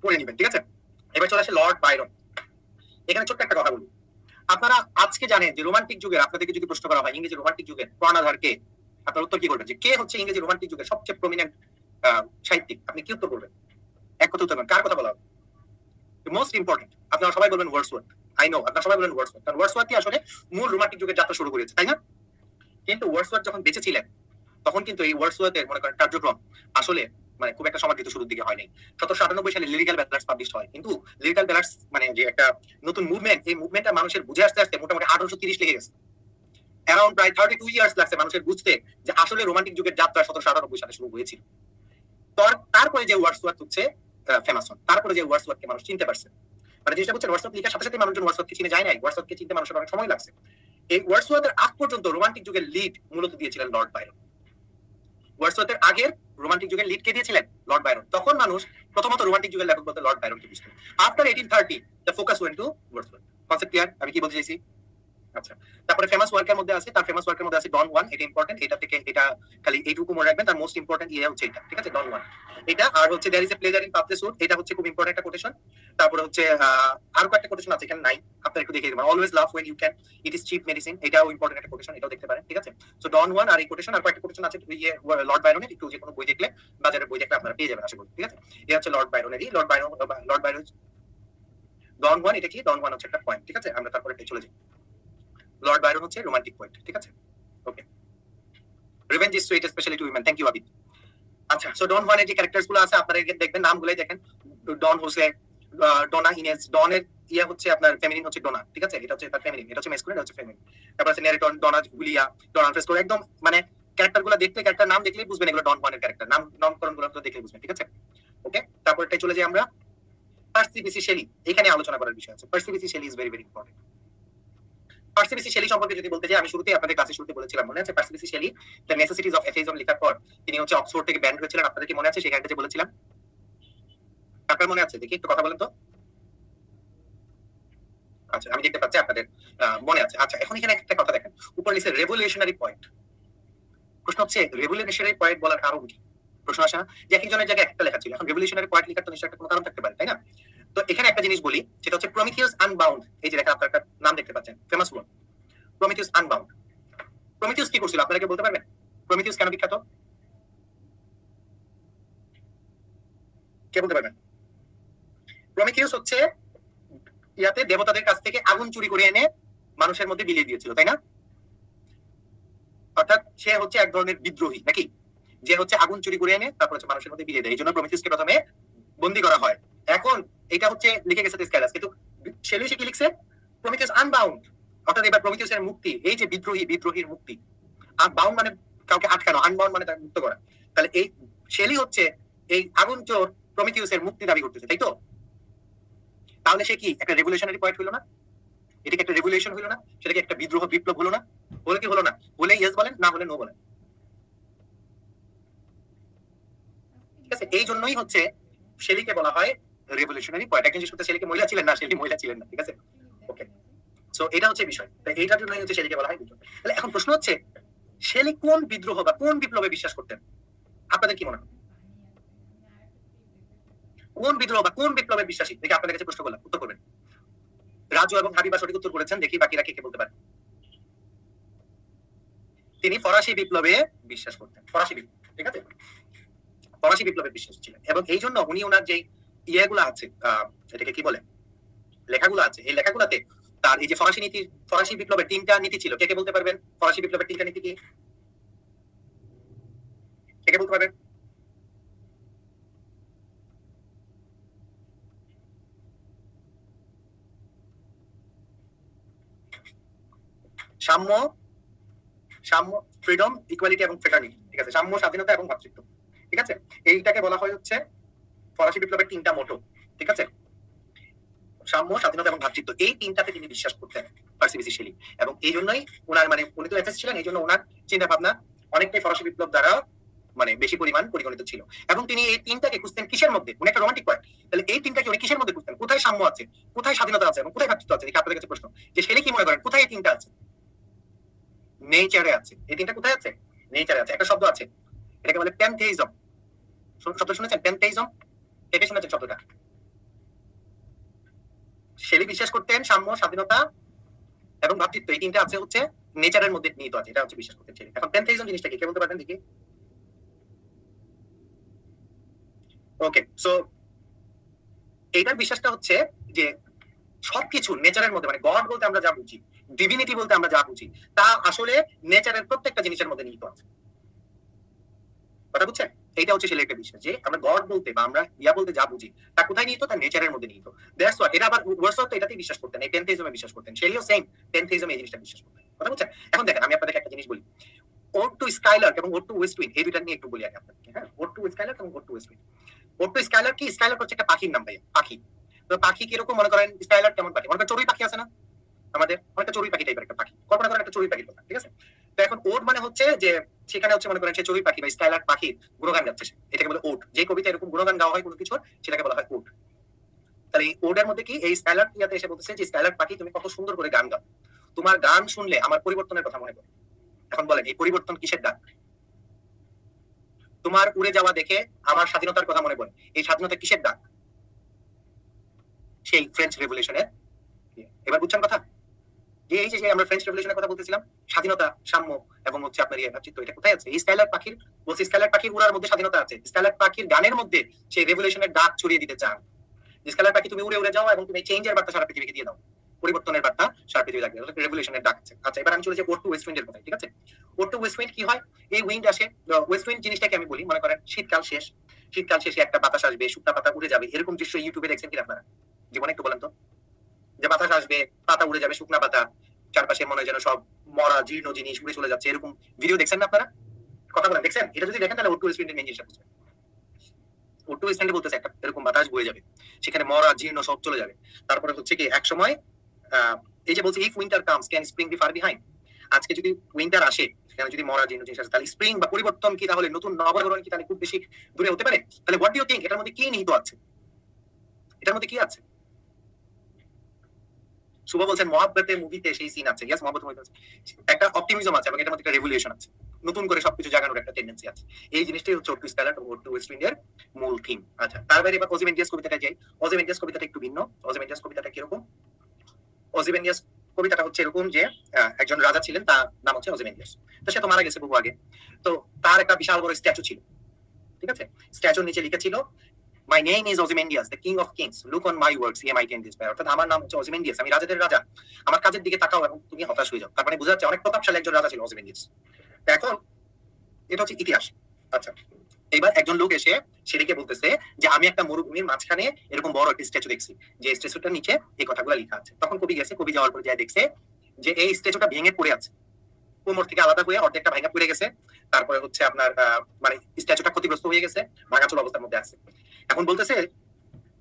পড়ে নেবেন। ঠিক আছে, এবার চলে আসে লর্ড বাইরন। এখানে ছোট্ট একটা কথা বলি, আপনারা আজকে জানেন যে রোমান্টিক যুগের, আপনাদেরকে যদি প্রশ্ন করা হয় ইংরেজি রোমান্টিক যুগের কর্ণধার কে, আপনার উত্তর কি করবেন? যে কে হচ্ছে ইংরেজি রোমান্টিক যুগের সবচেয়ে প্রমিনেন্ট সাহিত্যিক? আপনি কি উত্তর করবেন? এক কথা উত্তর, কার কথা বলা হবে? মোস্ট ইম্পর্টেন্ট আপনারা সবাই বলবেন ওয়ার্ডসওয়ার্থ। আই নো আপনারা সবাই বলবেন ওয়ার্ডসওয়ার্থ, কারণ ওয়ার্ডসওয়ার্থই আসলে মূল রোমান্টিক যুগের যাত্রা শুরু করেছে, তাই না? কিন্তু ওয়ার্ডসওয়ার্থ যখন বেঁচে ছিলেন তখন কিন্তু এই ওয়ার্ডসওয়ার্থের মনে করেন কার্যক্রম আসলে মানে খুব একটা সমাদৃত শুরুর দিকে হয় নাই। 1798 সালে লিরিক্যাল ব্যালান্স পাবলিশ হয়, কিন্তু লিরিক্যাল ব্যালান্স মানে যে একটা নতুন মুভমেন্ট, এই মুভমেন্টটা মানুষের বুঝে আসতে আসতে মোটামুটি 1830 লেগে গেছে। অ্যারাউন্ড প্রায় 32 ইয়ার্স লাগছে মানুষের বুঝতে যে আসলে রোমান্টিক যুগের যাত্রা 1798 সালে শুরু হয়েছিল। তারপরে যে ওয়ার্ডসওয়ার্থ হচ্ছে ফেমাস হন, তারপরে যে ওয়ার্ডসওয়ার্থকে মানুষ চিনতে পারছে, মানে জিনিসটা হচ্ছে ওয়ার্ডসওয়ার্থ লেখার সাথে সাথে মানুষজন ওয়ার্ডসওয়ার্থকে চিনে যায় নাই, ওয়ার্ডসওয়ার্থকে চিনতে মানুষের অনেক সময় লাগছে। এই ওয়ার্ডসওয়ার্থের আগ পর্যন্ত রোমান্টিক যুগের লিড মূলত দিয়েছিলেন লর্ড বাইরন। ওয়ার্ডসওয়ার্থের আগের রোমান্টিক যুগের লিড কে দিয়েছিলেন? Lord Byron. তখন মানুষ প্রথমত রোমান্টিক যুগের লেখক বলতে লর্ড বাইরনকে বুঝতো। After 1830 the focus went to Wordsworth. Concept clear? আমি কি বলতে চাইছি? আচ্ছা, তারপরে ফেমাস ওয়ার্কের মধ্যে আছে, তার ফেমাস ওয়ার্কের মধ্যে আছে ডন ওয়ান, এটা ইম্পর্টেন্ট, এটা থেকে এটা খালি এইটুকু মনে রাখবেন, তার মোস্ট ইম্পর্টেন্ট ইয়ে হচ্ছে এটা, ঠিক আছে, ডন ওয়ান এটা। আর হচ্ছে there is a pleasure in public suit, এটা হচ্ছে খুব ইম্পর্টেন্ট একটা কোটেশন। তারপরে হচ্ছে আরো কয়েকটা কোটেশন আছে, এখানে নাই, আপনারা একটু দেখে দেবেন। Always love when you can, it is cheap medicine, এটাও ইম্পর্টেন্ট একটা কোটেশন, এটাও দেখতে পারেন, ঠিক আছে। সো ডন ওয়ান আর এই কোটেশন আর কয়েকটা কোটেশন আছে ইয়ে লর্ড বাইরনের, একটু যে কোনো বই দেখলে, বাজারের বই দেখলে আপনারা পেয়ে যাবেন আশা করি, ঠিক আছে। এটা হচ্ছে লর্ড বাইরনেরই, লর্ড বাইরন ডন ওয়ান, এটা কি? ডন ওয়ান হচ্ছে একটা পয়েন্ট, ঠিক আছে। আমরা তারপরে চলে যাই। লর্ড বাইরন হচ্ছে রোমান্টিক পোয়েট, ঠিক আছে। Okay, revenge is sweet specially to women. Thank you Abid. আচ্ছা, সো ডন ওয়ানের যে ক্যারেক্টারস গুলো আছে আপনারা দেখবেন, নামগুলোই দেখেন। ডন হোসে, ডোনা ইনেজ, ডনের ইয়া হচ্ছে আপনার ফেমিনিন হচ্ছে ডোনা, ঠিক আছে, এটা হচ্ছে তার ফেমিনিন, এটা হচ্ছে মেসকুলিন, এটা হচ্ছে ফেমিনিন। তারপর আছে ন্যারেটর, ডোনা জুলিয়া, ডন আলফ্রেস্কো, একদম মানে ক্যারেক্টার গুলো দেখলে, ক্যারেক্টার নাম দেখলেই বুঝবেন এগুলো ডন ওয়ানের ক্যারেক্টার, নামকরণ গুলো দেখলে বুঝবেন, ঠিক আছে। ওকে, তারপরটাই চলে যাই আমরা। পার্সি বিসি শেলি, এখানে আলোচনা করার বিষয় আছে। Percy Bysshe Shelley is very very important. Percy Bysshe Shelley সম্পর্কে যদি বলতে যাই, আমি শুরুতেই আপনাদের ক্লাসে শুরুতে বলেছিলাম, মনে আছে? Percy Bysshe Shelley the necessities of atheism লেখার পর তিনি হচ্ছে অক্সফোর্ড থেকে ব্যান্ড হয়েছিলেন, আপনাদের কি মনে আছে? সেখানে যে বলেছিলাম, আপনার মনে আছে? দেখি একটু কথা বলেন তো। আচ্ছা, আমি দেখতে পাচ্ছি আপনাদের মনে আছে। আচ্ছা, এখন এখানে একটা কথা দেখেন, উপর নিচে রেভলিউশনারি পয়েন্ট। প্রশ্ন হচ্ছে রেভলিউশনারি পয়েন্ট বলার কারণ কি? প্রশ্ন আসা যে এক একজনের জায়গায় একটা লেখা ছিল, এখন রেভলিউশনারি পয়েন্ট লেখার তো নিশ্চয়ই একটা কোনো কারণ থাকতে পারে, তাই না? তো এখানে একটা জিনিস বলি, সেটা হচ্ছে প্রমিথিয়াস আনবাউন্ড। এই যে লেখা, আপনার একটা নাম দেখতে পাচ্ছেন, ফেমাস ওয়ার্ড প্রমিথিয়াস আনবাউন্ড। প্রমিথিয়াস কি করছিল আপনারা কি বলতে পারবেন? প্রমিথিয়াস কেন বিখ্যাত? কে বলতে পারবেন? প্রমিথিয়াস হচ্ছে ইয়াতে দেবতাদের কাছ থেকে আগুন চুরি করে এনে মানুষের মধ্যে বিলিয়ে দিয়েছিল, তাই না? অর্থাৎ সে হচ্ছে এক ধরনের বিদ্রোহী, নাকি? যে হচ্ছে আগুন চুরি করে এনে তারপর হচ্ছে মানুষের মধ্যে বিলিয়ে দেয়, এই জন্য প্রমিথিয়াসকে প্রথমে বন্দী করা হয়। এখন এটা হচ্ছে লিখে গেছে স্কাইলাস, কিন্তু শেলি সে কি লিখছে? প্রমিথিয়াস আনবাউন্ড, অর্থাৎ এবার প্রমিথিয়াসের মুক্তি, এই যে বিদ্রোহীর মুক্তি। বাউন্ড মানে কাউকে আটকানো, আনবাউন্ড মানে তাকে মুক্ত করা। তাহলে এই শেলি হচ্ছে এই আগুন চোর প্রমিথিয়াসের মুক্তি দাবি করতেছে, তাই তো? তাহলে সে কি একটা রেভলিউশনারি পয়েন্ট হলো না? এটা কি একটা রেভলিউশন হলো না? সেটা কি একটা বিদ্রোহ, বিপ্লব হলো না? বলে কি হলো না? বলে ইয়েস বলেন, না বলে নো বলেন, ঠিক আছে। এই জন্যই হচ্ছে শেলিকে বলা হয় রেভলিউশনারি পয়েন্ট। একজন জিজ্ঞেস করতে, শেলিকে মহিলা ছিলেন? না, শেলি মহিলা ছিলেন না, ঠিক আছে। ওকে, সো এটা হচ্ছে বিষয়, তাই এইটার জন্যই হচ্ছে শেলিকে বলা হয় বিদ্রোহ। তাহলে এখন প্রশ্ন হচ্ছে, শেলি কোন বিদ্রোহ বা কোন বিপ্লবে বিশ্বাস করতেন? আপনাদের কি মনে হয়? কোন বিদ্রোহ বা কোন বিপ্লবের বিশ্বাসী? দেখি আপনাদের কাছে প্রশ্ন করলাম, উত্তর করবেন। রাজু এবং হাবিবা সঠিক উত্তর করেছেন, দেখি বাকিরা কে বলতে পারেন। তিনি ফরাসি বিপ্লবে বিশ্বাস করতেন, ফরাসি বিপ্লব, ঠিক আছে, ফরাসি বিপ্লবে বিশ্বাস ছিলেন। এবং এই জন্য উনি ওনার যে ইয়েগুলো আছে, এটাকে কি বলে, লেখাগুলো আছে, এই লেখাগুলোতে তার এই যে ফরাসি বিপ্লবের 3টা নীতি ছিল। কে বলতে পারবেন ফরাসি বিপ্লবের 3টা নীতি কি? কে বলতে পারবেন? সাম্য, ফ্রিডম, ইকুয়ালিটি এবং ফ্রেটার্নিটি, ঠিক আছে। সাম্য, স্বাধীনতা এবং ভ্রাতৃত্ব, ঠিক আছে। এইটাকে বলা হয় হচ্ছে ফরাসি বিপ্লবের 3টা মোটো, ঠিক আছে। সাম্য, স্বাধীনতা এবং ভ্রাতৃত্ব, এই 3টাতে তিনি বিশ্বাস করতেন পার্সি বিসি শেলি। এবং এই জন্যই ওনার মানে উনি তো এফএস ছিলেন, এই জন্য ওনার চিন্তা ভাবনা অনেকটাই ফরাসি বিপ্লব দ্বারা মানে বেশি পরিমাণ পরিগণিত ছিল। এবং তিনি এই 3টাকে খুঁজতেন কিসের মধ্যে? উনি একটা রোমান্টিক পয়েন্ট, তাহলে এই 3টাকে উনি কিসের মধ্যে খুঁজতেন? কোথায় সাম্য আছে, কোথায় স্বাধীনতা আছে এবং কোথায় ভ্রাতৃত্ব আছে? দেখি আপনাদের কাছে প্রশ্ন, যে শেলি কি মনে করেন কোথায় এই 3টা আছে? নেচারে আছে। এই 3টা কোথায় আছে? নেচারে আছে। একটা শব্দ আছে, এটাকে বলে প্যানথেইজম। শব্দ শুনেছেন? প্যানথেইজম, কে শুনেছেন শব্দটা? শেলি বিশ্বাস করতেন সাম্য, স্বাধীনতা এবং ভ্রাতৃত্ব, এই 3টা আছে হচ্ছে নেচারের মধ্যে নিহিত আছে, এটা হচ্ছে বিশ্বাস করতেন শেলি। এখন প্যানথেইজম জিনিসটা কি, কে বলতে পারবেন দেখি? ওকে, সো এইটার বিশ্বাসটা হচ্ছে যে সবকিছু নেচারের মধ্যে, মানে গড বলতে আমরা যা বুঝি, ডিভিনিটি বলতে আমরা যা বুঝি, তা আসলে নেচারের প্রত্যেকটা জিনিসের মধ্যে নিহিত আছে। কথা বুঝছেন? এইটা হচ্ছে শেলির একটা বিশ্বাস, যে আমরা গড বলতে বা আমরা ইয়া বলতে যা বুঝি তা কোথায় নিহিত? তার নেচারের মধ্যে নিহিত। That's what. এটা আবার ওয়ার্ডসওয়ার্থ এটাতেই বিশ্বাস করতেন, এই প্যানথেইজমে বিশ্বাস করতেন। শেলিও সেম প্যানথেইজমে এই জিনিসটা বিশ্বাস করতেন। কথা বুঝছেন? এখন দেখেন আমি আপনাদেরকে একটা জিনিস বলি, ওর টু স্কাইলার্ক এবং ওর টু ওয়েস্ট উইন্ড এই দুইটা নিয়ে একটু বলি আগে আপনাদেরকে। হ্যাঁ, ওর টু স্কাইলার্ক এবং ওর টু ওয়েস্ট উইন্ড। ওর টু স্কাইলার্ক কি? স্কাইলার্ক হচ্ছে একটা পাখির নাম ভাই, পাখি। তো পাখি কিরকম মনে করেন, স্কাইলার্ক কেমন পাখি? মনে করেন চড়ুই পাখি আছে না আমাদের, অনেকটা চড়ুই পাখি টাইপের একটা পাখি, কল্পনা করেন একটা চড়ুই পাখির কথা, ঠিক আছে? তো এখন ওট মানে হচ্ছে যে সেখানে হচ্ছে মনে করেন সে চড়ুই পাখি বা স্কাইলার্ক পাখির গুণগান গাচ্ছে সে, এটাকে বলে ওট। যে কবিতা এরকম গুণগান গাওয়া হয় কোনো কিছুর সেটাকে বলা হয় ওট। তাহলে এই ওটের মধ্যে কি এই স্কাইলার্ক ইয়াতে এসে বলতেছে যে স্কাইলার্ক পাখি তুমি কত সুন্দর করে গান গাও, তোমার গান শুনলে আমার পরিবর্তনের কথা মনে পড়ে। এখন বলেন এই পরিবর্তন কিসের ডাক? তোমার উড়ে যাওয়া দেখে আমার স্বাধীনতার কথা মনে পড়ে, এই স্বাধীনতা কিসের ডাক? সেই ফ্রেঞ্চ রেভলিউশনের। এবার বুঝছেন কথা? যে এই যে আমরা ফ্রেঞ্চ রেভলিউশনের কথা বলতেছিলাম, স্বাধীনতা, সাম্য এবং হচ্ছে আপনার ভাবচিত্র, এটা কোথায় আছে? এই স্কাইলার্ক পাখির, বলছি স্কাইলার্ক পাখির উড়ার মধ্যে স্বাধীনতা আছে। স্কাইলার্ক পাখির গানের মধ্যে সেই রেভলিউশনের ডাক ছড়িয়ে দিতে চান। স্কাইলার্ক পাখি তুমি উড়ে উড়ে যাও এবং তুমি চেঞ্জের বার্তা সারা পৃথিবীকে দিয়ে দাও, পরিবর্তনের বার্তা সারা পৃথিবী লাগবে, রেভলিউশনের ডাক আছে। আচ্ছা, এবার আমি চলে যাই ওর টু ওয়েস্ট উইন্ডের কথায়, ঠিক আছে? ওর টু ওয়েস্ট উইন্ড কি হয়? এই উইন্ড আসে, ওয়েস্ট উইন্ড জিনিসটাকে আমি বলি, মনে করেন শীতকাল শেষ, শীতকাল শেষে একটা বাতাস আসবে, শুকনা পাতা উড়ে যাবে, এরকম দৃশ্য ইউটিউবে দেখছেন কিনা আপনারা জীবনে? একটু বলেন তো, যে বাতাস আসবে, পাতা উড়ে যাবে, শুকনা পাতা, চারপাশে মনে হয় যেন সব মরা জীর্ণ জিনিস উড়ে চলে যাচ্ছে, এরকম ভিডিও দেখছেন না আপনারা? কথা বলেন, দেখছেন? এটা যদি দেখেন তাহলে ওর টু ওয়েস্ট উইন্ডের মেইন জিনিসটা বুঝবেন। ওর টু ওয়েস্ট উইন্ডে বলতেছে একটা এরকম বাতাস বয়ে যাবে, সেখানে মরা জীর্ণ সব চলে যাবে। তারপরে হচ্ছে কি এক সময় এই যে বলছে if winter comes can spring be far behind, আজকে যদি উইন্টার আসে, যদি মরা জীর্ণ জিনিস আসে, তাহলে স্প্রিং বা পরিবর্তন কি তাহলে নতুন নবগরণ কি তাহলে খুব বেশি দূরে হতে পারে? তাহলে হোয়াট ডু ইউ থিংক এটার মধ্যে কি নিহিত আছে? এটার মধ্যে কি আছে? শুভ বলছেন মহাব্বতে মুভিতে সেই সিন আছে, ইয়েস মহাব্বত মুভিতে একটা অপটিমিজম আছে এবং এটার মধ্যে একটা রেভলিউশন আছে, নতুন করে সবকিছু জাগানোর একটা টেন্ডেন্সি আছে। এই জিনিসটাই হচ্ছে ওর টু স্কাইলার্ক এবং ওর টু ওয়েস্ট উইন্ডের মূল থিম। আচ্ছা, তার বাইরে এবার ওজিমেন্ডিয়াস কবিতাটা যাই। ওজিমেন্ডিয়াস কবিতাটা একটু ভিন্ন। ওজিমেন্ডিয়াস কবিতাটা কিরকম? ওজিমেন্ডিয়াস কবিতাটা হচ্ছে এরকম যে একজন রাজা ছিলেন, তার নাম হচ্ছে ওজিমেন্ডিয়াস। তো সে তো মারা গেছে বহু আগে। তো তার একটা বিশাল বড় স্ট্যাচু ছিল, ঠিক আছে? স্ট্যাচুর নিচে লিখেছিল My name is Ozymandias, the king of kings. Look on my works, ye mighty and despair. অর্থাৎ আমার নাম হচ্ছে ওজিমেন্ডিয়াস, আমি রাজাদের রাজা, আমার কাজের দিকে তাকাও এবং তুমি হতাশ হয়ে যাও। তার মানে বোঝা যাচ্ছে অনেক প্রতাপশালী একজন রাজা ছিল ওজিমেন্ডিয়াস। এখন এটা হচ্ছে ইতিহাস। আচ্ছা, এবার একজন লোক এসে সেদিকে বলতেছে যে আমি একটা মরুভূমির মাঝখানে এরকম বড় একটা স্ট্যাচু দেখছি, যে স্ট্যাচুটার নিচে এই কথাগুলো লেখা আছে। তখন কবি গেছে, কবি যাওয়ার পরে যায় দেখছে যে এই স্ট্যাচুটা ভেঙে পড়ে আছে, কোমর থেকে আলাদা হয়ে অর্ধেকটা ভাঙা পড়ে গেছে। তারপরে হচ্ছে আপনার মানে স্ট্যাচুটা ক্ষতিগ্রস্ত হয়ে গেছে, ভাঙাচোরা অবস্থার মধ্যে আছে। এখন বলতেছে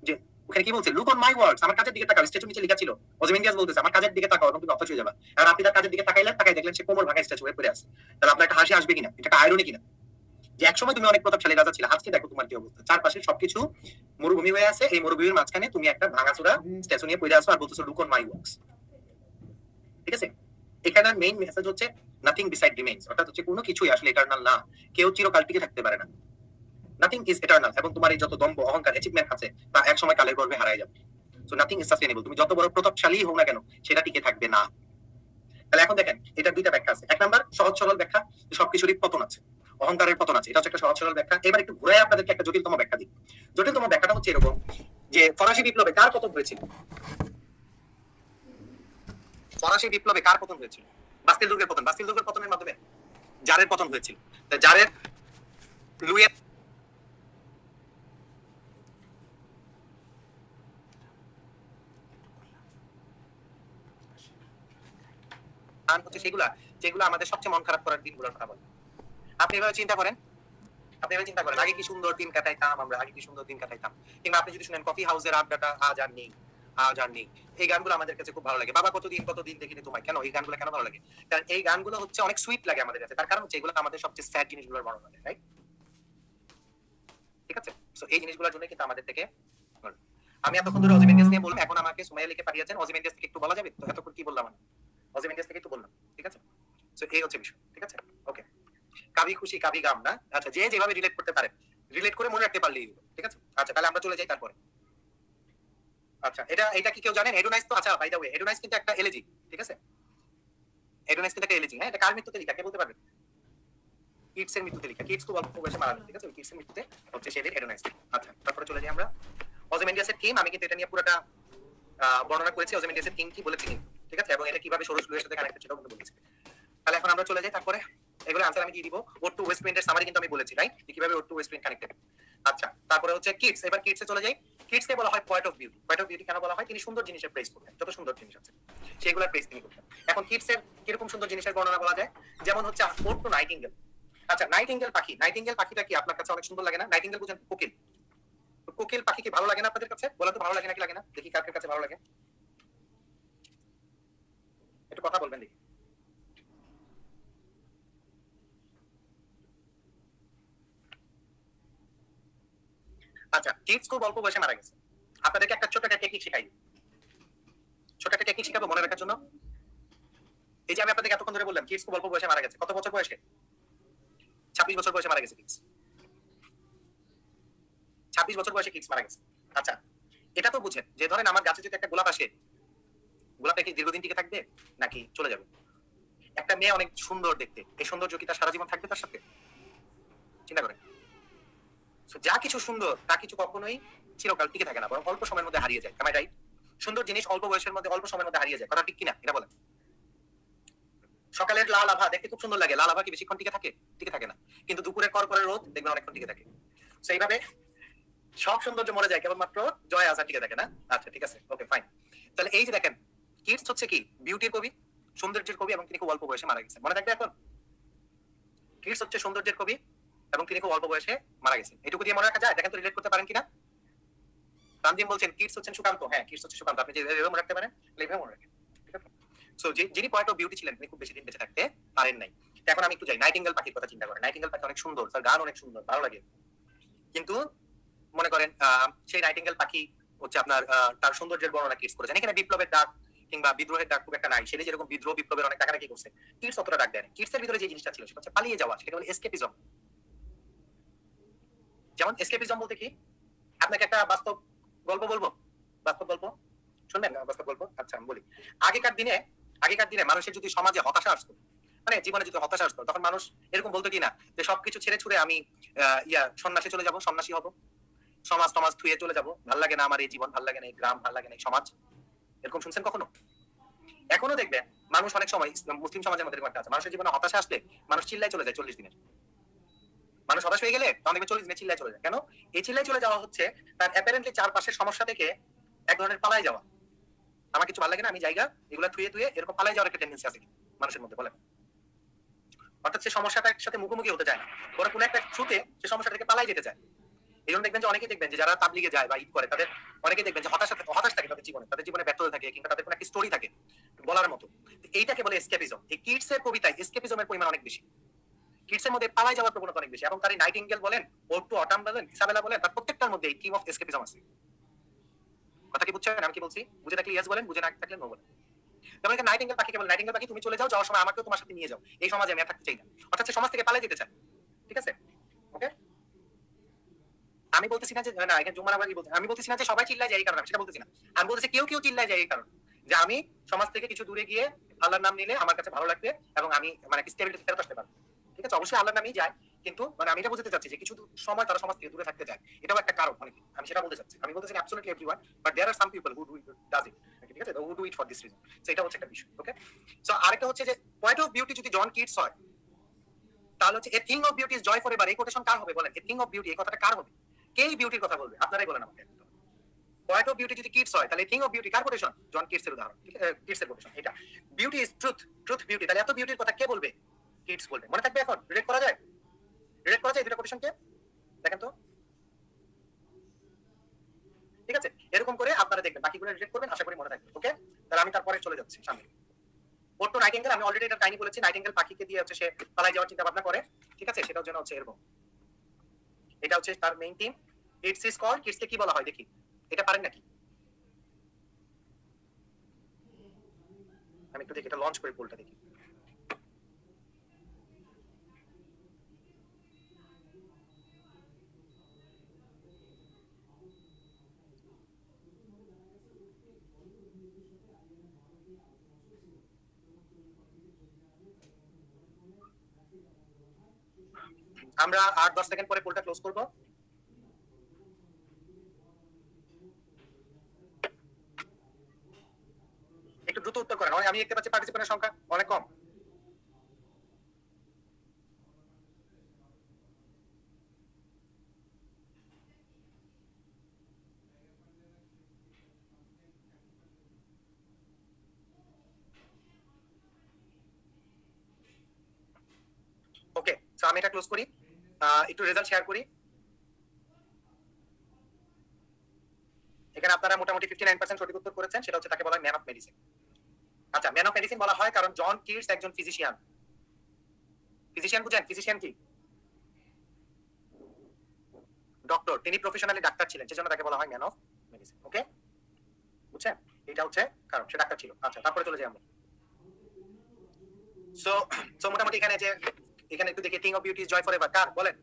যে ওখানে কি বলছে, লুক অন মাই ওয়ার্কস, আমার কাজের দিকে তাকাও। স্ট্যাচু নিচে লেখা ছিল, ওজিমেন্ডিয়াস বলতেছে আমার কাজের দিকে তাকাও এবং তুমি হতাশ হয়ে যাবে। আর আপনি তার কাজের দিকে তাকাইলেন, তাকাই দেখলেন সে কোমর ভাঙা স্ট্যাচু হয়ে পড়ে আছে। তাহলে আপনার একটা হাসি আসবে কিনা? এটা একটা আয়রনি কিনা? যে একসময় তুমি অনেক প্রতাপশালী রাজা ছিলে, আজকে দেখো তোমার কি অবস্থা, চারপাশে সবকিছু মরুভূমি হয়ে আছে, এই মরুভূমির মাঝখানে তুমি একটা ভাঙাচোরা স্ট্যাচু নিয়ে পড়ে আসো আর বলতেছো লুক অন মাই ওয়ার্কস। ঠিক আছে? এখানে মেইন মেসেজ হচ্ছে নাথিং বিসাইড রিমেইনস, অর্থাৎ হচ্ছে কোনো কিছুই আসলে ইটারনাল না, কেউ চিরকাল টিকে থাকতে পারে না। নাথিং ইজ ইটারনাল, এবং তোমার এই যত দম্ভ অহংকার অ্যাচিভমেন্ট আছে তা এক সময় কালের গর্ভে হারায় যাবে। সো নাথিং ইজ সাস্টেনেবল, তুমি যত বড় প্রতাপশালী হোক না কেন সেটা টিকে থাকবে না। তাহলে এখন দেখেন এটা দুইটা ব্যাখ্যা আছে। এক নাম্বার সহজ সরল ব্যাখ্যা, সবকিছুরই পতন আছে, অহংকারের পতন আছে, এটা হচ্ছে একটা সহজ সরল ব্যাখ্যা। এবার একটু ঘুরে আপনাদেরকে একটা জটিলতম ব্যাখ্যা দিই। জটিলতম ব্যাখ্যাটা হচ্ছে এরকম যে ফরাসি বিপ্লবে কার পতন হয়েছিল? ফরাসি বিপ্লবে কার পতন হয়েছিল? বাস্তিল দুর্গের পতন। বাস্তিল দুর্গের পতনের মাধ্যমে জারের পতন হয়েছিল। জারের লুইয়ের হচ্ছে সেগুলা যেগুলো আমাদের সবচেয়ে মন খারাপ করার দিনগুলোর কথা বলে। আপনি এভাবে চিন্তা করেন, আগে কি সুন্দর দিন কাটাইতাম আমরা, আগে কি সুন্দর দিন কাটাইতাম। কিংবা আপনি যদি শুনেন কফি হাউসের আড্ডাটা আজ আর নেই, আজ আর নেই, এই গানগুলো আমাদের কাছে খুব ভালো লাগে। বাবা কতদিন দেখিনি তোমায়, কেন এই গানগুলো কেন ভালো লাগে? কারণ এই গানগুলো হচ্ছে অনেক সুইট লাগে আমাদের কাছে। তার কারণ হচ্ছে এগুলো আমাদের সবচেয়ে স্যাড জিনিসগুলোর বর্ণনা দেয়, রাইট? ঠিক আছে? সো এই জিনিসগুলোর জন্য কিন্তু আমাদের থেকে আমি এতক্ষণ ধরে ওজিমেন্ডিয়াস নিয়ে বললাম, এখন আমাকে সুমাইয়া লিখে পাঠিয়েছেন ওজিমেন্ডিয়াস থেকে একটু বলা যাবে? তো এতক্ষণ কি বললাম আমি? ওজিমেন্ডিয়াস থেকে একটু বললাম, ঠিক আছে? সো এই হচ্ছে বিষয়, ঠিক আছে? ওকে, কাবি খুশি কাবি গাম না? আচ্ছা, যে যেভাবে রিলেট করতে পারে, রিলেট করে মনে রাখতে পারলেই হলো, ঠিক আছে? আচ্ছা, তাহলে আমরা চলে যাই তারপরে। আচ্ছা, এটা কি কেউ জানেন? হেডোনাইজ তো, আচ্ছা বাই দ্য ওয়ে, হেডোনাইজ কিন্তু একটা এলিজি, ঠিক আছে? হেডোনাইজ কিন্তু একটা এলিজি, হ্যাঁ? এটা কার মৃত্যুতে লেখা কে বলতে পারবেন? কিডস এর মৃত্যুতে লেখা। কিডস তো অল্প বয়সে মারা যায়, ঠিক আছে? কিডস এর মৃত্যুতে হচ্ছে সেদের হেডোনাইজ। আচ্ছা, তারপরে চলে যাই আমরা ওজিমেন্ডিয়াসের থিম। আমি কিন্তু এটা নিয়ে পুরোটা বর্ণনা করেছি, ওজিমেন্ডিয়াসের থিম কি বলেছি, ঠিক আছে? এবং এটা কিভাবে সরস লুয়ের সাথে কানেক্টেড সেটাও কিন্তু বলেছি। তাহলে এখন আমরা চলে যাই তারপরে, এগুলো আনসার আমি দিয়ে দিব। ওর টু ওয়েস্ট উইন্ডের সামারি কিন্তু আমি বলেছি, রাইট? কিভাবে ওর টু ওয়েস্ট উইন্ড কানেক্টেড। আচ্ছা, তারপরে হচ্ছে কিডস। এবার কিডসে চলে যাই। কিডস কে বলা হয় point of beauty. Point of beauty কেন বলা হয়? তিনি সুন্দর জিনিসের প্রেস করতেন, যত সুন্দর জিনিস আছে সেগুলোর প্রেস তিনি করতেন। এখন কিডস এর কিরকম সুন্দর জিনিসের বর্ণনা বলা যায়? যেমন হচ্ছে ওট টু নাইটিঙ্গেল। আচ্ছা, নাইটিঙ্গেল পাখি, নাইটিঙ্গেল পাখিটা কি আপনার কাছে অনেক সুন্দর লাগে না? নাইটিঙ্গেল বুঝেন কোকিল, কোকিল পাখি কি ভালো লাগে না আপনাদের কাছে? বলেন তো ভালো লাগে নাকি লাগে না? দেখি কার কার কাছে ভালো লাগে, একটু কথা বলবেন দেখি। আচ্ছা, কিডস খুব অল্প বয়সে মারা গেছে। আপনাদেরকে একটা ছোট একটা টেকনিক শেখাই, ছোট একটা টেকনিক শেখাবো মনে রাখার জন্য। এই যে আমি আপনাদেরকে এতক্ষণ ধরে বললাম কিডস খুব অল্প বয়সে মারা গেছে। কত বছর বয়সে? 26 বছর বয়সে মারা গেছে কিডস। 26 বছর বয়সে কিডস মারা গেছে। আচ্ছা, এটা তো বুঝেন যে ধরেন আমার গাছে যদি একটা গোলাপ আসে, গোলাপটা কি দীর্ঘদিন টিকে থাকবে নাকি চলে যাবে? একটা মেয়ে অনেক সুন্দর দেখতে, এই সৌন্দর্য কি তার সারা জীবন থাকবে তার সাথে? চিন্তা করেন। So, যা কিছু সুন্দর তা কিছু কখনোই চিরকাল টিকে থাকে না, বরং অল্প সময়ের মধ্যে হারিয়ে যায়। রাইট? সুন্দর জিনিস অল্প বয়সের মধ্যে অল্প সময়ের মধ্যে হারিয়ে যায়, কথা ঠিক কিনা এটা বলেন? সকালের লাল আভা দেখতে খুব সুন্দর লাগে, লাল আভা কি বেশিক্ষণ টিকে থাকে? টিকে থাকে না। কিন্তু দুপুরের কড়কড়ে রোদ দেখবেন অনেকক্ষণ টিকে থাকে। সেইভাবে সব সৌন্দর্য মরে যায়, কেবলমাত্র জয় আশা টিকে থাকে না। আচ্ছা ঠিক আছে, ওকে ফাইন। তাহলে এই যে দেখেন কিডস হচ্ছে কি বিউটির কবি, সৌন্দর্যের কবি, এবং তিনি খুব অল্প বয়সে মারা গেছেন। মনে থাকবে এখন? কিডস হচ্ছে সৌন্দর্যের কবি এবং তিনি খুব অল্প বয়সে মারা গেছেন। এটুকু দিয়ে মনে রাখা যায়? দেখেন তো রিলেট করতে পারেন কিনা। তানজিম বলছেন কিডস হচ্ছেন সুকান্ত। হ্যাঁ, কিডস হচ্ছে সুকান্ত। আপনি যে এভাবে মনে রাখতে পারেন, এভাবে মনে রাখেন। ঠিক আছে? সো যিনি পয়েন্ট অফ বিউটি ছিলেন তিনি খুব বেশি দিন বেঁচে থাকতে পারেন নাই। এখন আমি একটু যাই নাইটিঙ্গেল পাখির কথা চিন্তা করেন। নাইটিঙ্গেল পাখি অনেক সুন্দর, তার গান অনেক সুন্দর, ভালো লাগে। কিন্তু মনে করেন সেই নাইটিঙ্গেল পাখি হচ্ছে আপনার তার সৌন্দর্যের বর্ণনা কিডস করেছেন। এখানে বিপ্লবের ডাক কিংবা বিদ্রোহের ডাক খুব একটা নাই। সেটা যেরকম বিদ্রোহ বিপ্লবের অনেক টাকা কি করছে, কিডস অতটা ডাক দেয় না। কিডসের ভিতরে যে জিনিসটা ছিল সেটা হচ্ছে পালিয়ে যাওয়া, সেটা বলে এসকেপিজম। যেমন এসকেপিজম বলতে কি, আপনাকে একটা বাস্তব গল্প বলবো, বাস্তব গল্প শুনবেন না? বাস্তব গল্প, আচ্ছা আমি বলি। আগেকার দিনে মানুষের যদি সমাজে হতাশা আসতো, মানে জীবনে যদি হতাশা আসতো, তখন মানুষ এরকম বলতো কি না যে সবকিছু ছেড়ে ছুড়ে আমি সন্ন্যাসী চলে যাব, সন্ন্যাসী হব, সমাজ টমাজ থুয়ে চলে যাব, ভাল লাগে না আমার এই জীবন, ভাল লাগে না এই গ্রাম, ভাল লাগে না এই সমাজ। এরকম শুনছেন কখনো? এখনো দেখবেন মানুষ অনেক সময় মুসলিম সমাজের মধ্যে এরকম একটা আছে, মানুষের জীবনে হতাশা আসলে মানুষ চিল্লাই চলে যায় 40 দিনের। মানুষ হতাশ হয়ে গেলে তখন দেখবে 40 দিনে চিল্লাই চলে যায়। কেন এই চিল্লাই চলে যাওয়া হচ্ছে? তার অ্যাপারেন্টলি চারপাশের সমস্যা থেকে এক ধরনের পালাই যাওয়া। আমার কিছু ভালো লাগে না, আমি জায়গা এগুলা থুয়ে থুয়ে এরকম পালাই যাওয়ার একটা টেন্ডেন্সি আছে মানুষের মধ্যে, বলেন? অর্থাৎ সে সমস্যাটার সাথে মুখোমুখি হতে চায় না, ওরা কোনো একটা থ্রুতে সে সমস্যা থেকে পালাই যেতে চায়। এই জন্য দেখবেন যে অনেকেই দেখবেন যে যারা তাবলিগে যায় বা ঈদ করে, তাদের অনেকেই দেখবেন যে হতাশ থাকে তাদের জীবনে ব্যর্থতা থাকে, কিংবা তাদের কোনো একটা স্টোরি থাকে বলার মতো। এইটাকে বলে এসকেপিজম। এই কিডস এর কবিতায় এসকেপিজমের পরিমাণ অনেক বেশি। কিডস এর মধ্যে পালাই যাওয়ার প্রবণতা অনেক বেশি, এবং তার নাইটিঙ্গেল বলেন, ওট টু অটাম বলেন, ইসাবেলা বলেন, তার প্রত্যেকটার মধ্যে এই থিম অফ এসকেপিজম আছে। কথা কি বুঝছেন আমি কি বলছি? বুঝে থাকলে ইয়েস বলেন, বুঝে না থাকলে নো বলেন। যেমন নাইটিঙ্গেল পাখিকে বলে, নাইটিঙ্গেল পাখি তুমি চলে যাও, যাওয়ার সময় আমাকেও তোমার সাথে নিয়ে যাও, এই সমাজে আমি আর থাকতে চাই না। অর্থাৎ সে সমাজ থেকে পালাই যেতে চায়। ঠিক আছে, ওকে? আমি বলতেছি না যে না, এখানে জুমার আবার বলতে, আমি বলতেছি না যে সবাই চিল্লায় যায় এই কারণে, আমি সেটা বলতেছি না। আমি বলতেছি কেউ কেউ চিল্লায় যায় এই কারণে যে আমি সমাজ থেকে কিছু দূরে গিয়ে আল্লাহর নাম নিলে আমার কাছে ভালো লাগবে এবং আমি মানে স্টেবিলিটি ফেরত আসতে পারবো। ঠিক আছে, অবশ্যই আল্লাহর নামই যায়, কিন্তু মানে আমি এটা বলতে চাচ্ছি যে কিছু সময় তারা সমাজ থেকে দূরে থাকতে চায়, এটাও একটা কারণ অনেক। আমি সেটা বলতে চাচ্ছি। আমি বলতেছি absolutely everyone, but there are some people who do does it. ঠিক আছে, who do it for this reason. So এটা হচ্ছে একটা বিষয়। ওকে, সো আরেকটা হচ্ছে যে পয়েন্ট অফ বিউটি যদি জন কিডস হয়, তাহলে হচ্ছে a thing of beauty is joy forever. এই কোটেশন কার হবে বলেন? এ থিং অফ বিউটি, এই কথাটা কার হবে? কে এই বিউটির কথা বলবে? আপনারাই বলেন আমাকে। পয়েন্ট অফ বিউটি যদি কিডস হয়, তাহলে থিং অফ বিউটি কার কোটেশন? জন কিডস এর উদাহরণ, কিডস এর কোটেশন এটা। Beauty is truth, truth beauty. তাহলে এত বিউটির কথা কে বলবে? কিডস বলবে। মনে থাকবে এখন? রিলেট করা যায়? রিলেট করা যায় দুটো কোটেশনকে? দেখেন তো। ঠিক আছে, এরকম করে আপনারা দেখবেন, বাকিগুলো রিলেট করবেন, আশা করি মনে থাকবে। ওকে, তাহলে আমি তারপরে চলে যাচ্ছি সামনে। ওট টু নাইটিঙ্গেল, আমি অলরেডি এটা কাহিনী বলেছি। নাইটিঙ্গেল পাখিকে দিয়ে হচ্ছে সে পালাই যাওয়ার চিন্তা ভাবনা করে। ঠিক আছে, সেটার জন্য হচ্ছে এরকম, এটা হচ্ছে তার main theme. It's is called, কিডসকে কি বলা হয় দেখি, এটা পারেন নাকি? আমি একটু দেখি, এটা লঞ্চ করে পোলটা দেখি। আমরা 8-10 সেকেন্ড পরে পোলটা ক্লোজ করব। একটু দ্রুত উত্তর করেন, আমি দেখতে পাচ্ছি পার্টিসিপেন্টের সংখ্যা অনেক কম। আমি এটা ক্লোজ করি, একটু রেজাল্ট শেয়ার করি। এখানে আপনারা মোটামুটি 59% সঠিক উত্তর করেছেন, সেটা হচ্ছে তাকে বলা হয় ম্যান অফ মেডিসিন। আচ্ছা, ম্যান অফ মেডিসিন বলা হয় কারণ জন কিটস একজন ফিজিশিয়ান। ফিজিশিয়ান বুঝেন? ফিজিশিয়ান কি? ডক্টর, তিনি প্রফেশনালি ডাক্তার ছিলেন, সেজন্য তাকে বলা হয় ম্যান অফ মেডিসিন। ওকে, বুঝছেন? এটা হচ্ছে কারণ সে ডাক্তার ছিল। আচ্ছা, তারপরে চলে যাই আমরা। সো মোটামুটি এখানে একটু দেখি, কিং of beauty is joy forever কার বলেন?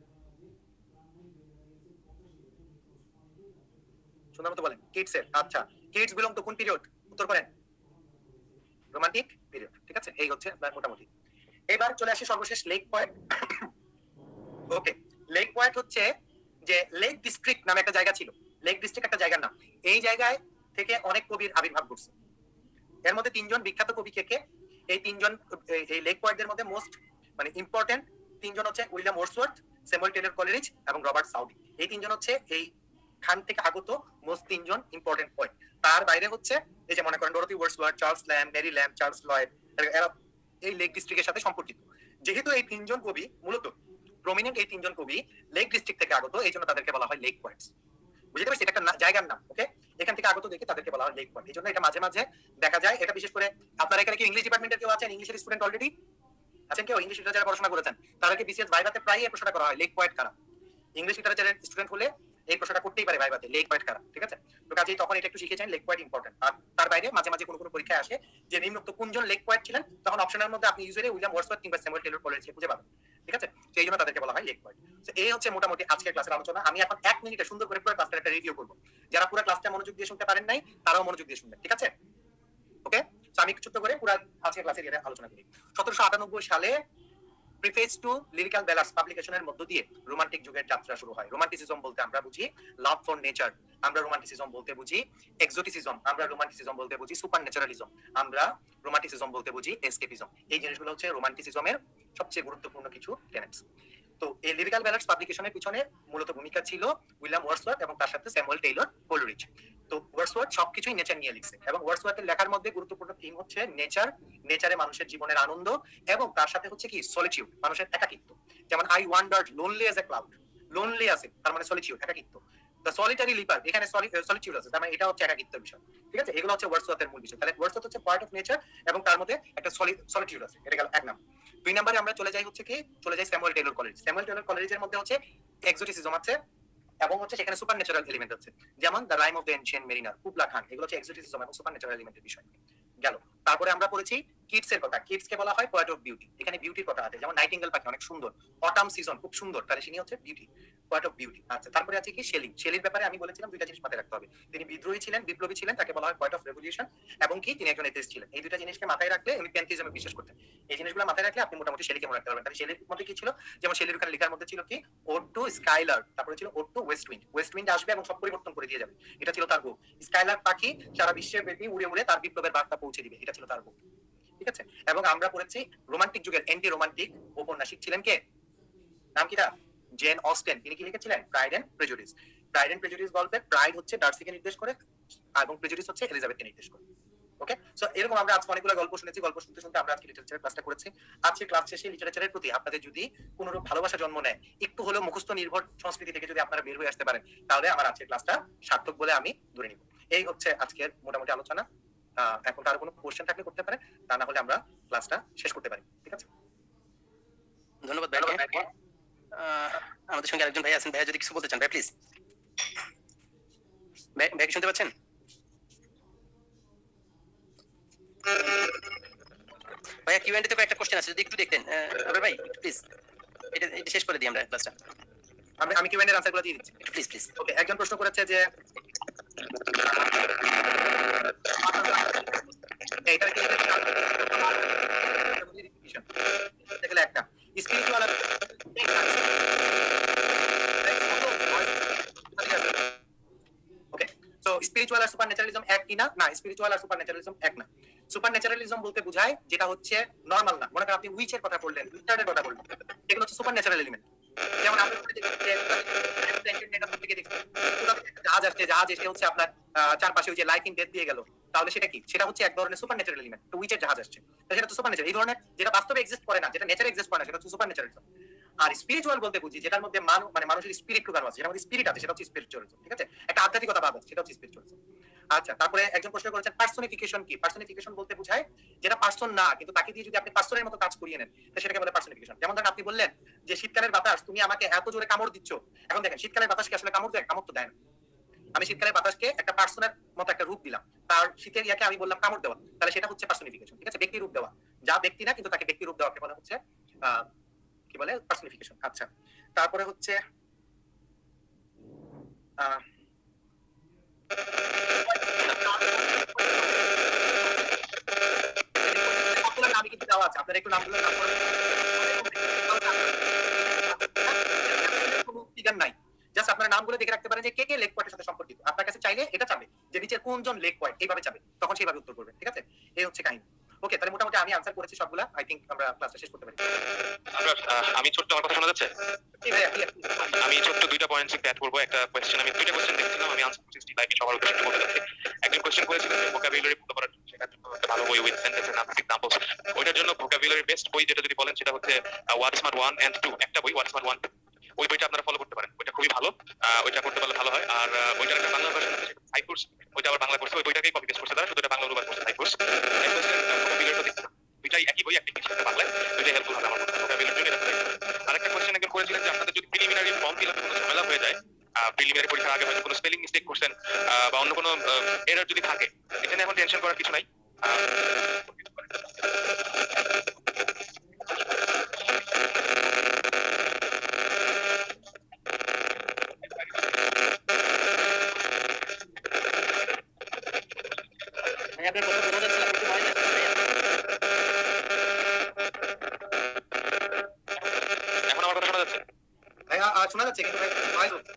সুন্দর মতো বলেন। কিডস এর। আচ্ছা, কিডস বিলং টু কোন পিরিয়ড? উত্তর করেন। Romantic period. ঠিক আছে, এই হচ্ছে মোটামুটি। এবার চলে আসি সর্বশেষ lake point. Okay, lake point হচ্ছে যে লেক ডিস্ট্রিক্ট নামে একটা জায়গা ছিল। লেক ডিস্ট্রিক্ট একটা জায়গার নাম। এই জায়গায় থেকে অনেক কবির আবির্ভাব ঘটছে। এর মধ্যে তিনজন বিখ্যাত কবি কে? এই তিনজন, এই লেক পয়েন্টের মধ্যে মোস্ট ইম্পর্টেন্ট তিনজন হচ্ছে উইলিয়াম ওয়ার্ডসওয়ার্থ, স্যামুয়েল টেলর কলেরিজ এবং রবার্ট সাউদি। এই তিনজন হচ্ছে এই খান থেকে আগত মোস্ট তিনজন ইম্পর্টেন্ট পয়েন্ট। তার বাইরে হচ্ছে এই যে মনে করেন Dorothy Wordsworth, Charles Lamb, Mary Lamb, Charles Lloyd, এরা এই লেক ডিস্ট্রিক্টের সাথে সম্পর্কিত। যেহেতু এই তিনজন কবি মূলত প্রমিনেন্ট, এই তিনজন কবি লেক ডিস্ট্রিক্ট থেকে আগত, এই জন্য তাদেরকে বলা হয় লেক পয়েন্টস। বুঝতে পারছি? এটা একটা জায়গার নাম। ওকে, এখান থেকে আগত দেখে তাদেরকে বলা হয় লেক পয়েন্ট। এই জন্য এটা মাঝে মাঝে দেখা যায়। এটা বিশেষ করে আপনারা এখানে কি ইংলিশ ডিপার্টমেন্টের কেউ আছেন? ইংলিশের স্টুডেন্ট অলরেডি আছেন কেউ? ইংলিশ লিটারেচারে পড়াশোনা করেছেন? তাদেরকে বিসিএস ভাইভাতে প্রায়ই এই প্রশ্নটা করা হয়, লেক পয়েন্ট কারা? ইংলিশ লিটারেচারের স্টুডেন্ট হলে এই প্রশ্নটা করতেই পারে ভাইভাতে, লেক পয়েন্ট কারা। ঠিক আছে, তো কাজেই তখন এটা একটু শিখেছেন, লেক পয়েন্ট ইম্পর্টেন্ট। আর তার বাইরে মাঝে মাঝে কোনো পরীক্ষায় আসে যে নিম্নোক্ত কোনজন লেক পয়েন্ট ছিলেন, তখন অপশনের মধ্যে আপনি ইউজুয়ালি উইলিয়াম ওয়ার্ডসওয়ার্থ কিংবা স্যামুয়েল টেলর কলেরিজ খুঁজে পাবেন। ঠিক আছে, সেই জন্য তাদেরকে বলা হয় লেক পয়েন্ট। তো এই হচ্ছে মোটামুটি আজকের ক্লাসের আলোচনা। আমি এখন 1 মিনিটে সুন্দর করে পুরো ক্লাসটা একটা রিভিউ করব। যারা পুরো ক্লাসটা মনোযোগ দিয়ে শুনতে পারেন নাই, তারাও মনোযোগ দিয়ে শুনবেন। ঠিক আছে, ওকে। তো আমি ছোট্ট করে পুরো আজকের ক্লাসের আলোচনা করি। 1798 সালে প্রিফেস টু লিরিক্যাল ব্যালাডস পাবলিকেশনের মধ্য দিয়ে রোমান্টিক যুগের যাত্রা শুরু হয়। রোমান্টিসিজম বলতে আমরা বুঝি লাভ ফর নেচার, আমরা রোমান্টিসিজম বলতে বুঝি এক্সোটিসিজম, আমরা রোমান্টিসিজম বলতে বুঝি সুপার ন্যাচারালিজম, আমরা রোমান্টিসিজম বলতে বুঝি এসকেপিজম। এই জিনিসগুলো হচ্ছে রোমান্টিসিজমের সবচেয়ে গুরুত্বপূর্ণ কিছু টেনেটস। তো এই লিরিক্যাল ব্যালাডস পাবলিকেশনের পিছনে মূলত ভূমিকা ছিল উইলিয়াম ওয়ার্ডসওয়ার্থ এবং তার সাথে স্যামুয়েল টেইলর কোলেরিজ। তো ওয়ার্ডসওয়ার্থ সবকিছুই নেচার নিয়ে লিখছে এবং ওয়ার্ডসওয়ার্থের লেখার মধ্যে গুরুত্বপূর্ণ থিম হচ্ছে নেচার, নেচারে মানুষের জীবনের আনন্দ এবং তার সাথে হচ্ছে কি সলিটিউড, মানুষের একাকিত্ব। যেমন I wandered lonely as a cloud, lonely আছে তার মানে সলিটিউড, একাকিত্ব। দ্য সলিটারি লিপার, এখানে সলিটিউড আছে তার মানে এটা হচ্ছে একাকিত্বের বিষয়। ঠিক আছে, এগুলো হচ্ছে ওয়ার্ডসওয়ার্থের মূল বিষয়। তাহলে ওয়ার্ডসওয়ার্থ হচ্ছে পার্ট অফ নেচার এবং তার মধ্যে একটা সলিটিউড আছে, এটা গেল এক নাম্বার। 2 নম্বরে আমরা চলে যাই হচ্ছে কি, চলে যাই স্যামুয়েল টেলর কলেরিজ। স্যামুয়েল টেলর কলেরিজের মধ্যে হচ্ছে এক্সোটিসিজম আছে এবং হচ্ছে সেখানে সুপার ন্যাচারাল এলিমেন্ট আছে, যেমন the rime of the ancient mariner, Kubla Khan, এগুলো হচ্ছে এক্সোটিসিজম এবং সুপার ন্যাচারাল এলিমেন্টের বিষয় গেল। তারপরে আমরা পড়েছি কিডস এর কথা। কিডস কে বলা হয় পয়েট অফ বিউটি। এখানে বিউটির কথা আছে, যেমন নাইটিঙ্গেল পাখি অনেক সুন্দর, অটাম সিজন খুব সুন্দর, তাহলে তিনি হচ্ছে বিউটি, পয়েট অফ বিউটি। আচ্ছা, তারপরে আছে কি শেলি। শেলির ব্যাপারে আমি বলেছিলাম দুইটা জিনিস মাথায় রাখতে হবে, তিনি বিদ্রোহী ছিলেন, বিপ্লবী ছিলেন, তাকে বলা হয় পয়েট অফ রেভলিউশন, এবং কি তিনি একজন এথিস্ট ছিলেন। এই দুইটা জিনিসকে মাথায় রাখলে, উনি প্যান্থিজমে বিশ্বাস করতেন, এই জিনিসগুলো মাথায় রাখলে আপনি মোটামুটি শেলিকে মনে রাখতে পারবেন। তাহলে শেলির মধ্যে কি ছিল, যেমন শেলির ওখানে লেখার মধ্যে ছিল কি ওড টু স্কাইলার, তারপরে ছিল ode to west wind, west wind আসবে এবং সব পরিবর্তন করে দিয়ে যাবে, এটা ছিল তার বুক। স্কাইলার পাখি সারা বিশ্বের ব্যাপী উড়ে উড়ে তার বিপ্লবের বার্তা পৌঁছে দিবে, এটা ছিল তার বুক। ঠিক আছে, এবং আমরা পড়েছি রোমান্টিক যুগের অ্যান্টি রোমান্টিক ঔপন্যাসিক ছিলেন কে, নাম কিটা, জেন অস্টেন। তিনি কি লিখেছিলেন? Pride and prejudice. Pride and prejudice গল্পে প্রাইড হচ্ছে ডার্সিকে নির্দেশ করে এবং প্রেজুডিস হচ্ছে এলিজাবেথকে নির্দেশ করে। ওকে, সো এরকম আমরা আজকে অনেকগুলো গল্প শুনেছি, গল্প শুনতে শুনতে আমরা আজকে লিটারেচারের ক্লাসটা করেছি। আজকে ক্লাস শেষে লিটারেচারের প্রতি আপনাদের যদি কোনো ভালোবাসা জন্ম নেয়, একটু হলেও মুখস্থ নির্ভর সংস্কৃতি থেকে যদি আপনারা বের হয়ে আসতে পারেন, তাহলে আমার আজকের ক্লাসটা সার্থক বলে আমি ধরে নিব। এই হচ্ছে আজকের মোটামুটি আলোচনা। এখন কারো কোনো কোশ্চেন থাকলে করতে পারে, তা না হলে আমরা ক্লাসটা শেষ করতে পারি। ঠিক আছে, ধন্যবাদ ভাইকে। আমাদের সঙ্গে আরেকজন ভাই আছেন, ভাইয়া যদি কিছু বলতে চান ভাই প্লিজ। ভাই কি শুনতে পাচ্ছেন? ভাইয়া কিউ এন্ড এ একটা কোশ্চেন আছে, যদি একটু দেখতেন ভাই প্লিজ, এটা শেষ করে দিই আমরা ক্লাসটা। আমি কিউ এন্ড এর আনসারগুলো দিয়ে দিচ্ছি, প্লিজ প্লিজ। ওকে, একজন প্রশ্ন করেছে যে এইটা কি দেখলে একটা স্পিরিচুয়াল ওকে। সো স্পিরিচুয়াল আর সুপারন্যাচারালিজম এক কিনা? না, স্পিরিচুয়াল আর সুপারন্যাচারালিজম এক না। সুপারন্যাচারালিজম বলতে বোঝায় যেটা হচ্ছে নরমাল না। মনে করেন আপনি উইচের কথা বললেন, উইচারের কথা বললেন, এগুলো হচ্ছে সুপারন্যাচারাল এলিমেন্ট। যেমন আমরা জাহাজ আসছে, জাহাজ এসে হচ্ছে আপনার চারপাশে ওই যে লাইফ ইন ডেথ দিয়ে গেল, তাহলে সেটা কি? সেটা হচ্ছে এক ধরনের সুপারন্যাচারাল এলিমেন্ট। তো উইচের জাহাজ আসছে, সেটা তো সুপারন্যাচারাল। এই ধরনের যেটা বাস্তবে এক্সিস্ট করে না, যেটা নেচারে এক্সিস্ট করে না, সেটা হচ্ছে সুপারন্যাচারালিজম। আর স্পিরিচুয়াল বলতে বুঝি যেটার মধ্যে মানে মানুষের স্পিরিট ঢুকানো আছে, যেটার মধ্যে স্পিরিট আছে, সেটা হচ্ছে স্পিরিচুয়ালিজম। ঠিক আছে, একটা আধ্যাত্মিকতা ভাব আছে, সেটা হচ্ছে স্পিরিচুয়ালিজম। আচ্ছা, তারপরে একজন প্রশ্ন করেছেন পার্সোনিফিকেশন কি? পার্সোনিফিকেশন বলতে বোঝায় যেটা পার্সন না, কিন্তু তাকে দিয়ে যদি আপনি পার্সনের মতো কাজ করিয়ে নেন, তো সেটাকে বলে পার্সোনিফিকেশন। যেমন ধরেন আপনি বললেন যে শীতকালের বাতাস, তুমি আমাকে এত জোরে কামড় দিচ্ছ। এখন দেখেন শীতকালের বাতাসকে আসলে কামড় দেয়? কামড় তো দেয় না। আমি শীতকালের বাতাসকে একটা পার্সনের মতো একটা রূপ দিলাম, তার শীতের ইয়াকে আমি বললাম কামড় দেওয়া, তাহলে সেটা হচ্ছে পার্সোনিফিকেশন। ঠিক আছে, ব্যক্তি রূপ দেওয়া, যা ব্যক্তি না কিন্তু তাকে ব্যক্তি রূপ দেওয়াকে বলা হচ্ছে কি বলে পার্সোনিফিকেশন। আচ্ছা, তারপরে হচ্ছে আহ, সবগুলো নামই কিন্তু দেওয়া আছে, আপনারা একটু নামগুলো নাম করে কোনো ফিগার নাই, জাস্ট আপনারা নামগুলো দেখে রাখতে পারেন যে কে কে লেগ পয়েন্টের সাথে সম্পর্কিত। আপনার কাছে চাইলে এটা চাবে যে নিচের কোনজন লেগ পয়েন্ট, এইভাবে চাবে, তখন সেইভাবে উত্তর করবেন। ঠিক আছে, এই হচ্ছে কাহিনী। ওকে, তাহলে মোটামুটি আমি আনসার করেছি সবগুলা। আই থিংক আমরা ক্লাসটা শেষ করতে পারি। আমি ছোট্ট, আমার কথা শোনা যাচ্ছে? ঠিক আছে, আপনি আমি ছোট্ট দুইটা পয়েন্টস একটু অ্যাড করবো। একটা কোয়েশ্চেন, আমি দুইটা কোয়েশ্চেন দেখছিলাম, আমি আনসার করছি লাইভে সবার উদ্দেশ্যে বলতে যাচ্ছি। একজন কোয়েশ্চেন করেছিলেন যে ভোকাবুলারি ভালো করার জন্য সেটার জন্য একটা ভালো বই উইথ সেন্টেন্স এন্ড এক্সাম্পলস। ওইটার জন্য ভোকাবুলারি বেস্ট বই যেটা যদি বলেন সেটা হচ্ছে ওয়ার্ডসমার্ট 1 and 2, একটা বই ওয়ার্ডসমার্ট 1, 2। ওই বইটা আপনারা ফলো করতে পারেন, ওইটা খুবই ভালো। ওইটা করতে পারলে ভালো হয়। আর ওইটার একটা বাংলা ভার্সন আছে, সাইফোর্স, ওইটা আবার বাংলা করছে, ওই বইটাকেই কপি পেস্ট করছে তারা, শুধু এটা বাংলা অনুবাদ করছে সাইফোর্স। ভোকাবুলারিটা দেখতে দুইটাই একই বই, একই সাথে বাংলায়, দুইটাই হেল্পফুল হবে আমার ভোকাবুলারির জন্য। আরেকটা কোয়েশ্চেন একজন করেছিলেন যে আপনাদের যদি প্রিলিমিনারি ফর্ম ফিল আপে কোনো ঝামেলা হয়ে যায়, প্রিলিমিনারি পরীক্ষার আগে হয়তো কোনো স্পেলিং মিস্টেক করছেন বা অন্য কোনো এরর যদি থাকে, এখানে এখন টেনশন করার কিছু নাই। আপনার কথা বোঝা যাচ্ছে, আপনি কি ভয় লাগছে? এখন আমার কথা শোনা যাচ্ছে? ভাইয়া শোনা যাচ্ছে কিন্তু ভাই নয়েজ হচ্ছে।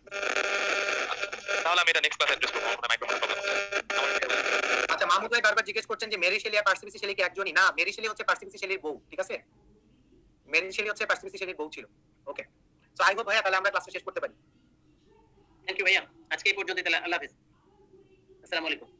তাহলে আমি এটা নেক্সট ক্লাসে অ্যাড্রেস করবো, আমার মাইক্রোফোন প্রবলেম হচ্ছে। আচ্ছা, মাহমুদ ভাই বারবার জিজ্ঞেস করছেন যে মেরি শেলি আর পার্সিবিসি শেলি কি একজনই? না, মেরি শেলি হচ্ছে পার্সিবিসি শেলির বউ। ঠিক আছে, মেরি শেলি হচ্ছে পার্সিবিসি শেলির বউ ছিল। ওকে, সো আই হোপ ভাইয়া তাহলে আমরা ক্লাসটা শেষ করতে পারি। থ্যাংক ইউ ভাইয়া, আজকে এই পর্যন্ত, তাহলে আল্লাহ হাফেজ, আসসালামু আলাইকুম।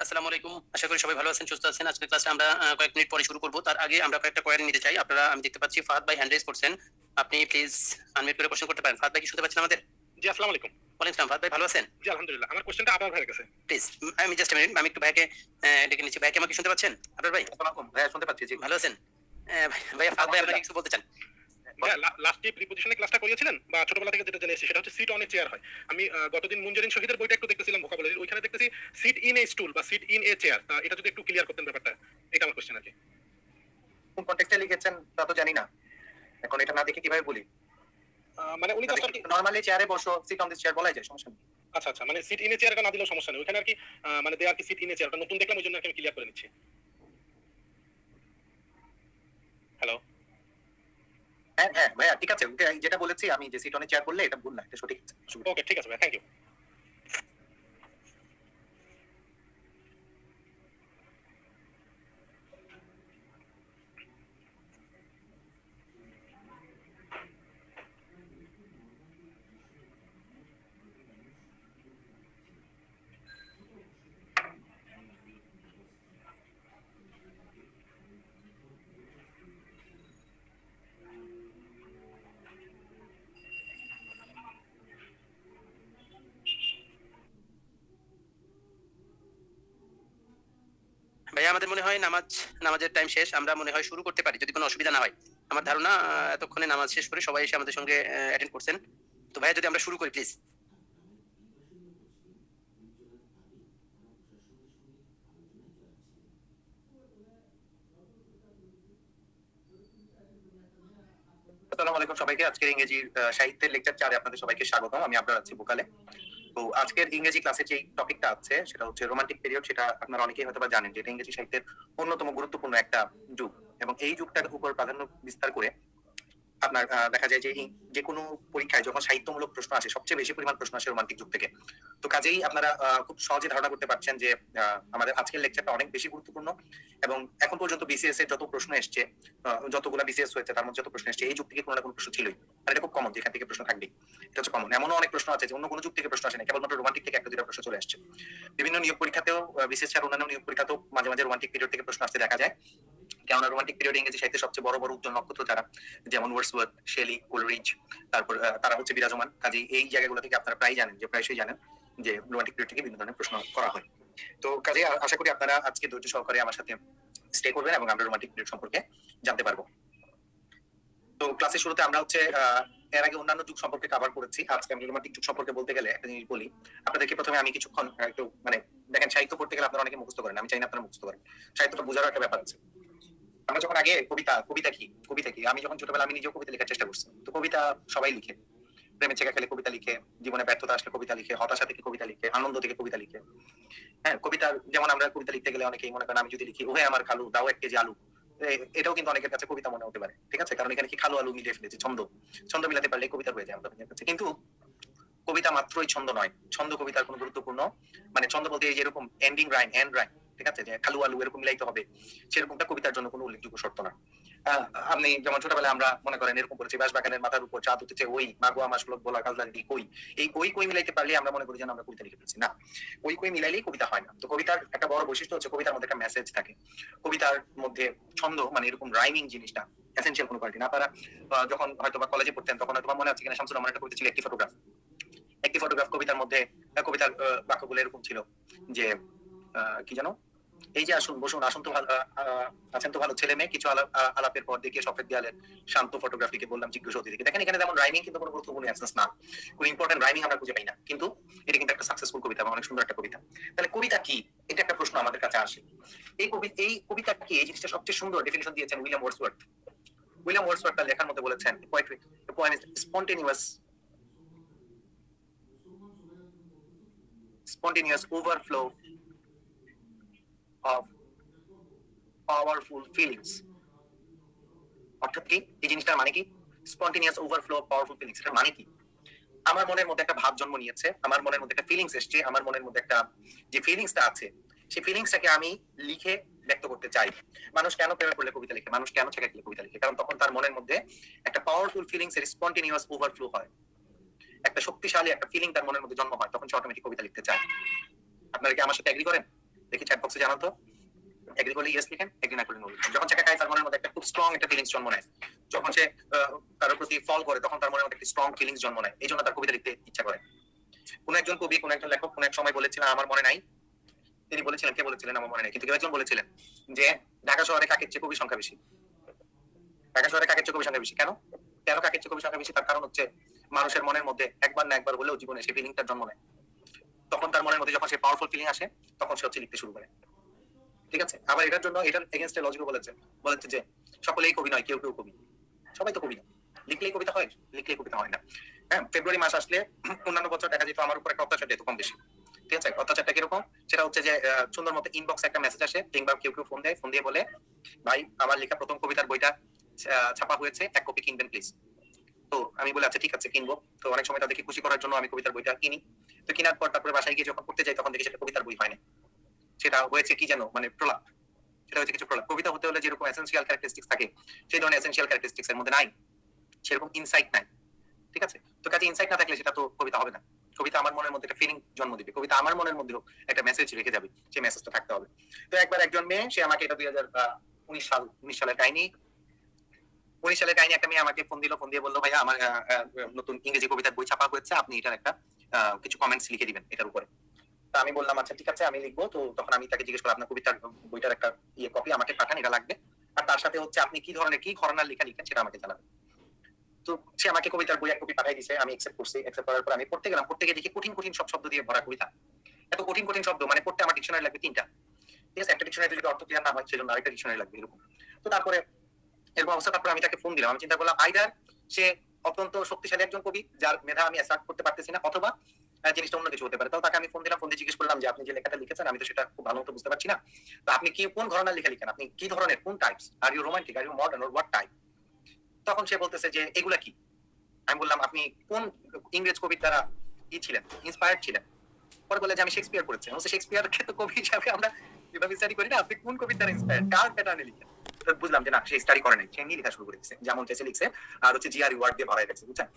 আসসালামু আলাইকুম, আশা করি সবাই ভালো আছেন, সুস্থ আছেন। আজকের ক্লাসে আমরা কয়েক মিনিট পরে শুরু করব। তার আগে আমরা কয়েকটা কোয়েরি নিতে চাই। আপনারা, আমি দেখতে পাচ্ছি ফাহাদ ভাই হ্যান্ড রেজ করছেন, আপনি প্লিজ আনমিউট করে কোশ্চেন করতে পারেন। ফাহাদ ভাই কি শুনতে পাচ্ছেন আমাদের? জি আসসালামু আলাইকুম। ওয়ালাইকুম আসসালাম। ফাহাদ ভাই ভালো আছেন? জি আলহামদুলিল্লাহ। আমার কোশ্চেনটা আবার ভাইয়ের কাছে। প্লিজ আমি জাস্ট মিনিট, আমি একটু ভাইকে ডেকে নিচ্ছি। ভাই কি আমাকে শুনতে পাচ্ছেন? আবরার ভাই আসসালামু আলাইকুম ভাইয়া, শুনতে পাচ্ছি। জি ভালো আছেন? ভাইয়া ফাহাদ ভাই আপনাকে কিছু বলতে চান? ভাইয়া লাস্টে প্রিপজিশনে ক্লাসটা করিয়েছিলেন বা ছোটবেলা থেকে যেটা জেনে এসেছি সেটা হচ্ছে সিট অন এ চেয়ার হয়। আমি গতদিন মুনজারিন শহীদের বইটা একটু দেখতেছিলাম ভোকাবুলারি, ওইখানে দেখতেছি সিট ইন এ স্টুল বা সিট ইন এ চেয়ার। এটা যদি একটু ক্লিয়ার করতেন ব্যাপারটা। এটা আমার কোশ্চেন আরকি। কোন কনটেক্সটে লিখেছেন তা তো জানি না, এখন এটা না দেখে কিভাবে বলি? মানে উনি জাস্ট আরকি নরমালি চেয়ারে বসো, সিট অন দিস চেয়ার বলাই যায়, সমস্যা নেই। আচ্ছা আচ্ছা, মানে সিট ইন এ চেয়ার এটা না দিলেও সমস্যা নেই। ওইখানে আরকি মানে দেয়া আরকি সিট ইন এ চেয়ার, ওটা নতুন দেখলাম ওইজন্য আরকি আমি ক্লিয়ার করে নিচ্ছি। হ্যালো। হ্যাঁ হ্যাঁ ভাইয়া, ঠিক আছে। ওকে যেটা বলেছি আমি, যে সিট অনে চেয়ার করলে এটা ভুল না, এটা সঠিক আছে। ওকে ঠিক আছে ভাই, থ্যাংক ইউ। ভাইয়া আমাদের মনে হয় নামাজের টাইম শেষ। আমরা মনে হয় শুরু করতে পারি যদি কোনো অসুবিধা না হয়। আমার ধারণা এতক্ষণে নামাজ শেষ করে সবাই এসে আমাদের সঙ্গে অ্যাটেন্ড করছেন। তো ভাইয়া যদি আমরা শুরু করি প্লিজ। আসসালামু আলাইকুম সবাইকে। আজকের ইংরেজির সাহিত্যের লেকচার 4 এ আপনাদের সবাইকে স্বাগতম। আমি আপনার আছি ভোকালে। তো আজকের ইংরেজি ক্লাসে যে টপিকটা আছে সেটা হচ্ছে রোমান্টিক পিরিয়ড। সেটা আপনারা অনেকেই হয়তো জানেন যে এটা ইংরেজি সাহিত্যের অন্যতম গুরুত্বপূর্ণ একটা যুগ, এবং এই যুগটার উপর প্রাধান্য বিস্তার করে আপনার দেখা যায় যে যে কোনো পরীক্ষায় যখন সাহিত্যমূলক প্রশ্ন আসে, সবচেয়ে বেশি পরিমাণ প্রশ্ন আসে রোমান্টিক যুগ থেকে। তো কাজেই আপনারা খুব সহজে ধারণা করতে পারছেন যে আমাদের আজকের লেকচারটা অনেক বেশি গুরুত্বপূর্ণ। এবং এখন পর্যন্ত বিসিএস এর যত প্রশ্ন এসছে, যতগুলো বিসিএস হয়েছে তার মধ্যে যত প্রশ্ন এসছে, এই যুগ থেকে কোনো না কোনো প্রশ্ন ছিলই। আর এটা খুব কমন, যেখান থেকে প্রশ্ন থাকবেই, এটা হচ্ছে কমন। এমনও অনেক প্রশ্ন আছে যে অন্য কোনো যুগ থেকে প্রশ্ন আসে না, কেবলমাত্র রোমান্টিক থেকে একটা দুটো প্রশ্ন চলে আসছে। বিভিন্ন নিয়োগ পরীক্ষাতেও, বিসিএস ছাড়া অন্যান্য নিয়োগ পরীক্ষাতেও মাঝে মাঝে রোমান্টিক পিরিয়ড থেকে প্রশ্ন আসতে দেখা যায়। কেননা রোমান্টিক পিরিয়ড ইংরেজি সাহিত্যের সবচেয়ে বড় বড় উজ্জ্বল নক্ষত্র যারা, যেমন ওয়ার্ডসওয়ার্থ, শেলি, কোলরিজ, তারপর তারা হচ্ছে বিরাজমান। কাজেই এই জায়গাগুলো থেকে আপনারা প্রায়শই জানেন যে রোমান্টিক পিরিয়ড থেকে বিভিন্ন ধরনের প্রশ্ন করা হয়। তো কাজেই আশা করি আপনারা আজকে ধৈর্য সহকারে আমার সাথে স্টে করবেন এবং আমরা রোমান্টিক পিরিয়ড সম্পর্কে জানতে পারবো। তো ক্লাসের শুরুতে আমরা হচ্ছে এর আগে অন্যান্য যুগ সম্পর্কে কভার করেছি। আজকে আমি রোমান্টিক যুগ সম্পর্কে বলতে গেলে একটা জিনিস বলি আপনাদেরকে। প্রথমে আমি কিছুক্ষণ একটু মানে দেখেন, সাহিত্য পড়তে গেলে আপনারা অনেকে মুখস্থ করেন, আমি চাই না আপনারা মুখস্থ করেন। সাহিত্যটা বোঝারও একটা ব্যাপার আছে। আমরা যখন আগে কবিতা কি আমি যখন ছোটবেলা, আমি নিজেও কবিতা লেখার চেষ্টা করছি। তো কবিতা সবাই লিখে, প্রেমের ছেঁকা খেলে কবিতা লিখে, জীবনে ব্যর্থতা আসলে কবিতা লিখে, হতাশা থেকে কবিতা লিখে, আনন্দ থেকে কবিতা লিখে। হ্যাঁ, কবিতা যেমন আমরা কবিতা লিখতে গেলে অনেকেই মনে করেন আমি যদি লিখি ওহে আমার খালু দাও 1 কেজি আলু, এটাও কিন্তু অনেকের কাছে কবিতা মনে হতে পারে। ঠিক আছে, কারণ এখানে কি খালু আলু মিলিয়ে ফেলেছি, ছন্দ মিলাতে পারলে কবিতা হয়ে যায় আমাদের কাছে। কিন্তু কবিতা মাত্রই ছন্দ নয়, ছন্দ কবিতার কোনো গুরুত্বপূর্ণ, মানে ছন্দ বলতে এই যেরকম এন্ডিং রাইম, এন্ড রাইম, ঠিক আছে, যে খালু আলু এরকম মিলাইতে হবে, সেরকমটা কবিতার জন্য কোনো উল্লেখযোগ্য শর্ত না। আপনি যেমন ছোটবেলায় আমরা মনে করেন এরকম করেছি, বাঁশ বাগানের মাথার উপর চাঁদ উঠেছে ওই, মাগো আমার শ্লোক বলা কাজলারি কই, এই কই মিলাইতে পারলে আমরা মনে করি যেন আমরা কবিতা লিখে ফেলছি। না, কই মিলাইলেই কবিতা হয় না। তো কবিতার একটা বড় বৈশিষ্ট্য হচ্ছে কবিতার মধ্যে একটা মেসেজ থাকে। কবিতার মধ্যে ছন্দ মানে এরকম রাইমিং জিনিসটা এসেনশিয়াল কোনো কোয়ালিটি না। আপনারা যখন হয়তো বা কলেজে পড়তেন তখন হয়তো মনে আছে কিনা, শামসুর রহমানের একটা কবিতা ছিল একটি ফটোগ্রাফ। কবিতার মধ্যে কবিতার বাক্যগুলো এরকম ছিল যে কি জানো, এই যে আসুন বসুন, আসুন তো ভালো, আছেন তো ভালো ছেলে মেয়ে, কিছু আলাপের পর দেখিয়ে সফেদ দেয়ালের শান্ত ফটোগ্রাফিকে বললাম জিজ্ঞেস অতিথিকে। দেখেন এখানে যেমন রাইমিং কিন্তু কোনো গুরুত্বপূর্ণ অ্যাক্সেস না, কোনো ইম্পর্টেন্ট রাইমিং আমরা খুঁজে পাই না, কিন্তু এটা কিন্তু একটা সাকসেসফুল কবিতা এবং অনেক সুন্দর একটা কবিতা। তাহলে কবিতা কি, এটা একটা প্রশ্ন আমাদের কাছে আসে। এই কবিতা কি, এই জিনিসটা সবচেয়ে সুন্দর ডেফিনিশন দিয়েছেন উইলিয়াম ওয়ার্ডসওয়ার্থ তার লেখার মধ্যে বলেছেন, poetry poem is spontaneous overflow of powerful feelings. অর্থাৎ কি এই জিনিসটার মানে কি? Spontaneous overflow of powerful feelings, এটার মানে কি? আমার মনের মধ্যে একটা ভাব জন্ম নিয়েছে, আমার মনের মধ্যে একটা ফিলিংস এসছে, আমার মনের মধ্যে একটা যে ফিলিংসটা আছে, সেই ফিলিংসটাকে আমি লিখে ব্যক্ত করতে চাই। মানুষ কেন প্রেমে পড়লে কবিতা লিখে, মানুষ কেন ছেঁকা খেলে কবিতা লিখে? কারণ তখন তার মনের মধ্যে একটা পাওয়ারফুল ফিলিংস এর স্পন্টেনিয়াস ওভারফ্লো হয়, একটা শক্তিশালী একটা ফিলিং তার মনের মধ্যে জন্ম হয়, তখন সে অটোমেটিক কবিতা লিখতে চায়। আপনারা কি আমার সাথে এগ্রি করেন? দেখি চ্যাট বক্সে জানান তো। এগ্রি করলে ইয়েস লিখেন, এগ্রি না করলে নো লিখেন। যখন চেকা খায় তার মনের মধ্যে একটা খুব স্ট্রং একটা ফিলিংস জন্ম নেয়। যখন সে কারোর প্রতি ফল করে তখন তার মনের মধ্যে একটা স্ট্রং ফিলিংস জন্ম নেয়, এই জন্য তার কবিতা লিখতে ইচ্ছা করে। কোন একজন কবি, কোন একজন লেখক কোন এক সময় বলেছিলেন, আমার মনে নাই তিনি বলেছিলেন, কে বলেছিলেন আমার মনে নেই, কিন্তু কেউ একজন বলেছিলেন যে ঢাকা শহরে কাকের চেয়ে কবির সংখ্যা বেশি। ঢাকা শহরে কাকের চেয়ে কবির সংখ্যা বেশি। কেন কেন কাকের চেয়ে কবির সংখ্যা বেশি? তার কারণ হচ্ছে মানুষের মনের মধ্যে একবার না একবার হলেও জীবনে সেই ফিলিংটার জন্ম নেয়। তখন তার মনের মধ্যে যখন সেই পাওয়ারফুল ফিলিং আসে তখন সে হচ্ছে লিখতে শুরু করে। ঠিক আছে, আবার এটার জন্য এটার এগেইনস্টে লজিকও বলেছে যে সকলেই কবি নয়, কেউ কেউ কবি। সবাই তো কবি না, লিখলেই কবিতা হয়, লিখলেই কবিতা হয় না। হ্যাঁ, ফেব্রুয়ারি মাস আসলে অন্যান্য বছর দেখা যেত আমার উপর একটা অত্যাচার যেত কম বেশি। ঠিক আছে, অত্যাচারটা কিরকম? সেটা হচ্ছে যে সুন্দর মতো ইনবক্সে একটা মেসেজ আসে, কিংবা কেউ কেউ ফোন দেয়, ফোন দিয়ে বলে ভাই আমার লেখা প্রথম কবিতার বইটা ছাপা হয়েছে, এক কপি কিনবেন প্লিজ। তো আমি বলি আচ্ছা ঠিক আছে কিনবো। তো অনেক সময় তাদেরকে খুশি করার জন্য আমি কবিতার বইটা কিনি। তো কেনার পর তারপরে বাসায় গিয়ে যখন পড়তে যাই তখন দেখি সেটা কবিতার বই হয় না, সেটা হয়েছে কি যেন মানে প্রলাপ। সেটা হচ্ছে কিছু প্রলাপ। কবিতা হতে হলে যেরকম এসেনশিয়াল ক্যারেক্টারিস্টিক্স থাকে সেই ধরনের এসেনশিয়াল ক্যারেক্টারিস্টিক্স এর মধ্যে নাই, সেরকম ইনসাইট নাই। ঠিক আছে, তো কাজে ইনসাইট না থাকলে সেটা তো কবিতা হবে না। কবিতা আমার মনের মধ্যে একটা ফিলিং জন্ম দিবে, কবিতা আমার মনের মধ্যেও একটা মেসেজ রেখে যাবে, সেই মেসেজটা থাকতে হবে। তো একবার একজন মেয়ে, সে আমাকে এটা 2019 সালের কাহিনী, 19 সালের কাহিনী, একটা মেয়ে আমাকে ফোন দিল, ফোন দিয়ে বললো ভাইয়া আমার নতুন ইংরেজি কবিতার বই ছাপা হয়েছে, আপনি এটার একটা কিছু কমেন্টস লিখে দিবেন এটার উপরে। তা আমি বললাম আচ্ছা ঠিক আছে আমি লিখবো। তো তখন আমি তাকে জিজ্ঞেস করলাম আপনার কবিতার বইটার একটা কপি আমাকে পাঠান, এটা লাগবে, আর তার সাথে হচ্ছে আপনি কি ধরনের কি ঘরানার লেখা লিখেন সেটা আমাকে জানাবেন। তো সে আমাকে কবিতার বই এক কপি পাঠাই দিয়েছে, আমি অ্যাকসেপ্ট করছি। অ্যাকসেপ্ট করার পর আমি পড়তে গেলাম, পড়তে গিয়ে দেখি কঠিন কঠিন সব শব্দ দিয়ে ভরা কবিতা। এত কঠিন কঠিন শব্দ, মানে পড়তে আমার ডিকশনারি লাগবে 3টা। ঠিক আছে, একটা ডিকশনারি যদি অর্থ ক্লিয়ার না হয় সেজন্য আরেকটা ডিকশনারি লাগবে এরকম। তো তারপরে এরকম অবস্থা, তারপরে আমি তাকে ফোন দিলাম। আমি চিন্তা করলাম আইদার সে অত্যন্ত শক্তিশালী একজন কবি যার মেধা আমি অ্যাসার্ট করতে পারতেছি না, অথবা জিনিসটা অন্য কিছু হতে পারে। তো তাকে আমি ফোন দিলাম, ফোন দিয়ে জিজ্ঞেস করলাম যে আপনি যে লেখাটা লিখেছেন আমি তো সেটা খুব ভালো মতো বুঝতে পারছি না, তো আপনি কি কোন ধরনের লেখা লিখেন, আপনি কি ধরনের, কোন types, are you romantic, are you modern, or what type? তখন সে বলতেছে যে এগুলা কি। আমি বললাম আপনি কোন ইংরেজ কবির দ্বারা ছিলেন, ইন্সপায়ার্ড ছিলেন? পরে বলে যে আমি শেক্সপিয়ার পড়েছি। আমি শেক্সপিয়ারকে তো কবি হিসাবে আমরা এভাবে স্টাডি করি না, আপনি কোন কবির দ্বারা ইন্সপায়ার্ড, কার প্যাটার্নে লিখেন? তো বুঝলাম যে না, সে স্টাডি করে নাই, সে এমনি লেখা শুরু করে দিচ্ছে, যেমন চেসে লিখছে আর হচ্ছে জিআর ওয়ার্ড দিয়ে ভরাই রাখছে, বুঝছেন?